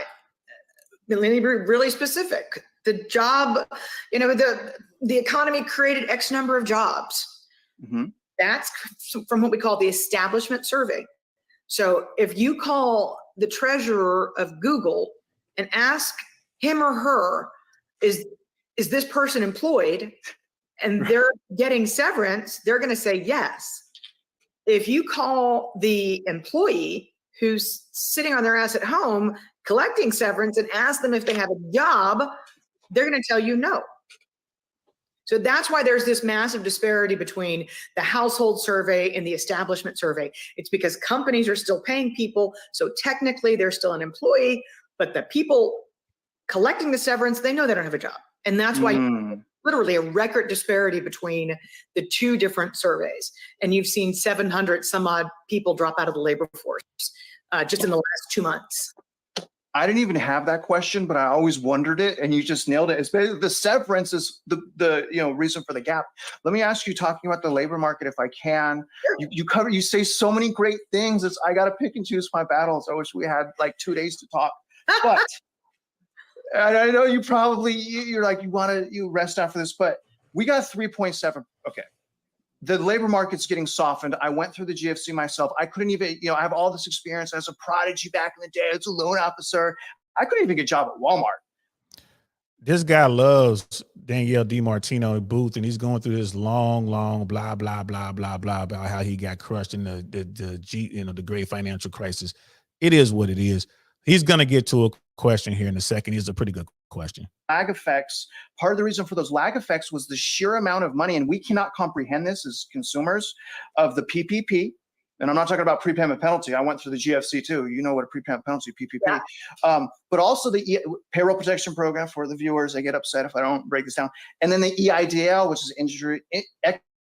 Let me be really specific. The job, the economy created X number of jobs. Mhm. That's from what we call the establishment survey. So if you call the treasurer of Google and ask him or her, is this person employed? And they're getting severance, they're going to say yes. If you call the employee who's sitting on their ass at home collecting severance and ask them if they have a job, they're going to tell you no. So that's why there's this massive disparity between the household survey and the establishment survey. It's because companies are still paying people, so technically they're still an employee, but the people collecting the severance, they know they don't have a job. And that's why literally a record disparity between the two different surveys. And you've seen 700 some odd people drop out of the labor force just in the last 2 months. I didn't even have that question, but I always wondered it, and you just nailed it. It's basically the severance is the reason for the gap. Let me ask you, talking about the labor market, if I can. You say so many great things. I got to pick and choose my battles. I wish we had like 2 days to talk, but I know you probably you're like you rest after this, but we got 3.7. Okay. The labor market's getting softened. I went through the GFC myself. I couldn't even, I have all this experience as a prodigy back in the day, as a loan officer. I couldn't even get a job at Walmart. This guy loves Danielle DiMartino Booth, and he's going through this long blah blah blah blah blah about how he got crushed in the great financial crisis. It is what it is. He's gonna get to a question here in a second. It's a pretty good question. Lag effects. Part of the reason for those lag effects was the sheer amount of money, and we cannot comprehend this as consumers, of the PPP. And I'm not talking about prepayment penalty. I went through the GFC too. You know what a prepayment penalty, PPP. Yeah. But also the payroll protection program for the viewers. They get upset if I don't break this down. And then the EIDL, which is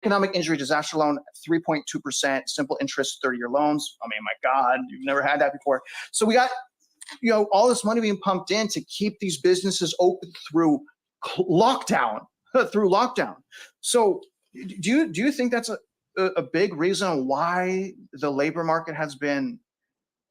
economic injury disaster loan, 3.2%, simple interest, 30-year loans. I mean, my God, you've never had that before. So we got all this money being pumped in to keep these businesses open through lockdown. So do you think that's a big reason why the labor market has been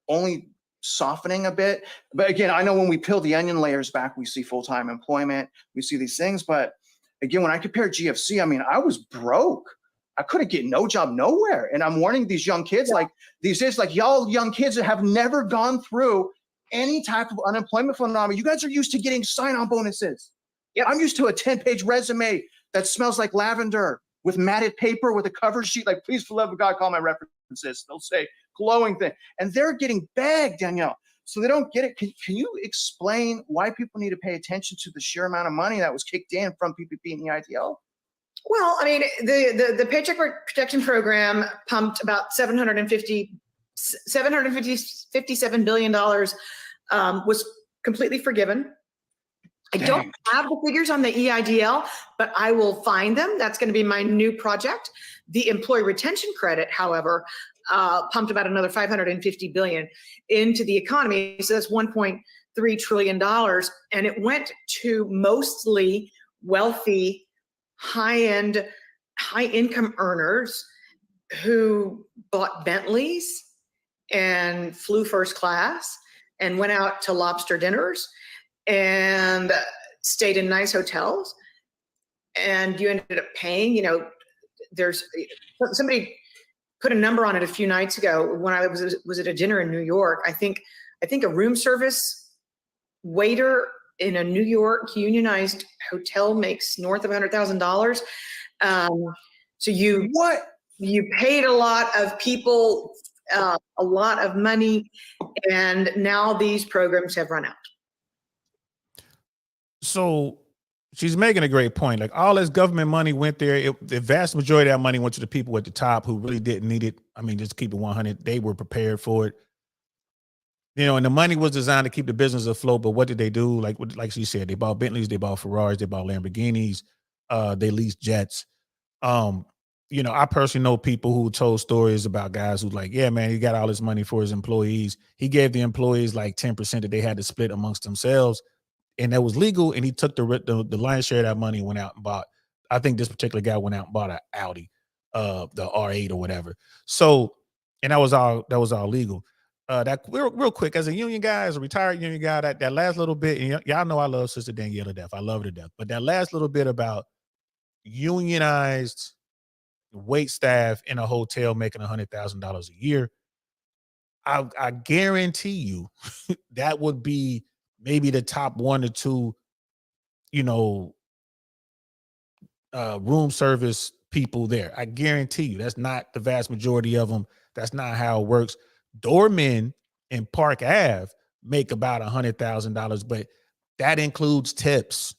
only softening a bit? But again, I know when we peel the onion layers back, we see full-time employment, we see these things. But again, when I compare GFC, I mean, I was broke. I couldn't get no job nowhere. And I'm warning these young kids, like these days, like y'all young kids that have never gone through any type of unemployment phenomenon. You guys are used to getting sign-on bonuses. Yeah, I'm used to a 10-page resume that smells like lavender with matted paper with a cover sheet. Like, please, for the love of God, call my references. They'll say glowing thing. And they're getting begged, Danielle. So they don't get it. Can you explain why people need to pay attention to the sheer amount of money that was kicked in from PPP and EIDL? Well, I mean, the Paycheck Protection Program pumped about $757 billion was completely forgiven. I don't have the figures on the EIDL, but I will find them. That's going to be my new project. The Employee Retention Credit, however, pumped about another $550 billion into the economy. So that's $1.3 trillion. And it went to mostly wealthy, high-end, high-income earners who bought Bentleys and flew first class and went out to lobster dinners and stayed in nice hotels. And you ended up paying, there's somebody put a number on it a few nights ago when I was at a dinner in New York. I think a room service waiter in a New York unionized hotel makes north of $100,000. So you paid a lot of people a lot of money, and now these programs have run out. So she's making a great point. Like, all this government money went there. The vast majority of that money went to the people at the top who really didn't need it. I mean, just keep it 100. They were prepared for it. And the money was designed to keep the business afloat. But what did they do? Like she said, they bought Bentleys, they bought Ferraris, they bought Lamborghinis, they leased jets. I personally know people who told stories about guys who like, yeah, man, he got all this money for his employees. He gave the employees like 10% that they had to split amongst themselves. And that was legal, and he took the lion's share of that money and went out and bought I think this particular guy went out and bought an Audi, the R8 or whatever. So, and that was all legal. That real quick, as a union guy, as a retired union guy, that last little bit, and y'all know I love Sister Danielle to death. I love her to death. But that last little bit about unionized wait staff in a hotel making $100,000 a year, I guarantee you that would be maybe the top 1 or 2, room service people there. I guarantee you that's not the vast majority of them. That's not how it works. Doormen in Park Ave make about $100,000, but that includes tips.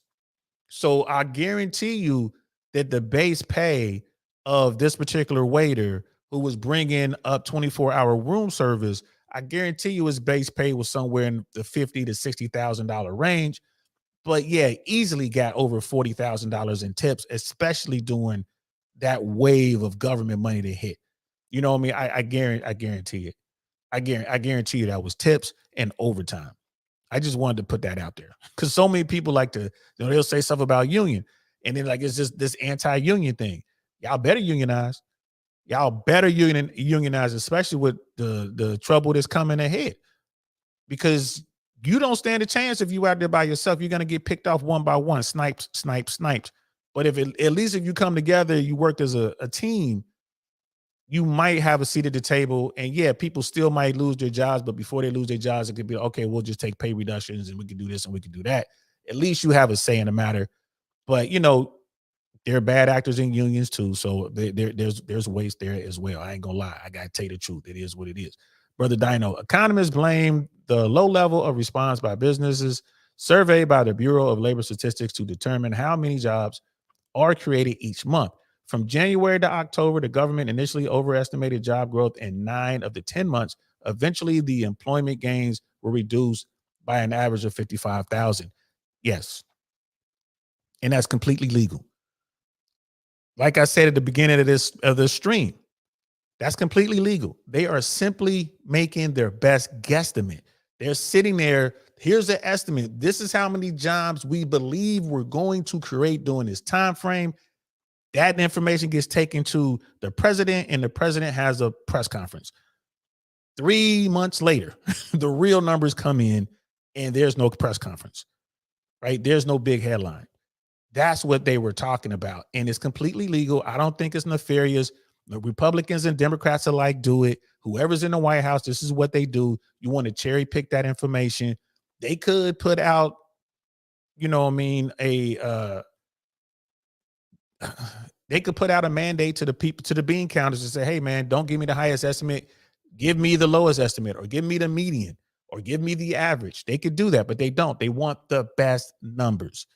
So I guarantee you that the base pay of this particular waiter who was bringing up 24-hour room service, I guarantee you his base pay was somewhere in the $50,000 to $60,000 range. But yeah, easily got over $40,000 in tips, especially during that wave of government money that hit. You know what I mean? I guarantee it. I guarantee you that was tips and overtime. I just wanted to put that out there because so many people like to, they'll say stuff about union and then like it's just this anti-union thing. Y'all better unionize. Y'all better unionize, especially with the trouble that's coming ahead, because you don't stand a chance if you out there by yourself. You're gonna get picked off one by one, snipes. But at least if you come together, you worked as a team, you might have a seat at the table. And yeah, people still might lose their jobs, but before they lose their jobs, it could be okay, we'll just take pay reductions and we can do this and we can do that. At least you have a say in the matter. But there are bad actors in unions too. So there's waste there as well. I ain't gonna lie. I gotta tell you the truth. It is what it is. Brother Dino, economists blame the low level of response by businesses surveyed by the Bureau of Labor Statistics to determine how many jobs are created each month. From January to October, the government initially overestimated job growth in 9 of the 10 months. Eventually, the employment gains were reduced by an average of 55,000. Yes. And that's completely legal. Like I said at the beginning of this stream, that's completely legal. They are simply making their best guesstimate. They're sitting there. Here's the estimate. This is how many jobs we believe we're going to create during this time frame. That information gets taken to the president, and the president has a press conference. 3 months later, the real numbers come in, and there's no press conference, right? There's no big headline. That's what they were talking about, and it's completely legal. I don't think it's nefarious. The Republicans and Democrats alike do it. Whoever's in the White House, this is what they do. You want to cherry pick that information. They could put out, they could put out a mandate to the people, to the bean counters, and say, hey man, don't give me the highest estimate. Give me the lowest estimate, or give me the median, or give me the average. They could do that, but they don't. They want the best numbers.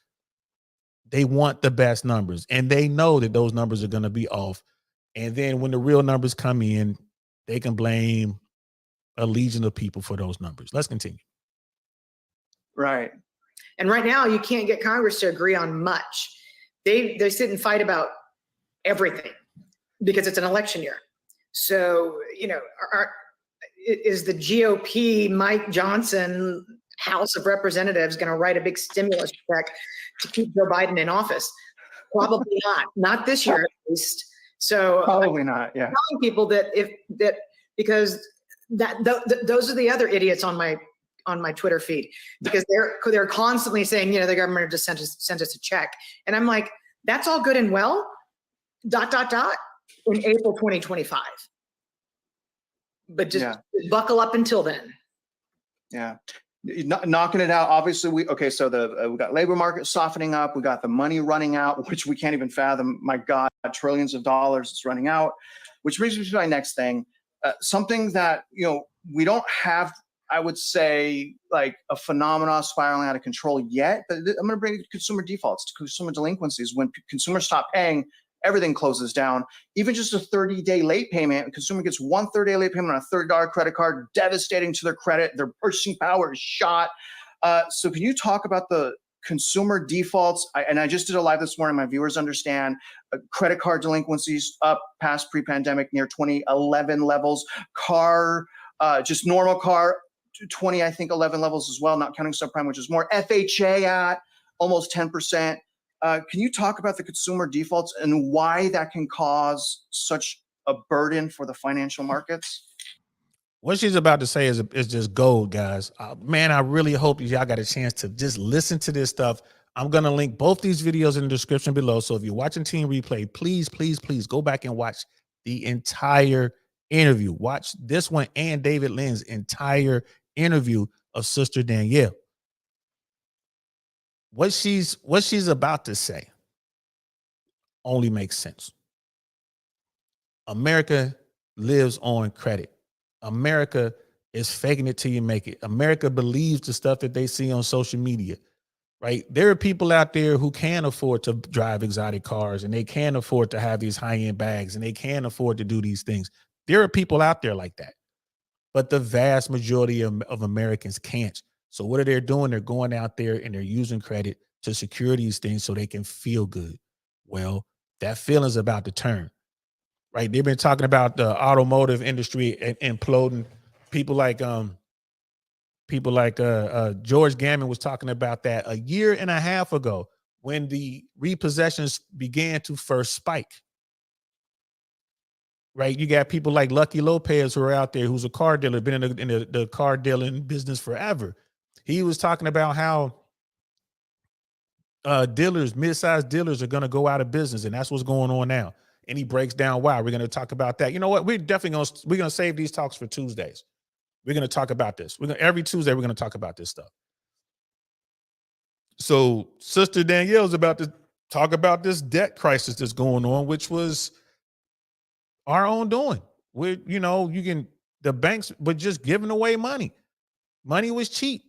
They want the best numbers, and they know that those numbers are going to be off. And then when the real numbers come in, they can blame a legion of people for those numbers. Let's continue. Right. And right now, you can't get Congress to agree on much. They sit and fight about everything because it's an election year. So, is the GOP Mike Johnson House of Representatives going to write a big stimulus check to keep Joe Biden in office? Probably not this year at least. So probably not. Yeah. Telling people because those are the other idiots on my Twitter feed, because they're constantly saying, the government just sent us a check. And I'm like, that's all good and well, ... in April 2025. But just buckle up until then. Yeah. Knocking it out. Obviously, we got labor market softening up. We got the money running out, which we can't even fathom. My God, trillions of dollars is running out, which brings me to my next thing. Something that, we don't have, I would say, like a phenomenon spiraling out of control yet, but I'm going to bring consumer defaults, consumer delinquencies. When consumers stop paying, everything closes down. Even just a 30-day late payment, a consumer gets one 30-day late payment on a $30 credit card, devastating to their credit. Their purchasing power is shot. So can you talk about the consumer defaults? I just did a live this morning. My viewers understand credit card delinquencies up past pre-pandemic near 2011 levels. Just normal car, 2011 levels as well, not counting subprime, which is more. FHA at almost 10%. Can you talk about the consumer defaults and why that can cause such a burden for the financial markets? What she's about to say is just gold, guys. Man, I really hope y'all got a chance to just listen to this stuff. I'm going to link both these videos in the description below. So if you're watching Team Replay, please, please, please go back and watch the entire interview. Watch this one and David Lynn's entire interview of Sister Danielle. What she's about to say only makes sense. America lives on credit. America is faking it till you make it. America believes the stuff that they see on social media, right? There are people out there who can afford to drive exotic cars, and they can afford to have these high-end bags, and they can afford to do these things. There are people out there like that, but the vast majority of Americans can't. So what are they doing? They're going out there and they're using credit to secure these things so they can feel good. Well, that feeling's about to turn. Right, they've been talking about the automotive industry imploding. People like George Gammon was talking about that a year and a half ago when the repossessions began to first spike. Right, you got people like Lucky Lopez who are out there, who's a car dealer, been in the car dealing business forever. He was talking about how dealers, mid-sized dealers, are going to go out of business, and that's what's going on now. And he breaks down why. We're going to talk about that. You know what? We're definitely going to save these talks for Tuesdays. We're going to talk about this. Every Tuesday, we're going to talk about this stuff. So Sister Danielle's about to talk about this debt crisis that's going on, which was our own doing. The banks were just giving away money. Money was cheap.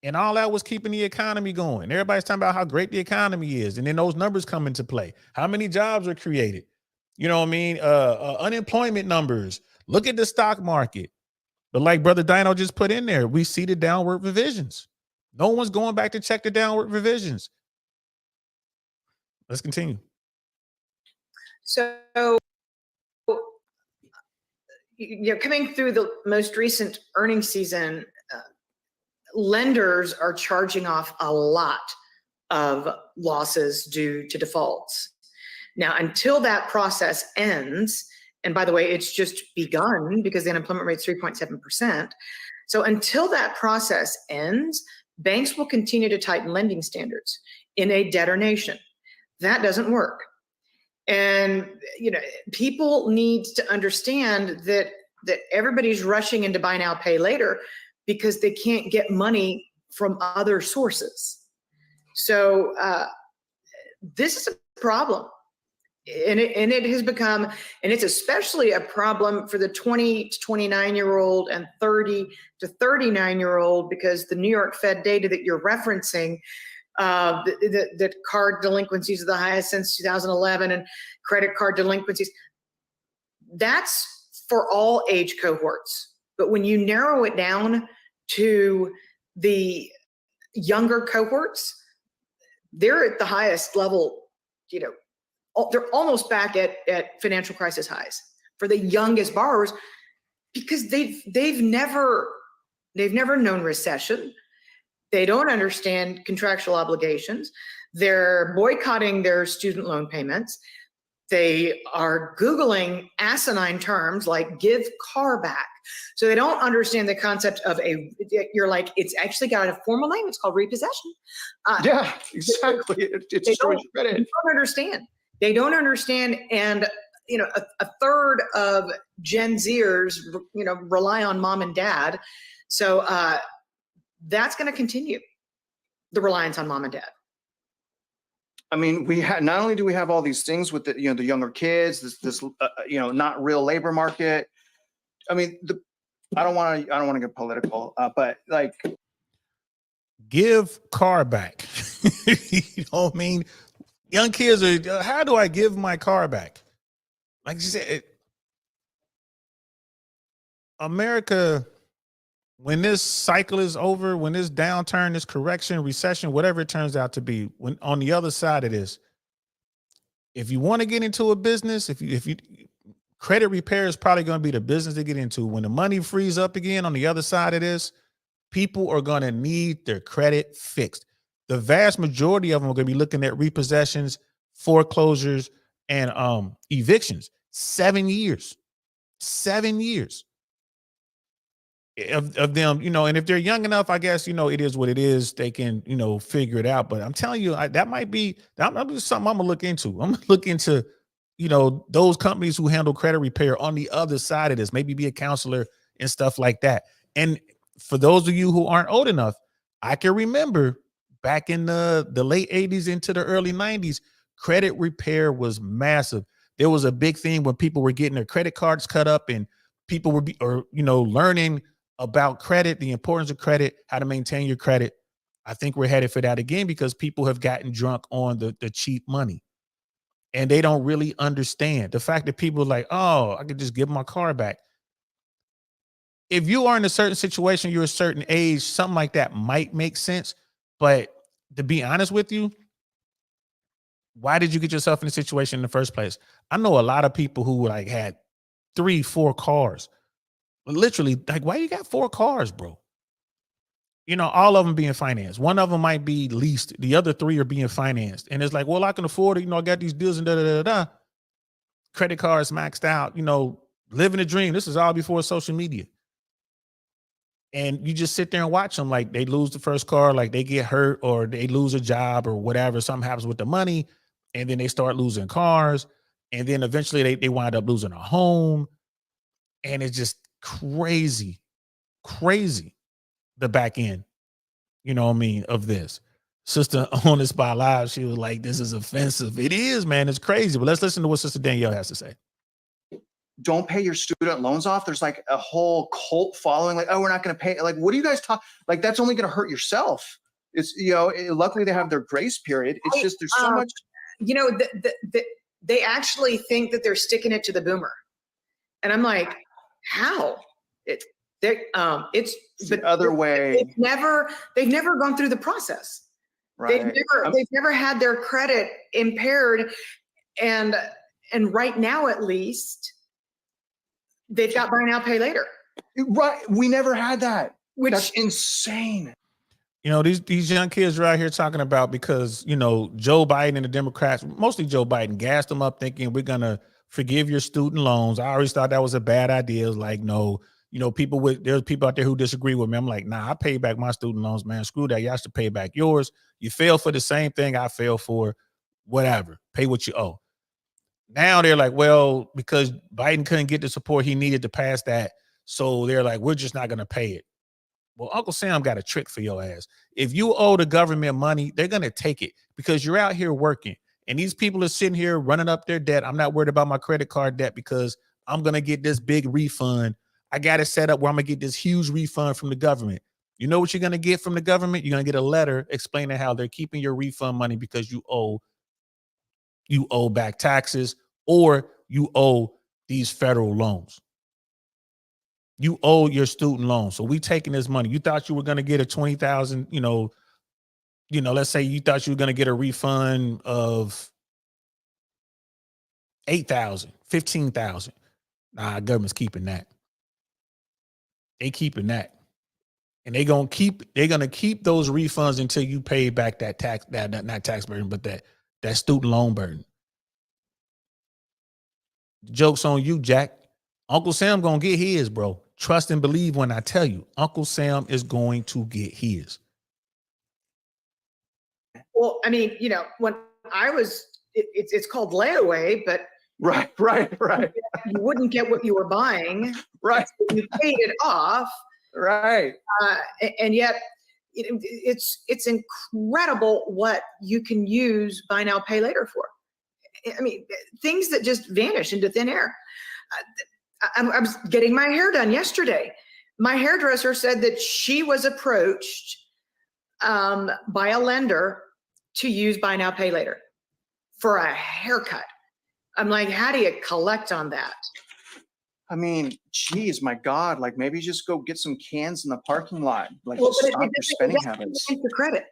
And all that was keeping the economy going. Everybody's talking about how great the economy is. And then those numbers come into play. How many jobs are created? You know what I mean? Unemployment numbers. Look at the stock market. But like Brother Dino just put in there, we see the downward revisions. No one's going back to check the downward revisions. Let's continue. So, coming through the most recent earnings season, lenders are charging off a lot of losses due to defaults. Now, until that process ends, and by the way, it's just begun because the unemployment rate is 3.7%. So until that process ends, banks will continue to tighten lending standards in a debtor nation. That doesn't work. And, people need to understand that everybody's rushing into buy now, pay later because they can't get money from other sources. So this is a problem. And it has become, and it's especially a problem for the 20 to 29-year-old and 30 to 39-year-old, because the New York Fed data that you're referencing, that card delinquencies are the highest since 2011 and credit card delinquencies, that's for all age cohorts. But when you narrow it down to the younger cohorts, they're at the highest level, they're almost back at financial crisis highs for the youngest borrowers, because they've never known recession. They don't understand contractual obligations. They're boycotting their student loan payments. They are Googling asinine terms like give car back. So they don't understand the concept of it's actually got a formal name. It's called repossession. Yeah, exactly. It destroys your credit. They don't understand. And, a third of Gen Zers, rely on mom and dad. So that's going to continue, the reliance on mom and dad. I mean, not only do we have all these things with the younger kids, this not real labor market. I mean, I don't want to get political, but like, give car back. You know what I mean? Young kids are, how do I give my car back? Like you said, America, when this cycle is over, when this downturn, this correction, recession, whatever it turns out to be, when on the other side of this, if you want to get into a business, if you credit repair is probably going to be the business to get into. When the money frees up again on the other side of this, people are going to need their credit fixed. the vast majority of them are going to be looking at repossessions, foreclosures, and evictions. 7 years. 7 years of them, and if they're young enough, I guess, it is what it is. They can, figure it out. But I'm telling you, that might be something I'm gonna look into. I'm gonna look into, those companies who handle credit repair on the other side of this, maybe be a counselor and stuff like that. And for those of you who aren't old enough, I can remember back in the late 80s into the early 90s, credit repair was massive. There was a big thing when people were getting their credit cards cut up and people were learning about credit, the importance of credit, how to maintain your credit. I think we're headed for that again because people have gotten drunk on the cheap money and they don't really understand the fact that people are like, oh, I could just give my car back. If you are in a certain situation, you're a certain age, something like that might make sense. But to be honest with you, why did you get yourself in a situation in the first place? I know a lot of people who like had 3-4 cars. Literally, like, why you got 4 cars, bro? All of them being financed. One of them might be leased. The other 3 are being financed. And it's like, well, I can afford it. I got these deals and da-da-da-da. Credit cards maxed out, living a dream. This is all before social media. And you just sit there and watch them like they lose the first car, like they get hurt or they lose a job or whatever. Something happens with the money. And then they start losing cars. And then eventually they wind up losing a home. And it's just crazy the back end, of this. Sister on the spot live, she was like, this is offensive. It is, man. It's crazy. But let's listen to what Sister Danielle has to say. Don't pay your student loans off. There's like a whole cult following, like, oh, we're not going to pay. Like, what do you guys talk? Like, that's only going to hurt yourself. It's, luckily they have their grace period. It's just, there's so much. They actually think that they're sticking it to the boomer. And I'm like, how? It's the other way. They've never gone through the process. Right. They've never had their credit impaired, and right now at least they've got buy now pay later. Right. We never had that. That's insane. These young kids are out here talking about because Joe Biden and the Democrats, mostly Joe Biden, gassed them up thinking we're gonna forgive your student loans. I always thought that was a bad idea. It's like, no. There's people out there who disagree with me. I'm like, nah, I pay back my student loans, man. Screw that. Y'all should pay back yours. You fail for the same thing I fail for, whatever. Pay what you owe. Now they're like, well, because Biden couldn't get the support he needed to pass that, so they're like, we're just not going to pay it. Well, Uncle Sam got a trick for your ass. If you owe the government money, they're going to take it because you're out here working. And these people are sitting here running up their debt. I'm not worried about my credit card debt because I'm going to get this big refund. I got it set up where I'm going to get this huge refund from the government. You know what you're going to get from the government? You're going to get a letter explaining how they're keeping your refund money because you owe back taxes or you owe these federal loans. You owe your student loan. So we taking this money. You thought you were going to get a 20,000, let's say you thought you were going to get a refund of 8,000, 15,000. Nah, government's keeping that. They keeping that. And they're gonna keep those refunds until you pay back that tax, that not tax burden, but that student loan burden. Joke's on you, Jack. Uncle Sam gonna get his, bro. Trust and believe when I tell you, Uncle Sam is going to get his. Well, I mean, when I was, it's called layaway, but Right. you wouldn't get what you were buying. Right. So you paid it off. Right. And yet it's incredible what you can use buy now, pay later for. I mean, things that just vanish into thin air. I was getting my hair done yesterday. My hairdresser said that she was approached by a lender to use buy now, pay later for a haircut. I'm like, how do you collect on that? I mean, geez, my God, like maybe just go get some cans in the parking lot. Like, Well, stop but your spending habits. For credit.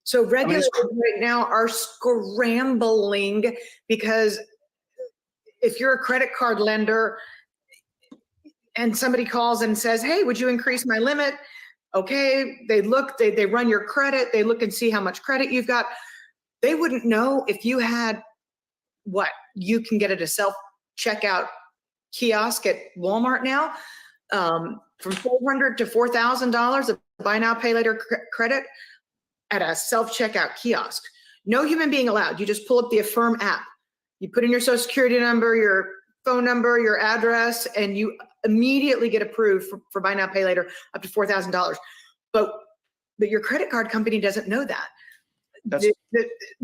So regulators right now are scrambling because if you're a credit card lender and somebody calls and says, hey, would you increase my limit? Okay, they look, they run your credit, they look and see how much credit you've got. They wouldn't know if you had what you can get at a self-checkout kiosk at Walmart now, from $400 to $4,000 of buy now, pay later credit at a self-checkout kiosk. No human being allowed. You just pull up the Affirm app. You put in your social security number, your phone number, your address, and you immediately get approved for buy now, pay later up to $4,000. But your credit card company doesn't know that. The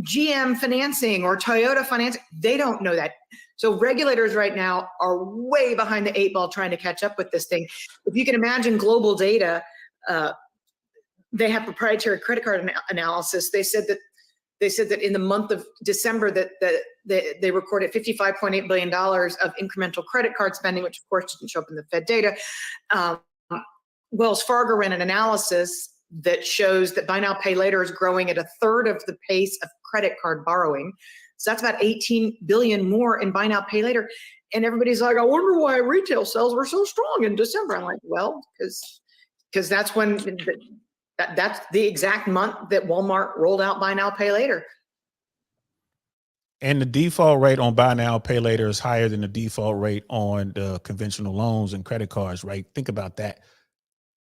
GM financing or Toyota financing, they don't know that. So regulators right now are way behind the 8 ball trying to catch up with this thing. If you can imagine global data, they have proprietary credit card analysis. They said that in the month of December that they recorded $55.8 billion of incremental credit card spending, which of course didn't show up in the Fed data. Wells Fargo ran an analysis that shows that buy now, pay later is growing at a third of the pace of credit card borrowing. So that's about 18 billion more in buy now, pay later. And everybody's like, I wonder why retail sales were so strong in December. I'm like, well, because that's when that's the exact month that Walmart rolled out buy now, pay later. And the default rate on buy now, pay later is higher than the default rate on the conventional loans and credit cards, right? Think about that.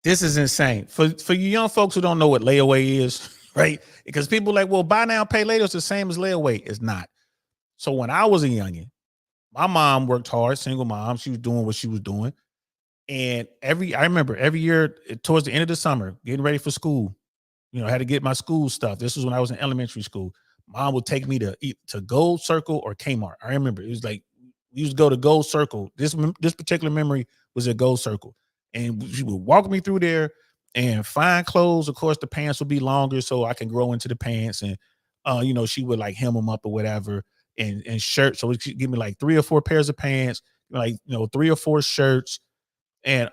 This is insane. For you young folks who don't know what layaway is, right? Because people are like, well, buy now, pay later is the same as layaway. It's not. So when I was a youngin', my mom worked hard, single mom. She was doing what she was doing. And I remember every year towards the end of the summer, getting ready for school, you know, I had to get my school stuff. This was when I was in elementary school. Mom would take me to Gold Circle or Kmart. I remember it was like, we used to go to Gold Circle. This particular memory was at Gold Circle. And she would walk me through there and find clothes. Of course, the pants would be longer so I can grow into the pants. And, you know, she would like hem them up or whatever and shirts. So she'd give me like 3 or 4 pairs of pants, like, you know, 3 or 4 shirts and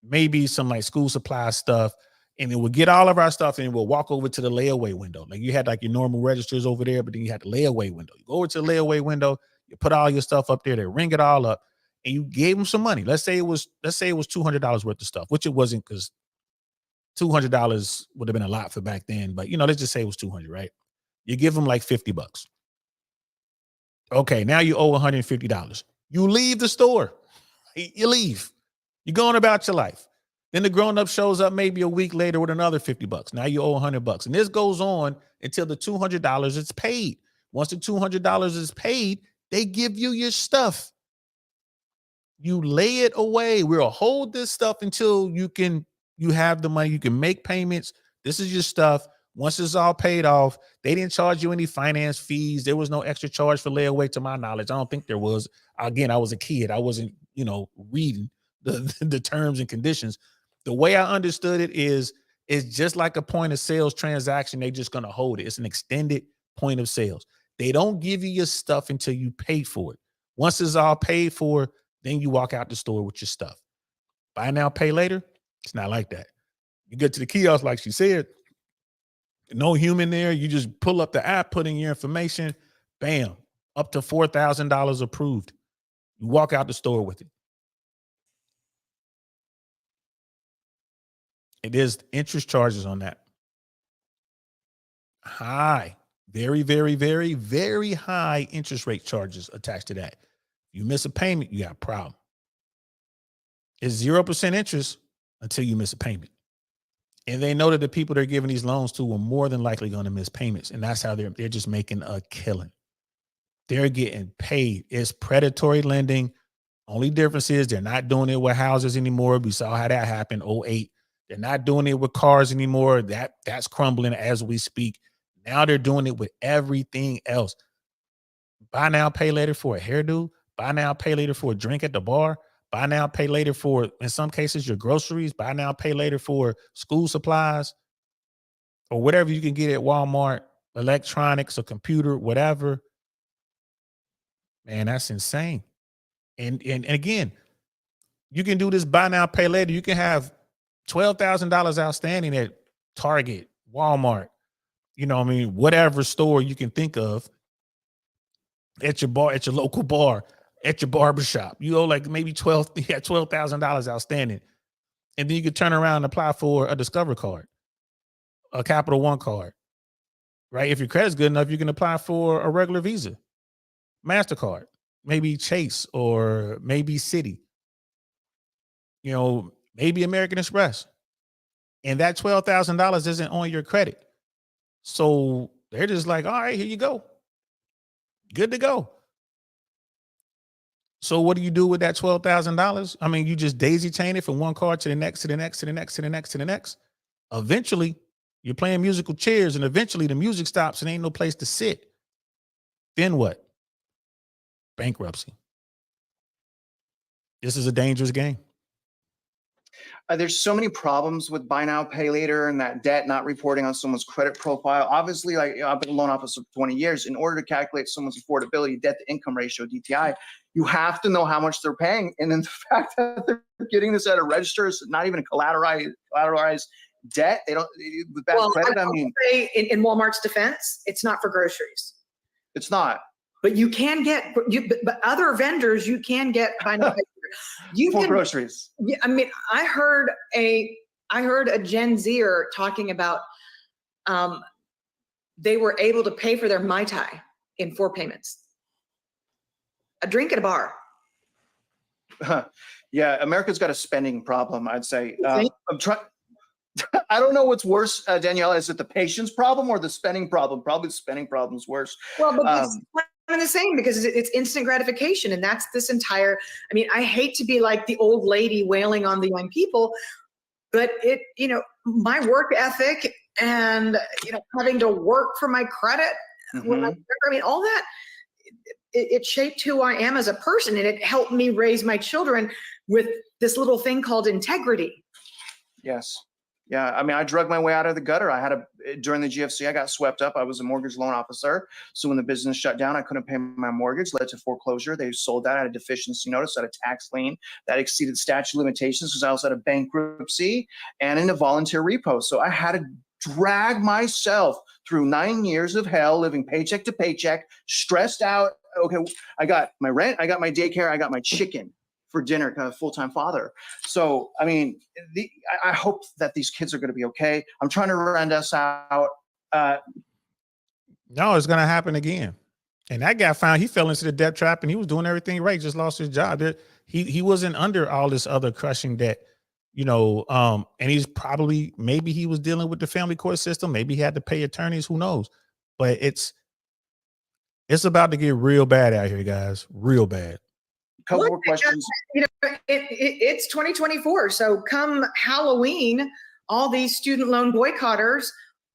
maybe some like school supply stuff. And then we'll get all of our stuff and we'll walk over to the layaway window. Like you had like your normal registers over there, but then you had the layaway window. You go over to the layaway window, you put all your stuff up there, they ring it all up. And you gave them some money. Let's say it was $200 worth of stuff, which it wasn't because $200 would have been a lot for back then. But you know, let's just say it was 200, right? You give them like $50. Okay, now you owe $150. You leave the store. You leave. You're going about your life. Then the grown-up shows up maybe a week later with another $50. Now you owe $100. And this goes on until the $200 is paid. Once the $200 is paid, they give you your stuff. You lay it away. We'll hold this stuff until you have the money. You can make payments. This is your stuff. Once it's all paid off, they didn't charge you any finance fees. There was no extra charge for layaway to my knowledge. I don't think there was. Again, I was a kid. I wasn't, you know, reading the terms and conditions. The way I understood it is it's just like a point of sales transaction. They're just going to hold it. It's an extended point of sales. They don't give you your stuff until you pay for it. Once it's all paid for, then you walk out the store with your stuff. Buy now, pay later. It's not like that. You get to the kiosk, like she said, no human there. You just pull up the app, put in your information, bam, up to $4,000 approved. You walk out the store with it. It is interest charges on that. High, very, very, very, very high interest rate charges attached to that. You miss a payment, you got a problem. It's 0% interest until you miss a payment. And they know that the people they're giving these loans to are more than likely going to miss payments. And that's how they're just making a killing. They're getting paid. It's predatory lending. Only difference is they're not doing it with houses anymore. We saw how that happened, 2008. They're not doing it with cars anymore. That's crumbling as we speak. Now they're doing it with everything else. Buy now, pay later for a hairdo. Buy now, pay later for a drink at the bar. Buy now, pay later for, in some cases, your groceries. Buy now, pay later for school supplies or whatever you can get at Walmart, electronics, a computer, whatever. Man, that's insane. And again, you can do this buy now, pay later. You can have $12,000 outstanding at Target, Walmart, you know what I mean, whatever store you can think of, at your bar, at your local bar, at your barbershop. You owe like maybe $12,000 outstanding. And then you could turn around and apply for a Discover card, a Capital One card, right? If your credit's good enough, you can apply for a regular Visa, MasterCard, maybe Chase, or maybe Citi, maybe American Express. And that $12,000 isn't on your credit. So they're just like, all right, here you go. Good to go. So what do you do with that $12,000? I mean, you just daisy chain it from one card to the next, to the next, to the next, to the next, to the next. Eventually, you're playing musical chairs, and eventually the music stops and ain't no place to sit. Then what? Bankruptcy. This is a dangerous game. There's so many problems with buy now, pay later, and that debt not reporting on someone's credit profile. Obviously, like I've been a loan officer for 20 years. In order to calculate someone's affordability, debt to income ratio, DTI, you have to know how much they're paying. And then the fact that they're getting this at a register is not even a collateralized debt. They don't, with bad credit, I mean. Say in Walmart's defense, it's not for groceries. It's not. But you can get, but other vendors, you can get buy now, pay later. For groceries. Yeah, I mean, I heard a Gen Zer talking about they were able to pay for their Mai Tai in 4 payments. A drink at a bar. Yeah, America's got a spending problem, I'd say. I'm trying. I don't know what's worse, Danielle. Is it the patience problem or the spending problem? Probably the spending problem is worse. Well, but it's one and the same, because it's instant gratification, and that's this entire. I mean, I hate to be like the old lady wailing on the young people, but my work ethic and having to work for my credit. When I mean, all that. It shaped who I am as a person, and it helped me raise my children with this little thing called integrity. Yes. Yeah. I mean, I drug my way out of the gutter. During the GFC, I got swept up. I was a mortgage loan officer. So when the business shut down, I couldn't pay my mortgage, led to foreclosure. They sold that. I had a deficiency notice, I had a tax lien that exceeded statute of limitations because I also had a bankruptcy and in a volunteer repo. So I had to drag myself through 9 years of hell, living paycheck to paycheck, stressed out. Okay, I got my rent, I got my daycare, I got my chicken for dinner, kind of full-time father. So, I mean, I hope that these kids are going to be okay. I'm trying to rent us out. No, it's going to happen again. And that guy he fell into the debt trap, and he was doing everything right, just lost his job. He wasn't under all this other crushing debt, and he's maybe he was dealing with the family court system. Maybe he had to pay attorneys, who knows? But it's about to get real bad out here, guys. Real bad. Couple more questions. It's 2024. So come Halloween, all these student loan boycotters,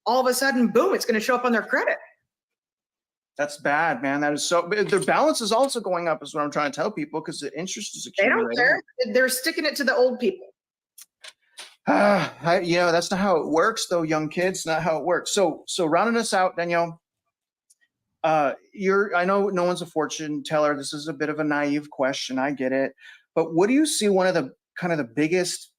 all of a sudden, boom, it's going to show up on their credit. That's bad, man. That is so. Their balance is also going up, is what I'm trying to tell people, because the interest is accumulating. They don't care. They're sticking it to the old people. That's not how it works, though, young kids. Not how it works. So rounding us out, Danielle. I know no one's a fortune teller. This is a bit of a naive question. I get it. But what do you see one of the kind of the biggest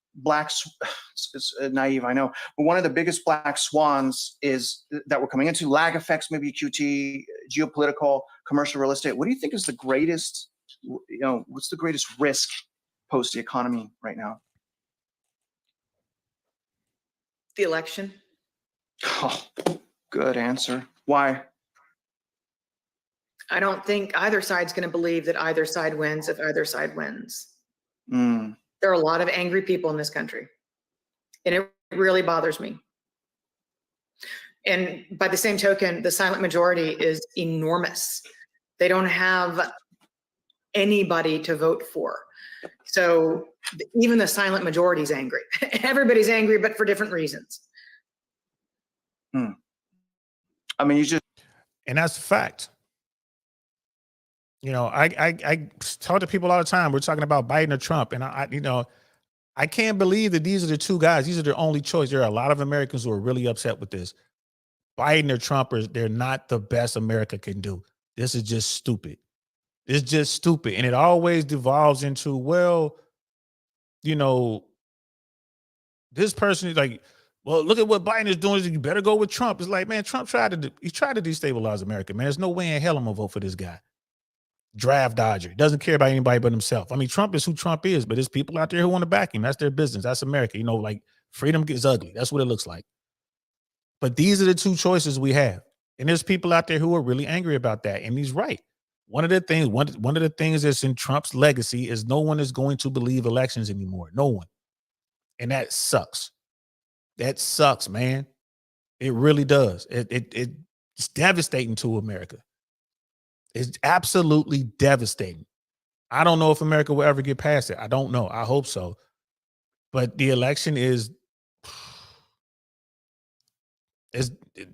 it's naive, I know, but one of the biggest black swans is that we're coming into? Lag effects, maybe QT, geopolitical, commercial real estate. What do you think is the greatest, what's the greatest risk post the economy right now? The election. Oh, good answer. Why? I don't think either side's going to believe that either side wins if either side wins. Mm. There are a lot of angry people in this country, and it really bothers me. And by the same token, the silent majority is enormous. They don't have anybody to vote for. So even the silent majority is angry. Everybody's angry, but for different reasons. Mm. I mean, and that's a fact. I talk to people all the time. We're talking about Biden or Trump, and I can't believe that these are the two guys. These are their only choice. There are a lot of Americans who are really upset with this. Biden or Trump, they're not the best America can do. This is just stupid. It's just stupid, and it always devolves into, this person is like, well, look at what Biden is doing. You better go with Trump. It's like, man, Trump tried to destabilize America, man. There's no way in hell I'm gonna vote for this guy. draft dodger. Doesn't care about anybody but himself. I mean, Trump is who Trump is, but there's people out there who want to back him. That's their business. That's America. You know, like freedom is ugly. That's what it looks like. But these are the two choices we have. And there's people out there who are really angry about that. And he's right. One of the things that's in Trump's legacy is no one is going to believe elections anymore. No one. And that sucks. That sucks, man. It really does. It's devastating to America. It's absolutely devastating. I don't know if America will ever get past it. I don't know. I hope so. But the election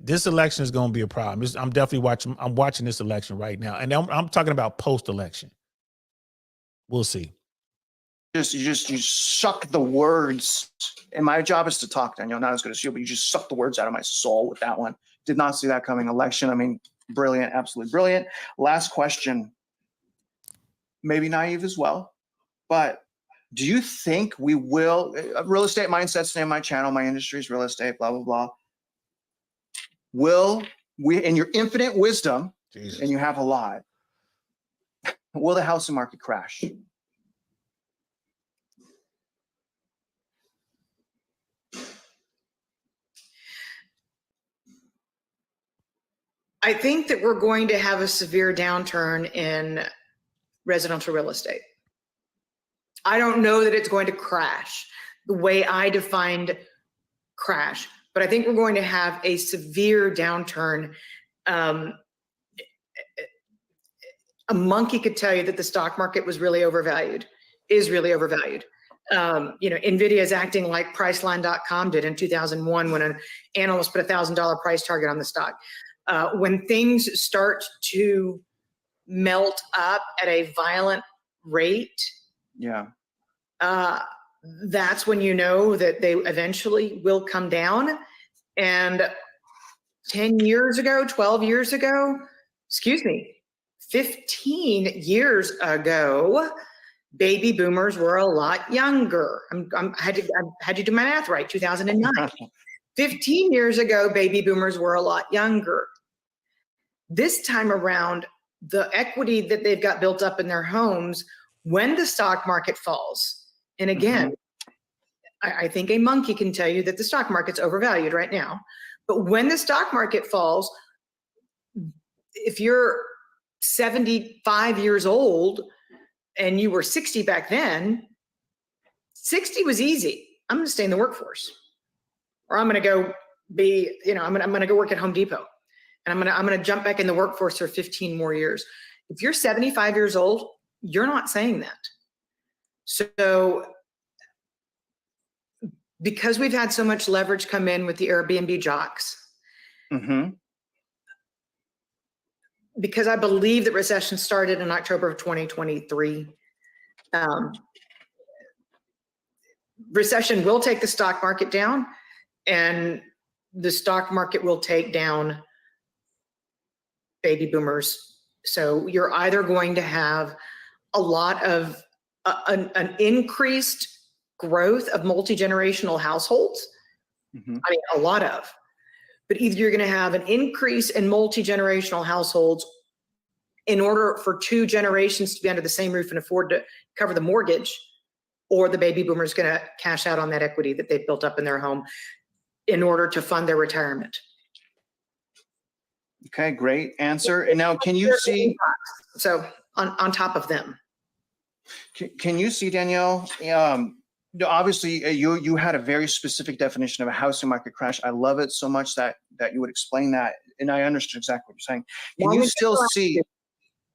this election is going to be a problem. I'm definitely watching this election right now. And I'm talking about post-election. We'll see. You suck the words. And my job is to talk, Danielle, not as good as you, but you just suck the words out of my soul with that one. Did not see that coming. Election. I mean, brilliant, absolutely brilliant. Last question. Maybe naive as well, but do you think we will, real estate mindset's name, my channel, my industry is real estate, blah, blah, blah. Will we, in your infinite wisdom, Jesus, and you have a lot, will the housing market crash? I think that we're going to have a severe downturn in residential real estate. I don't know that it's going to crash the way I defined crash, but I think we're going to have a severe downturn. A monkey could tell you that the stock market was really overvalued, is really overvalued. NVIDIA is acting like Priceline.com did in 2001 when an analyst put $1,000 price target on the stock. When things start to melt up at a violent rate, that's when you know that they eventually will come down. And 10 years ago, 12 years ago, 15 years ago, baby boomers were a lot younger. I had to do my math right, 2009. 15 years ago, baby boomers were a lot younger. This time around, the equity that they've got built up in their homes, when the stock market falls, and again, I think a monkey can tell you that the stock market's overvalued right now, but when the stock market falls, if you're 75 years old and you were 60 back then, 60 was easy. I'm going to stay in the workforce, or I'm going to go be, I'm going to go work at Home Depot. And I'm going to jump back in the workforce for 15 more years. If you're 75 years old, you're not saying that. So because we've had so much leverage come in with the Airbnb jocks, because I believe that recession started in October of 2023, recession will take the stock market down, and the stock market will take down baby boomers. So you're either going to have a lot of an increased growth of multi-generational households. I mean, a lot of, but either you're going to have an increase in multi-generational households in order for two generations to be under the same roof and afford to cover the mortgage, or the baby boomer is going to cash out on that equity that they've built up in their home in order to fund their retirement. Okay, great answer. And now, can you see? So on top of them, can you see, Danielle? Obviously, you had a very specific definition of a housing market crash. I love it so much that you would explain that, and I understood exactly what you're saying. Can you still see?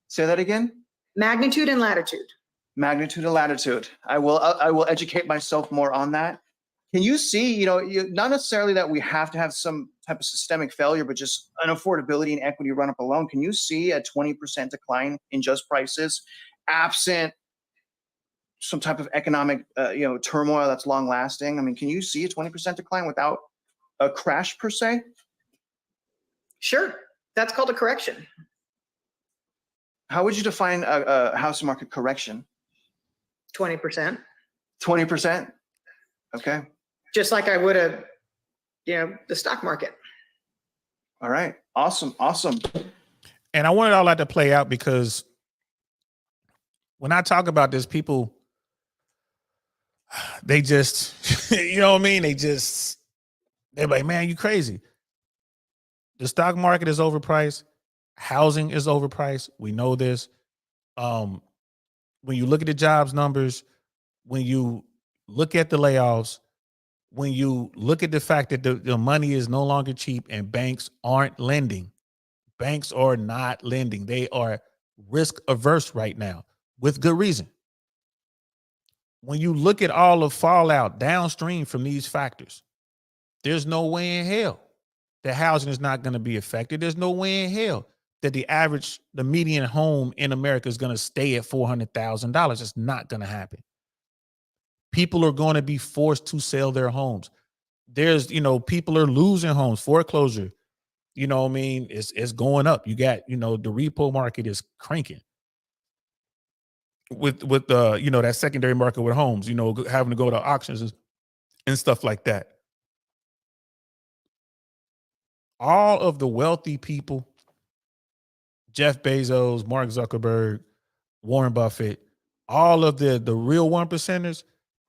Say that again. Magnitude and latitude. Magnitude and latitude. I will educate myself more on that. Can you see, not necessarily that we have to have some type of systemic failure, but just an affordability and equity run up alone? Can you see a 20% decline in just prices, absent some type of economic, turmoil that's long lasting? I mean, can you see a 20% decline without a crash per se? Sure. That's called a correction. How would you define a housing market correction? 20%. 20%? Okay. Just like I would have, the stock market. All right. Awesome. Awesome. And I wanted all that to play out because when I talk about this, people, they just, you know what I mean? They're like, man, you crazy. The stock market is overpriced. Housing is overpriced. We know this. When you look at the jobs numbers, when you look at the layoffs, when you look at the fact that the money is no longer cheap and banks aren't lending, banks are not lending. They are risk averse right now with good reason. When you look at all the fallout downstream from these factors, there's no way in hell that housing is not going to be affected. There's no way in hell that the median home in America is going to stay at $400,000. It's not going to happen. People are going to be forced to sell their homes. There's, people are losing homes, foreclosure. You know what I mean? It's going up. You got, the repo market is cranking with that secondary market with homes, having to go to auctions and stuff like that. All of the wealthy people, Jeff Bezos, Mark Zuckerberg, Warren Buffett, all of the real 1%ers,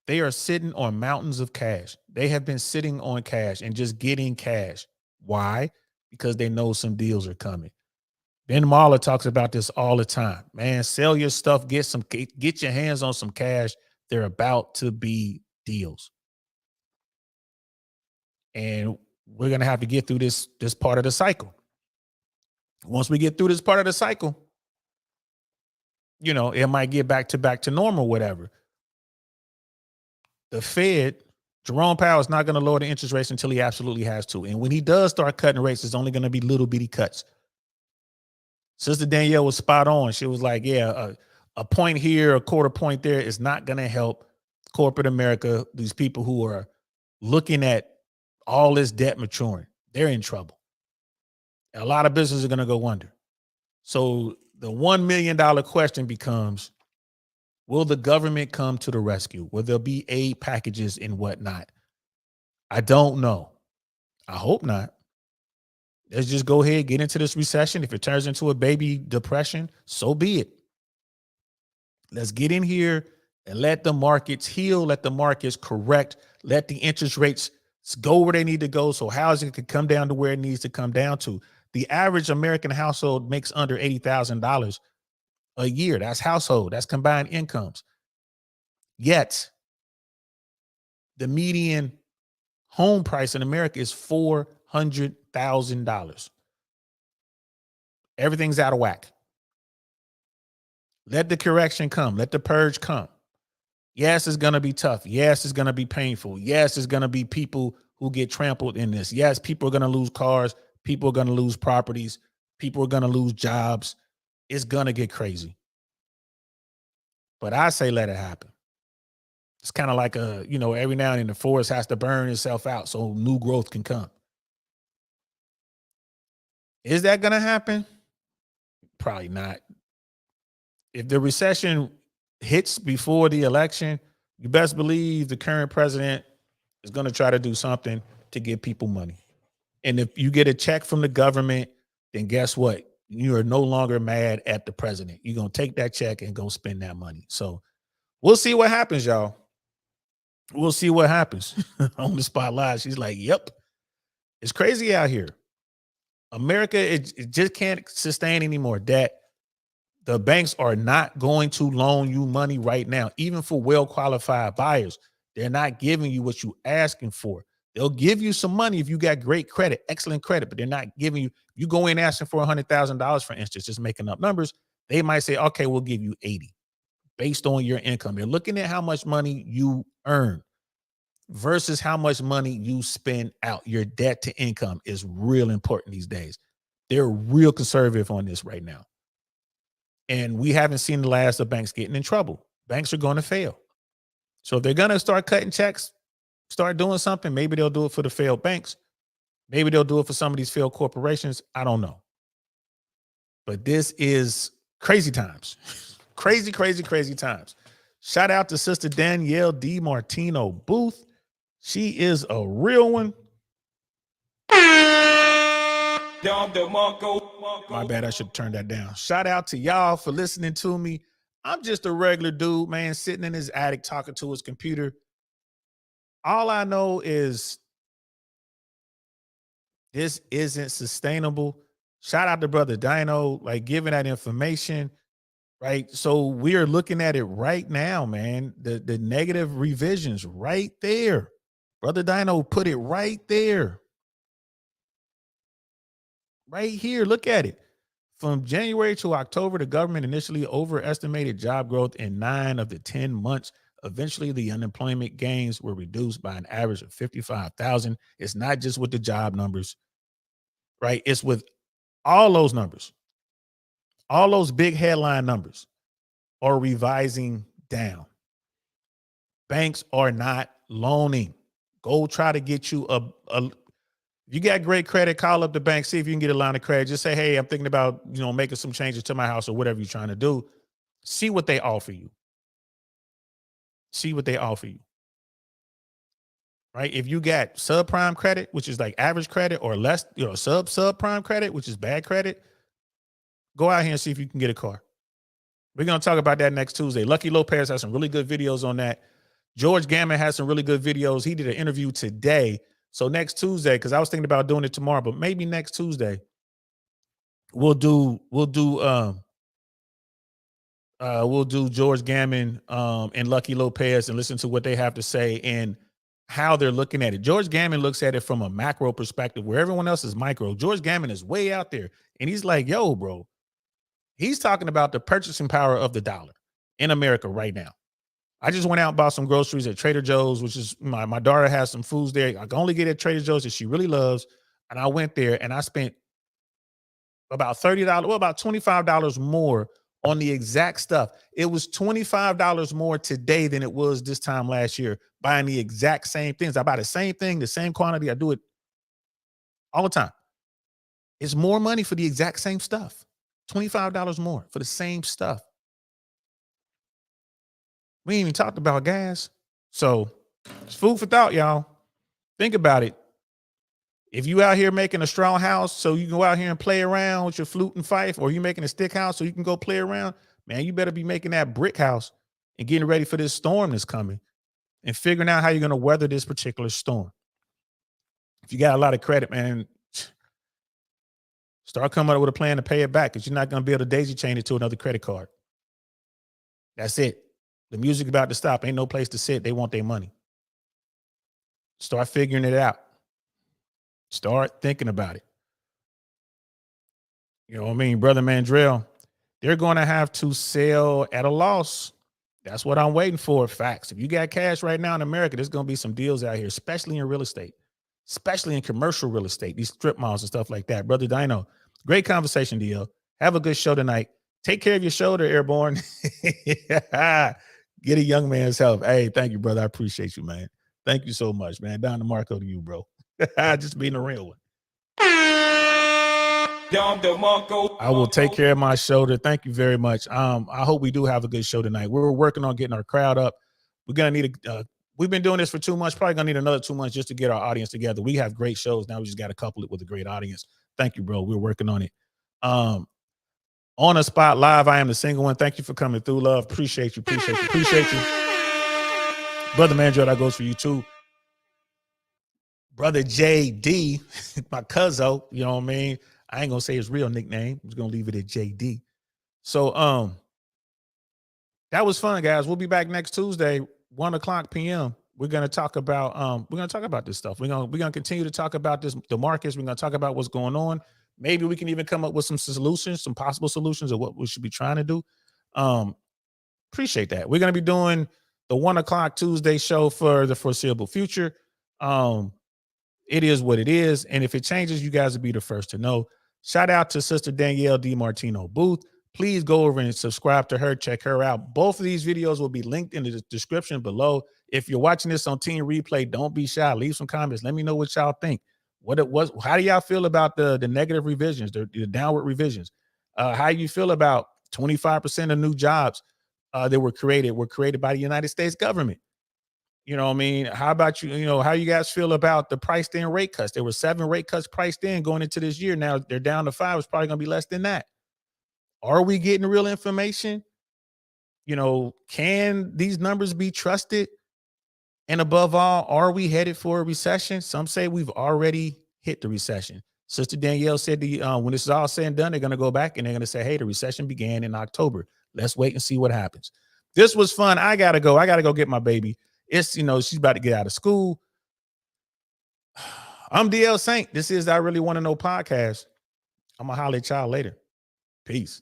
they are sitting on mountains of cash. They have been sitting on cash and just getting cash. Why? Because they know some deals are coming. Ben Marler talks about this all the time. Man, sell your stuff, get your hands on some cash. They're about to be deals. And we're going to have to get through this part of the cycle. Once we get through this part of the cycle, it might get back to normal, whatever. The Fed, Jerome Powell, is not going to lower the interest rates until he absolutely has to. And when he does start cutting rates, it's only going to be little bitty cuts. Sister Danielle was spot on. She was like, yeah, a point here, a quarter point there is not going to help corporate America. These people who are looking at all this debt maturing, they're in trouble. And a lot of businesses are going to go under. So the $1 million question becomes, will the government come to the rescue? Will there be aid packages and whatnot? I don't know. I hope not. Let's just go ahead, get into this recession. If it turns into a baby depression, so be it. Let's get in here and let the markets heal, let the markets correct, let the interest rates go where they need to go so housing can come down to where it needs to come down to. The average American household makes under $80,000 a year. That's household. That's combined incomes. Yet, the median home price in America is $400,000. Everything's out of whack. Let the correction come. Let the purge come. Yes, it's going to be tough. Yes, it's going to be painful. Yes, it's going to be people who get trampled in this. Yes, people are going to lose cars. People are going to lose properties. People are going to lose jobs. It's going to get crazy. But I say let it happen. It's kind of like every now and then the forest has to burn itself out so new growth can come. Is that going to happen? Probably not. If the recession hits before the election, you best believe the current president is going to try to do something to give people money. And if you get a check from the government, then guess what? You are no longer mad at the president. You're going to take that check and go spend that money. So we'll see what happens, y'all. We'll see what happens. On the spot live, she's like, yep, it's crazy out here. America, it just can't sustain any more debt. The banks are not going to loan you money right now, even for well-qualified buyers. They're not giving you what you're asking for. They'll give you some money if you got great credit, excellent credit, but they're not giving you. You go in asking for $100,000, for instance, just making up numbers. They might say, okay, we'll give you 80 based on your income. They're looking at how much money you earn versus how much money you spend out. Your debt to income is real important these days. They're real conservative on this right now. And we haven't seen the last of banks getting in trouble. Banks are going to fail. So if they're going to start cutting checks, start doing something, maybe they'll do it for the failed banks. Maybe they'll do it for some of these failed corporations. I don't know. But this is crazy times. Crazy, crazy, crazy times. Shout out to Sister Danielle DiMartino Booth. She is a real one. My bad, I should turn that down. Shout out to y'all for listening to me. I'm just a regular dude, man, sitting in his attic talking to his computer. All I know is this isn't sustainable. Shout out to brother Dino, like giving that information, right? So we are looking at it right now, man. The negative revisions right there. Brother Dino put it right there. Right here. Look at it. From January to October, the government initially overestimated job growth in 9 of the 10 months. Eventually, the unemployment gains were reduced by an average of 55,000. It's not just with the job numbers, right? It's with all those numbers. All those big headline numbers are revising down. Banks are not loaning. Go try to get you you got great credit, call up the bank, see if you can get a line of credit. Just say, hey, I'm thinking about, making some changes to my house or whatever you're trying to do. See what they offer you. See what they offer you. Right? If you got subprime credit, which is like average credit, or less, subprime credit, which is bad credit, go out here and see if you can get a car. We're going to talk about that next Tuesday. Lucky Lopez has some really good videos on that. George Gammon has some really good videos. He did an interview today. So next Tuesday, because I was thinking about doing it tomorrow, but maybe next Tuesday, we'll do George Gammon and Lucky Lopez and listen to what they have to say and how they're looking at it. George Gammon looks at it from a macro perspective where everyone else is micro. George Gammon is way out there. And he's like, yo, bro, he's talking about the purchasing power of the dollar in America right now. I just went out and bought some groceries at Trader Joe's, which is my daughter has some foods there. I can only get at Trader Joe's that she really loves. And I went there and I spent about about $25 more on the exact stuff. It was $25 more today than it was this time last year, buying the exact same things. I buy the same thing, the same quantity. I do it all the time. It's more money for the exact same stuff. $25 more for the same stuff. We ain't even talked about gas. So it's food for thought, y'all. Think about it. If you out here making a straw house so you can go out here and play around with your flute and fife, or you making a stick house so you can go play around, man, you better be making that brick house and getting ready for this storm that's coming and figuring out how you're going to weather this particular storm. If you got a lot of credit, man, start coming up with a plan to pay it back, because you're not going to be able to daisy chain it to another credit card. That's it. The music's about to stop. Ain't no place to sit. They want their money. Start figuring it out. Start thinking about it. You know what I mean? Brother Mandrell, they're going to have to sell at a loss. That's what I'm waiting for. Facts. If you got cash right now in America, there's going to be some deals out here, especially in real estate, especially in commercial real estate, these strip malls and stuff like that. Brother Dino, great conversation, DL. Have a good show tonight. Take care of your shoulder, Airborne. Get a young man's help. Hey, thank you, brother. I appreciate you, man. Thank you so much, man. Don DeMarco to you, bro. Just being a real one. I will take care of my shoulder. Thank you very much. I hope we do have a good show tonight. We're working on getting our crowd up. We're gonna need we've been doing this for 2 months, probably gonna need another 2 months just to get our audience together. We have great shows. Now we just got to couple it with a great audience. Thank you, bro. We're working on it. On the spot live, I am the single one. Thank you for coming through, love. Appreciate you. Brother Mandrell, that goes for you too. Brother JD, my cousin, you know what I mean? I ain't gonna say his real nickname. I'm just gonna leave it at JD. So that was fun, guys. We'll be back next Tuesday, 1:00 p.m. We're gonna talk about this stuff. We're gonna continue to talk about the markets. We're gonna talk about what's going on. Maybe we can even come up with some solutions, some possible solutions of what we should be trying to do. Appreciate that. We're gonna be doing the 1:00 Tuesday show for the foreseeable future. It is what it is. And if it changes, you guys will be the first to know. Shout out to Sister Danielle DiMartino Booth. Please go over and subscribe to her. Check her out. Both of these videos will be linked in the description below. If you're watching this on Team Replay, don't be shy. Leave some comments. Let me know what y'all think. What it was. How do y'all feel about the negative revisions, the downward revisions? How you feel about 25% of new jobs that were created by the United States government? You know what I mean? How about how you guys feel about the priced in rate cuts? There were 7 rate cuts priced in going into this year. Now they're down to 5. It's probably going to be less than that. Are we getting real information? can these numbers be trusted? And above all, are we headed for a recession? Some say we've already hit the recession. Sister Danielle said when this is all said and done, they're going to go back and they're going to say, hey, the recession began in October. Let's wait and see what happens. This was fun. I got to go. I got to go get my baby. It's, she's about to get out of school. I'm DL Saint. This is I Really Want to Know podcast. I'm going to holler at y'all later. Peace.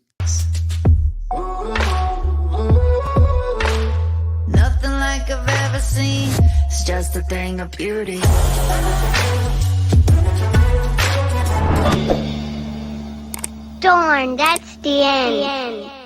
Nothing like I've ever seen. It's just a thing of beauty. Darn, that's the end.